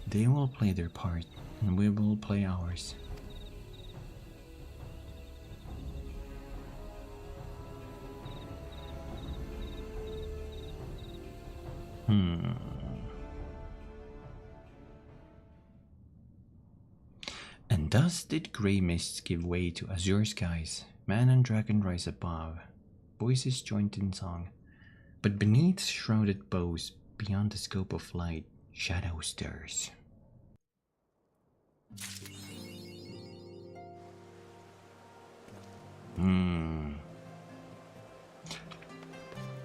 They will play their part, and we will play ours. And thus did grey mists give way to azure skies. Man and dragon rise above. Voices joined in song. But beneath shrouded bows, beyond the scope of light, shadow stirs.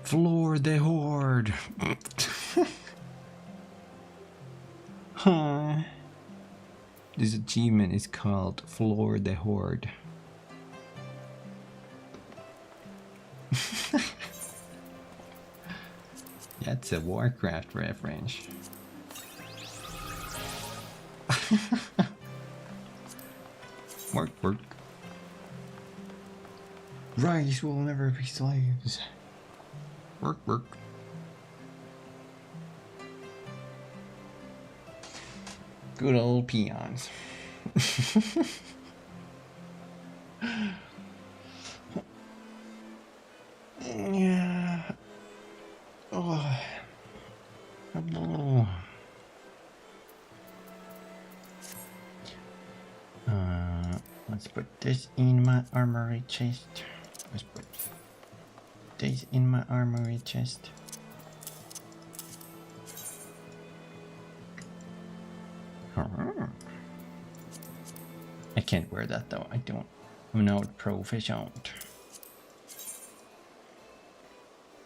Floor the Horde! Huh. This achievement is called Floor the Horde. That's a Warcraft reference. Work, work. Rice will never be slaves. Work, work. Good old peons. Yeah. Oh. Oh. Let's put this in my armory chest. Let's put this in my armory chest. I can't wear that though. I'm not proficient.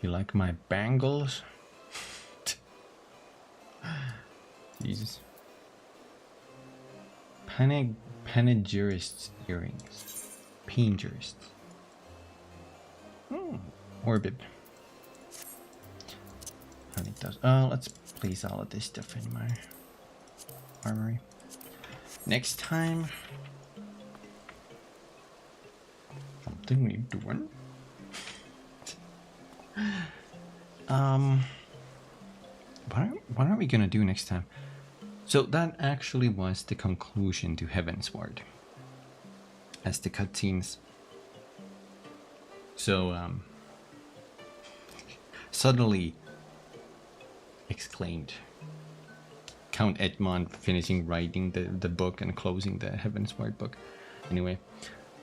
You like my bangles? Jesus. Panegyrist earrings. Panegyrist. Orbit. I think those. Let's place all of this stuff in my armory. Next time. Something we're doing. What are we gonna do next time? So that actually was the conclusion to Heavensward, as the cutscenes. So suddenly exclaimed Count Edmond, finishing writing the book and closing the Heavensward book. Anyway,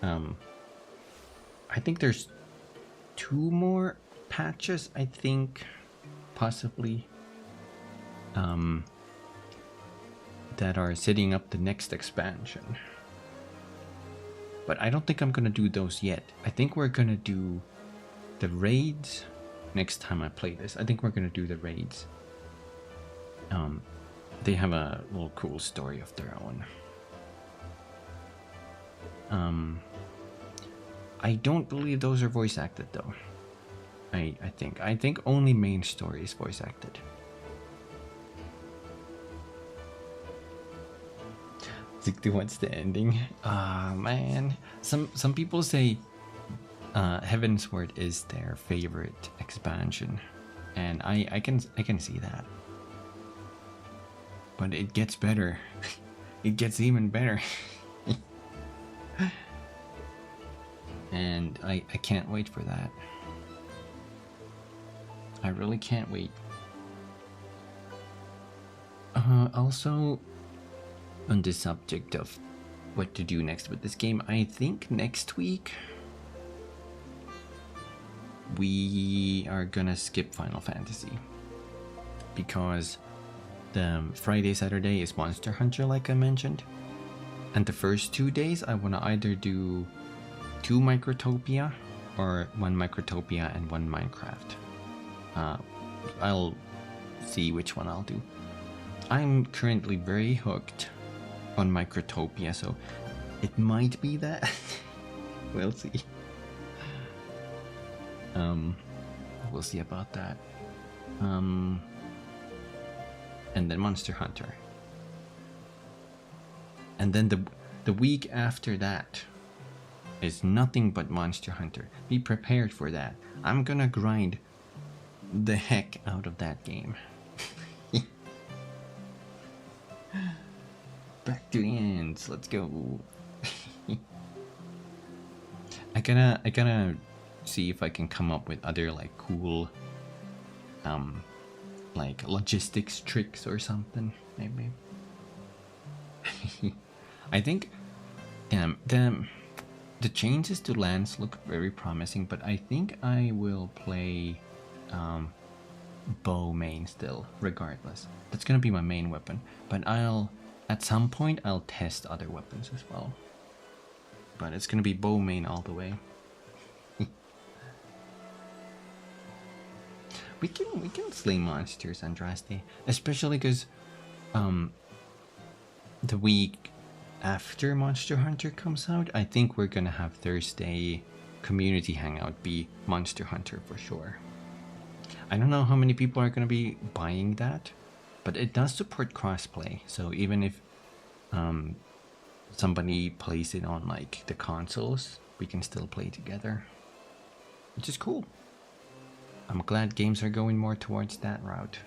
I think there's 2 more patches, I think, possibly, that are setting up the next expansion. But I don't think I'm gonna do those yet. I think we're gonna do the raids next time I play this. I think we're gonna do the raids. They have a little cool story of their own. I don't believe those are voice acted though. I think only main story is voice acted. What's the ending? Ah, man. Some people say Heavensward is their favorite expansion, and I can see that. But it gets better. It gets even better. And I can't wait for that. I really can't wait. Also, on the subject of what to do next with this game, I think next week we are gonna skip Final Fantasy, because the Friday, Saturday is Monster Hunter, like I mentioned, and the first 2 days I want to either do 2 Microtopia or 1 Microtopia and 1 Minecraft. I'll see which one I'll do. I'm currently very hooked on Microtopia, so it might be that. We'll see. We'll see about that. And then Monster Hunter. And then the week after that is nothing but Monster Hunter. Be prepared for that. I'm gonna grind the heck out of that game. Back to the ends. Let's go. I gotta see if I can come up with other like cool like logistics tricks or something, maybe. I think the changes to lands look very promising, but I think I will play bow main still, regardless. That's gonna be my main weapon, but at some point I'll test other weapons as well. But it's gonna be bow main all the way. We can slay monsters, Andraste, especially because the week after Monster Hunter comes out, I think we're gonna have Thursday community hangout be Monster Hunter for sure. I don't know how many people are going to be buying that, but it does support crossplay. So even if somebody plays it on like the consoles, we can still play together, which is cool. I'm glad games are going more towards that route.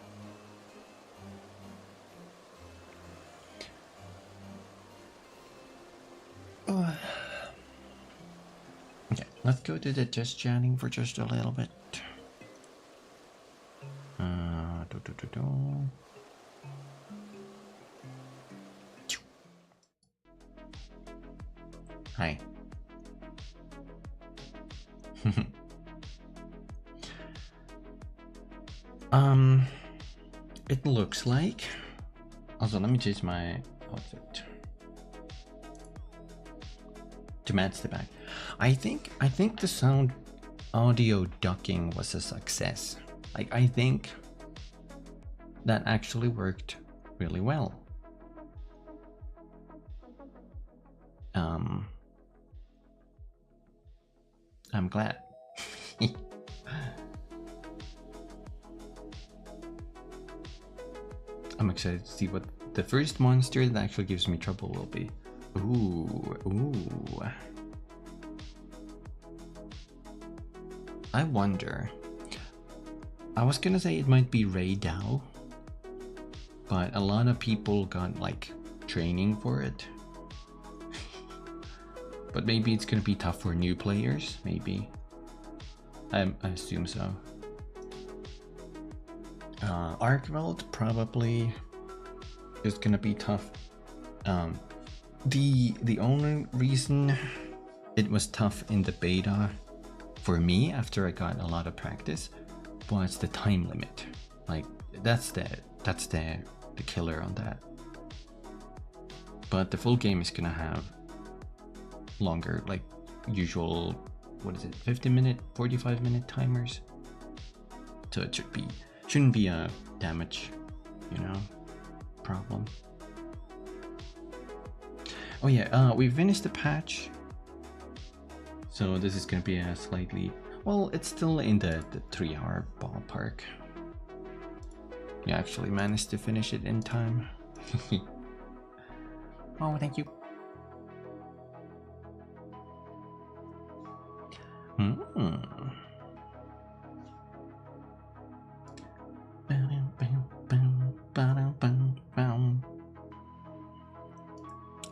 Okay, let's go to the just chatting for just a little bit. Hi. It looks like. Also, let me change my outfit to match the back. I think the sound audio ducking was a success. Like, I think that actually worked really well. I'm glad. I'm excited to see what the first monster that actually gives me trouble will be. Ooh. I wonder. I was gonna say it might be Ray Dao, but a lot of people got like training for it. But maybe it's gonna be tough for new players, maybe. I assume so. Archveld probably is gonna be tough. The only reason it was tough in the beta for me after I got a lot of practice was the time limit. Like that's the killer on that. But the full game is gonna have longer, like usual, what is it, 50-minute, 45-minute timers. So it shouldn't be a damage, problem. Oh yeah, we finished the patch. So this is gonna be a slightly, well, it's still in the 3-hour ballpark. You actually managed to finish it in time. Oh, thank you.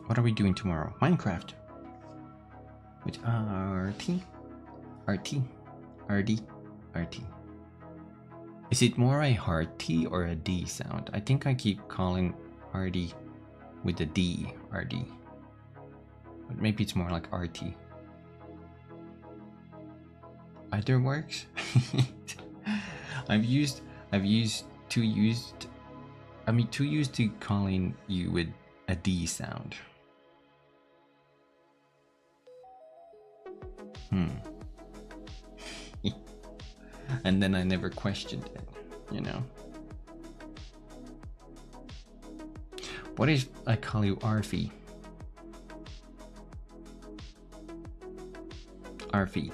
What are we doing tomorrow? Minecraft. With RT. Is it more a hard T or a D sound? I think I keep calling RD with the D, RD. But maybe it's more like RT. Either works. I'm too used to calling you with a D sound. And then I never questioned it, What if I call you Arfie? Arfie.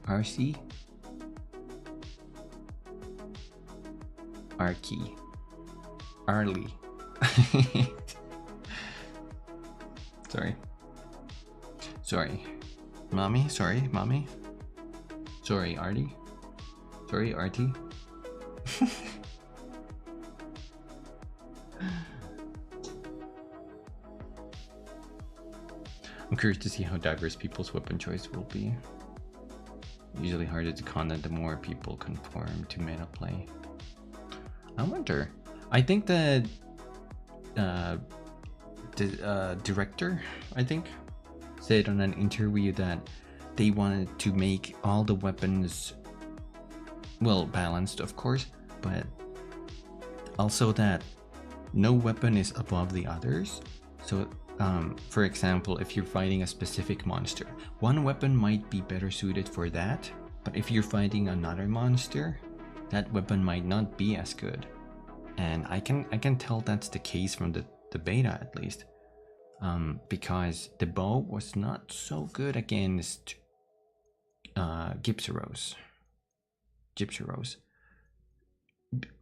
RC? Arky. Arlie. Sorry. Mommy? Sorry, Mommy? Sorry, Artie? Sorry, Artie? I'm curious to see how diverse people's weapon choice will be. Usually harder to comment the more people conform to meta play. I wonder. I think the director, said on an interview that they wanted to make all the weapons, well, balanced, of course, but also that no weapon is above the others. So, for example, if you're fighting a specific monster, one weapon might be better suited for that, but if you're fighting another monster, that weapon might not be as good. And I can tell that's the case from the beta, at least, because the bow was not so good against Gypsyros. Gypsy Rose.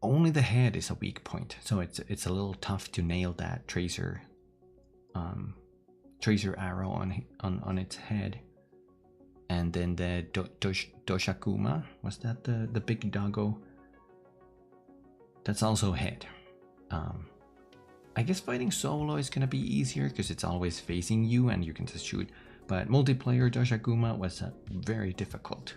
Only the head is a weak point, so it's a little tough to nail that tracer arrow on its head. And then the Doshakuma, was that the big doggo? That's also head. I guess fighting solo is gonna be easier because it's always facing you and you can just shoot. But multiplayer Doshakuma was very difficult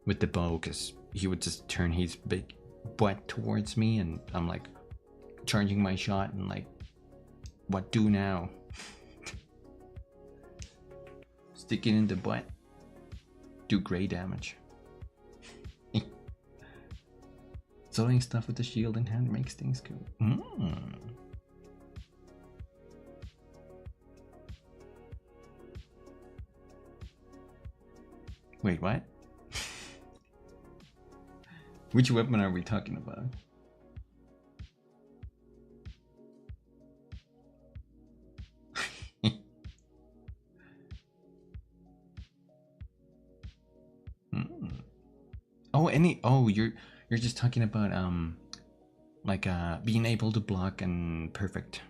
with the bow because he would just turn his big butt towards me and I'm like charging my shot and like, what do now? Stick it in the butt. Do great damage. Soloing stuff with the shield in hand makes things cool. Wait, what? Which weapon are we talking about? Oh, you're just talking about like being able to block and perfect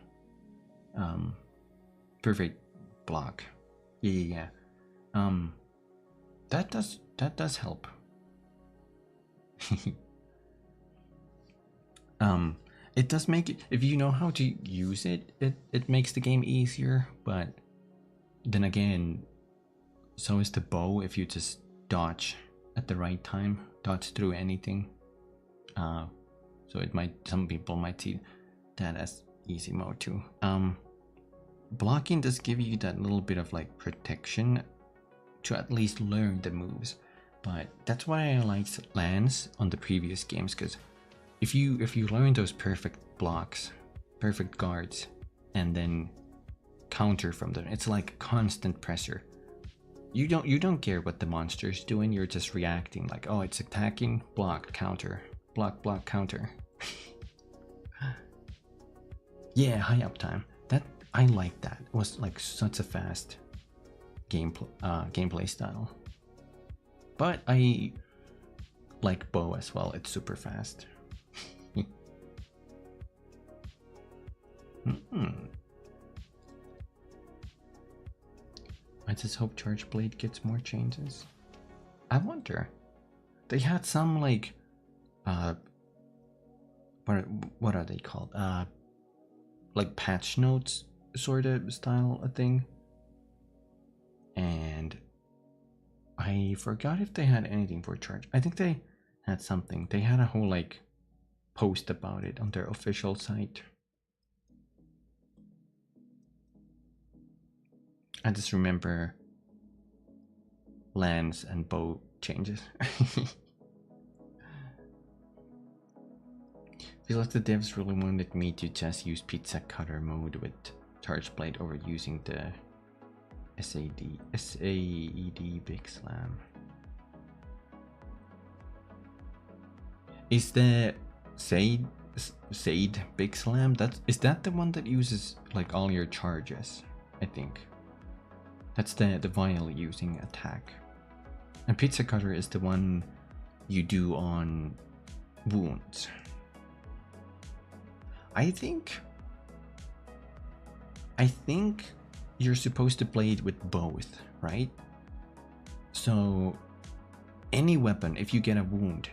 block. Yeah. That does help. It does make it, if you know how to use it, it makes the game easier, but then again, so is the bow if you just dodge at the right time, dodge through anything. So it might, some people might see that as easy mode too. Blocking does give you that little bit of like protection to at least learn the moves, but that's why I liked Lance on the previous games, because if you learn those perfect blocks, perfect guards, and then counter from them, it's like constant pressure. You don't care what the monster's doing, you're just reacting like, oh, it's attacking, block, counter, block, block, counter. Yeah, high uptime. That, I like that. It was like such a fast gameplay style. But I like bow as well, it's super fast. I just hope Charge Blade gets more changes. I wonder. They had some like what are they called? Like patch notes sort of style a thing. And I forgot if they had anything for Charge. I think they had something. They had a whole like post about it on their official site. I just remember lance and bow changes. Feel like the devs really wanted me to just use pizza cutter mode with Charge Blade over using the SAED Big Slam. Is the SAED Big Slam, is that the one that uses like all your charges? I think that's the vial using attack, and pizza cutter is the one you do on wounds. I think you're supposed to play it with both, right? So any weapon, if you get a wound,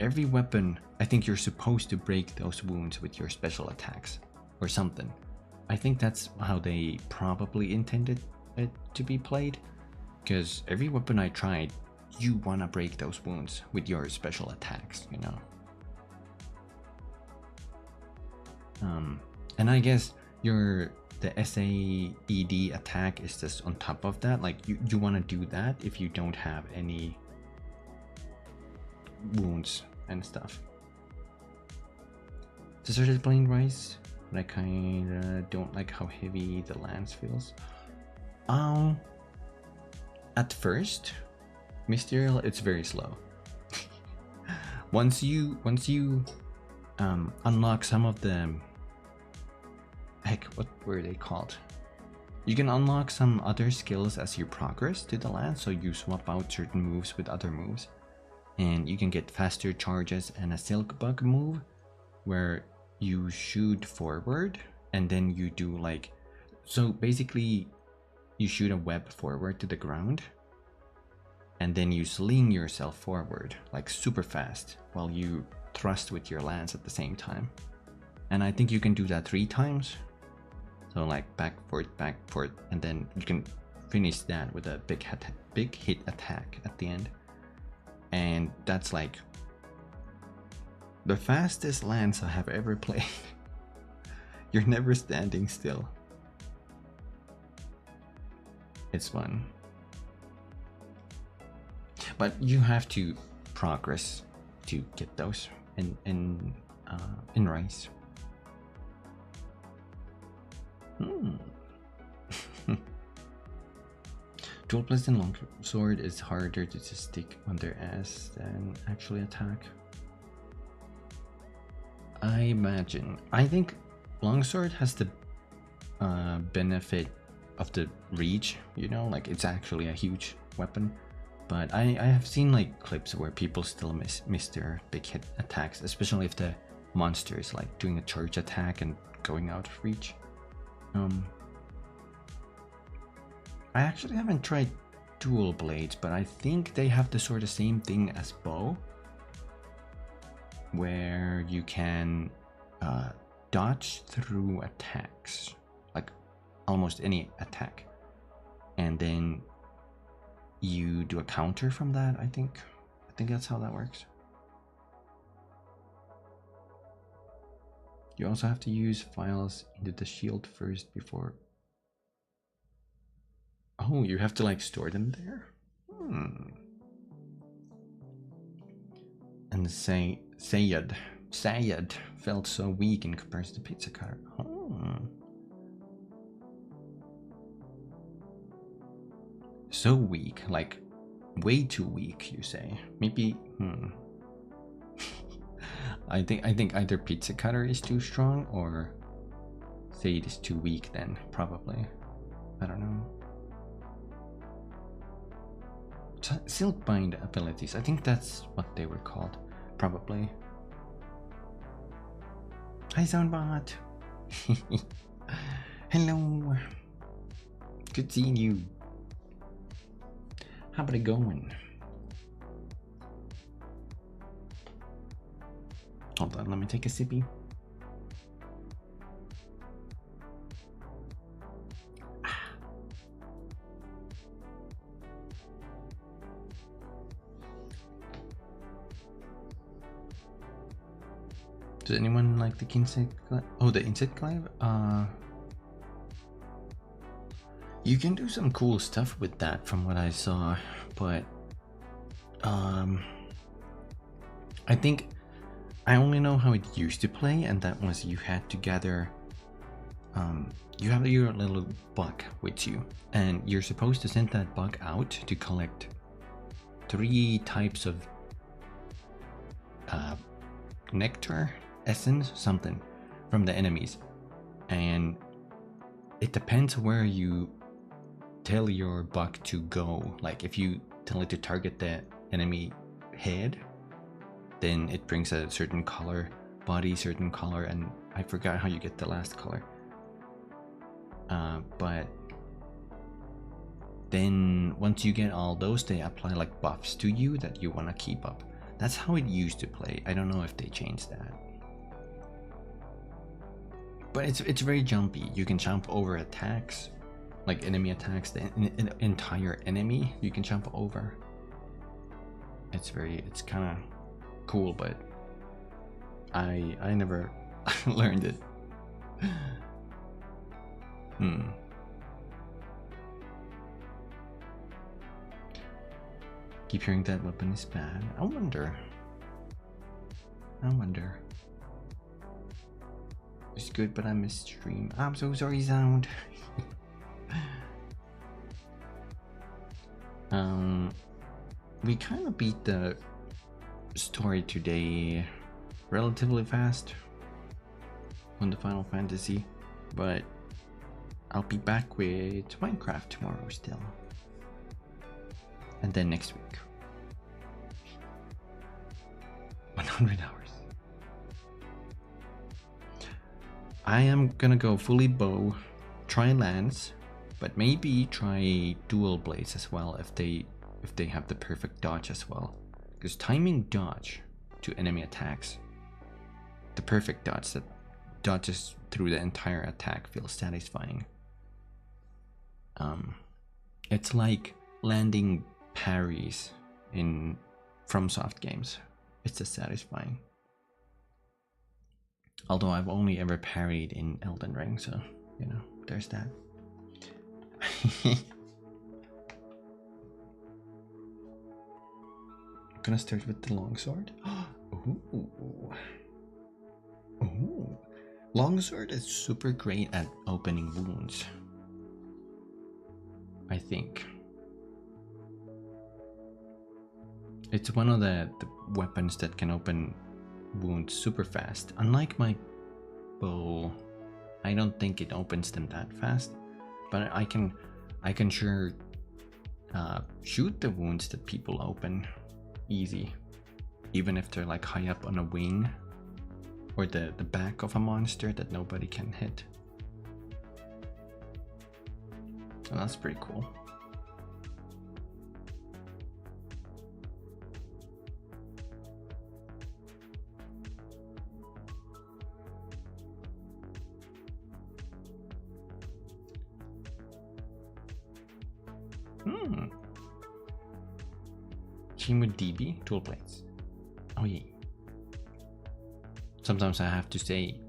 every weapon, I think you're supposed to break those wounds with your special attacks or something. I think that's how they probably intended it to be played, because every weapon I tried, you want to break those wounds with your special attacks, you know. And I guess the SAED attack is just on top of that. Like you want to do that if you don't have any wounds and stuff. Deserted Plain Rice, but I kinda don't like how heavy the lance feels. At first, Mystial, it's very slow. once you unlock some of the, heck, what were they called? You can unlock some other skills as you progress to the lance, so you swap out certain moves with other moves. and you can get faster charges and a silk bug move where you shoot forward and then you do like, so basically you shoot a web forward to the ground and then you sling yourself forward like super fast while you thrust with your lance at the same time. And I think you can do that 3 times. So like back, forth, and then you can finish that with a big hit attack at the end. And that's like the fastest lance I have ever played. You're never standing still. It's fun. But you have to progress to get those in Rise. Dual blast and longsword is harder to just stick on their ass than actually attack. I imagine. I think longsword has the benefit of the reach, you know, like it's actually a huge weapon. But I have seen like clips where people still miss their big hit attacks, especially if the monster is like doing a charge attack and going out of reach. I actually haven't tried dual blades, but I think they have the sort of same thing as bow, where you can dodge through attacks, like almost any attack, and then you do a counter from that. I think that's how that works. You also have to use files into the shield first before. Oh, you have to like store them there? And Sayed felt so weak in comparison to Pizza Cutter. So weak, like way too weak, you say? Maybe, I think either Pizza Cutter is too strong or Sayed is too weak then, probably. I don't know. Silkbind abilities, I think that's what they were called, probably. Hi Zonebot! Hello! Good seeing you. How about it going? Hold on, let me take a sippy. Does anyone like the insect glaive? Oh, the insect glaive? You can do some cool stuff with that from what I saw, but I think I only know how it used to play, and that was you had to gather you have your little bug with you, and you're supposed to send that bug out to collect 3 types of nectar, essence, something from the enemies, and it depends where you tell your bug to go. Like if you tell it to target the enemy head, then it brings a certain color, body certain color, and I forgot how you get the last color. But then once you get all those, they apply like buffs to you that you want to keep up. That's how it used to play. I don't know if they changed that. But it's very jumpy. You can jump over attacks, like enemy attacks, the entire enemy you can jump over. It's kind of cool, but I never learned it. Keep hearing that weapon is bad. I wonder. It's good, but I missed stream. I'm so sorry, Sound. We kind of beat the story today relatively fast on the Final Fantasy, but I'll be back with Minecraft tomorrow still, and then next week. 100 hours. I am gonna go fully bow, try lance, but maybe try dual blades as well if they have the perfect dodge as well. Because timing dodge to enemy attacks, the perfect dodge that dodges through the entire attack, feels satisfying. It's like landing parries in FromSoft games. It's just satisfying. Although I've only ever parried in Elden Ring, so you know, there's that. I'm gonna start with the longsword. Ooh. Ooh. Longsword is super great at opening wounds, I think. It's one of the weapons that can open wounds super fast. Unlike my bow, I don't think it opens them that fast, but I can sure shoot the wounds that people open easy, even if they're like high up on a wing or the back of a monster that nobody can hit. And that's pretty cool. Team with DB, dual blades. Oh yeah. Sometimes I have to say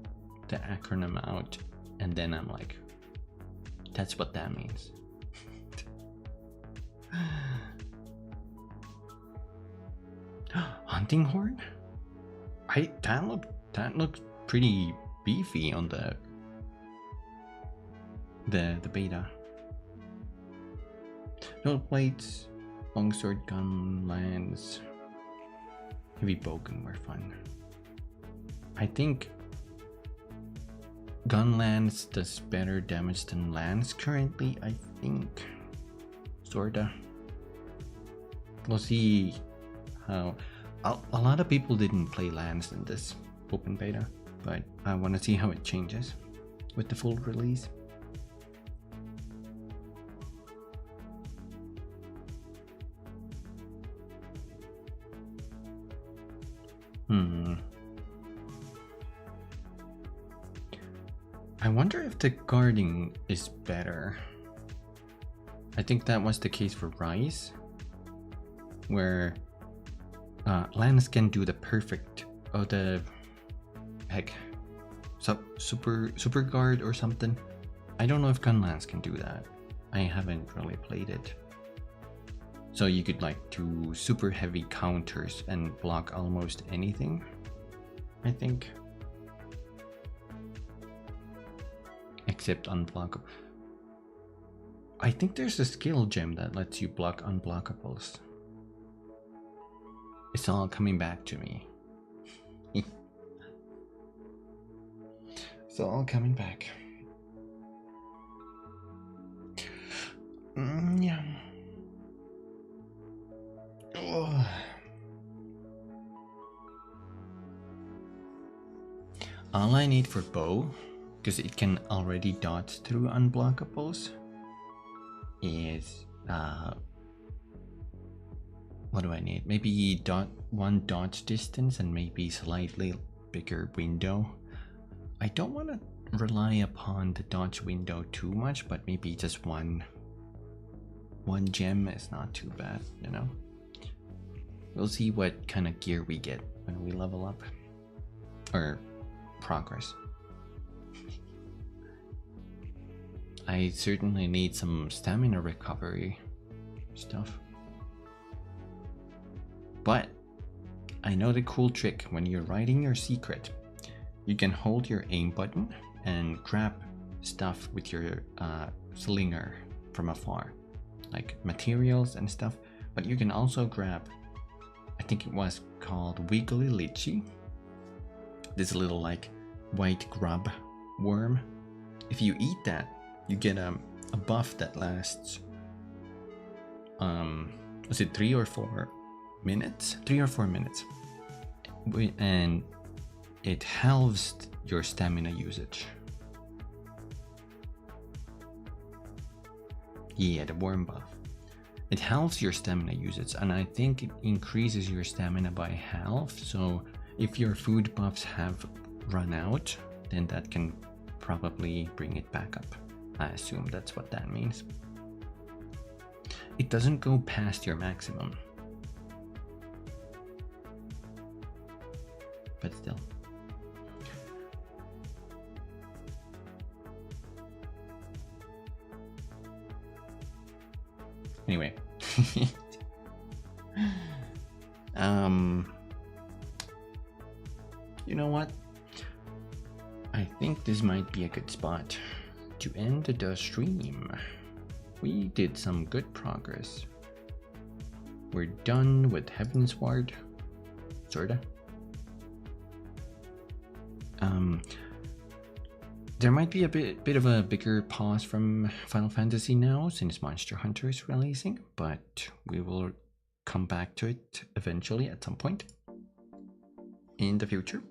the acronym out and then I'm like, that's what that means. Hunting Horde? That looked pretty beefy on the beta. Dual blades, longsword, gun, lance, heavy bowgun were fun. I think gun lance does better damage than lance currently, I think. Sorta. We'll see how. A lot of people didn't play lance in this open beta, but I want to see how it changes with the full release. I wonder if the guarding is better. I think that was the case for Rise, where Lance can do the perfect, super guard or something. I don't know if Gun Lance can do that. I haven't really played it. So you could like do super heavy counters and block almost anything, I think. Except unblockable. I think there's a skill gem that lets you block unblockables. It's all coming back to me. It's all coming back. Yeah. Oh. All I need for bow, because it can already dodge through unblockables, is what do I need? Maybe one dodge distance and maybe slightly bigger window. I don't want to rely upon the dodge window too much, but maybe just one gem is not too bad, you know? We'll see what kind of gear we get when we level up or progress. I certainly need some stamina recovery stuff. But I know the cool trick. When you're writing your secret, you can hold your aim button and grab stuff with your slinger from afar, like materials and stuff. But you can also grab, I think it was called Wiggly Litchi, this little like white grub worm. If you eat that, you get a buff that lasts was it 3 or 4 minutes? 3 or 4 minutes. and it halves your stamina usage. Yeah, the warm buff. It halves your stamina usage, and I think it increases your stamina by half. So if your food buffs have run out, then that can probably bring it back up. I assume that's what that means. It doesn't go past your maximum. But still. Anyway. You know what? I think this might be a good spot to end the stream. We did some good progress. We're done with Heavensward, sorta. There might be a bit of a bigger pause from Final Fantasy now since Monster Hunter is releasing, but we will come back to it eventually at some point in the future.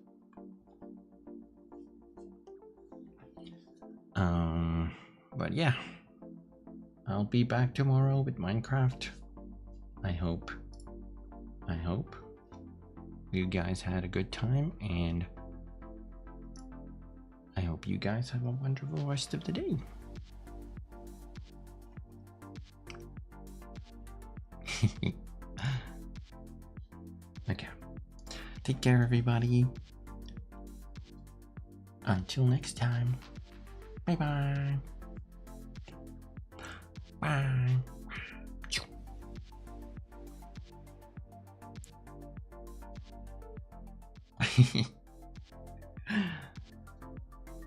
But yeah, I'll be back tomorrow with Minecraft. I hope you guys had a good time, and I hope you guys have a wonderful rest of the day. Okay. Take care, everybody. Until next time. Bye-bye. Bye.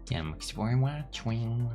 Thanks for watching.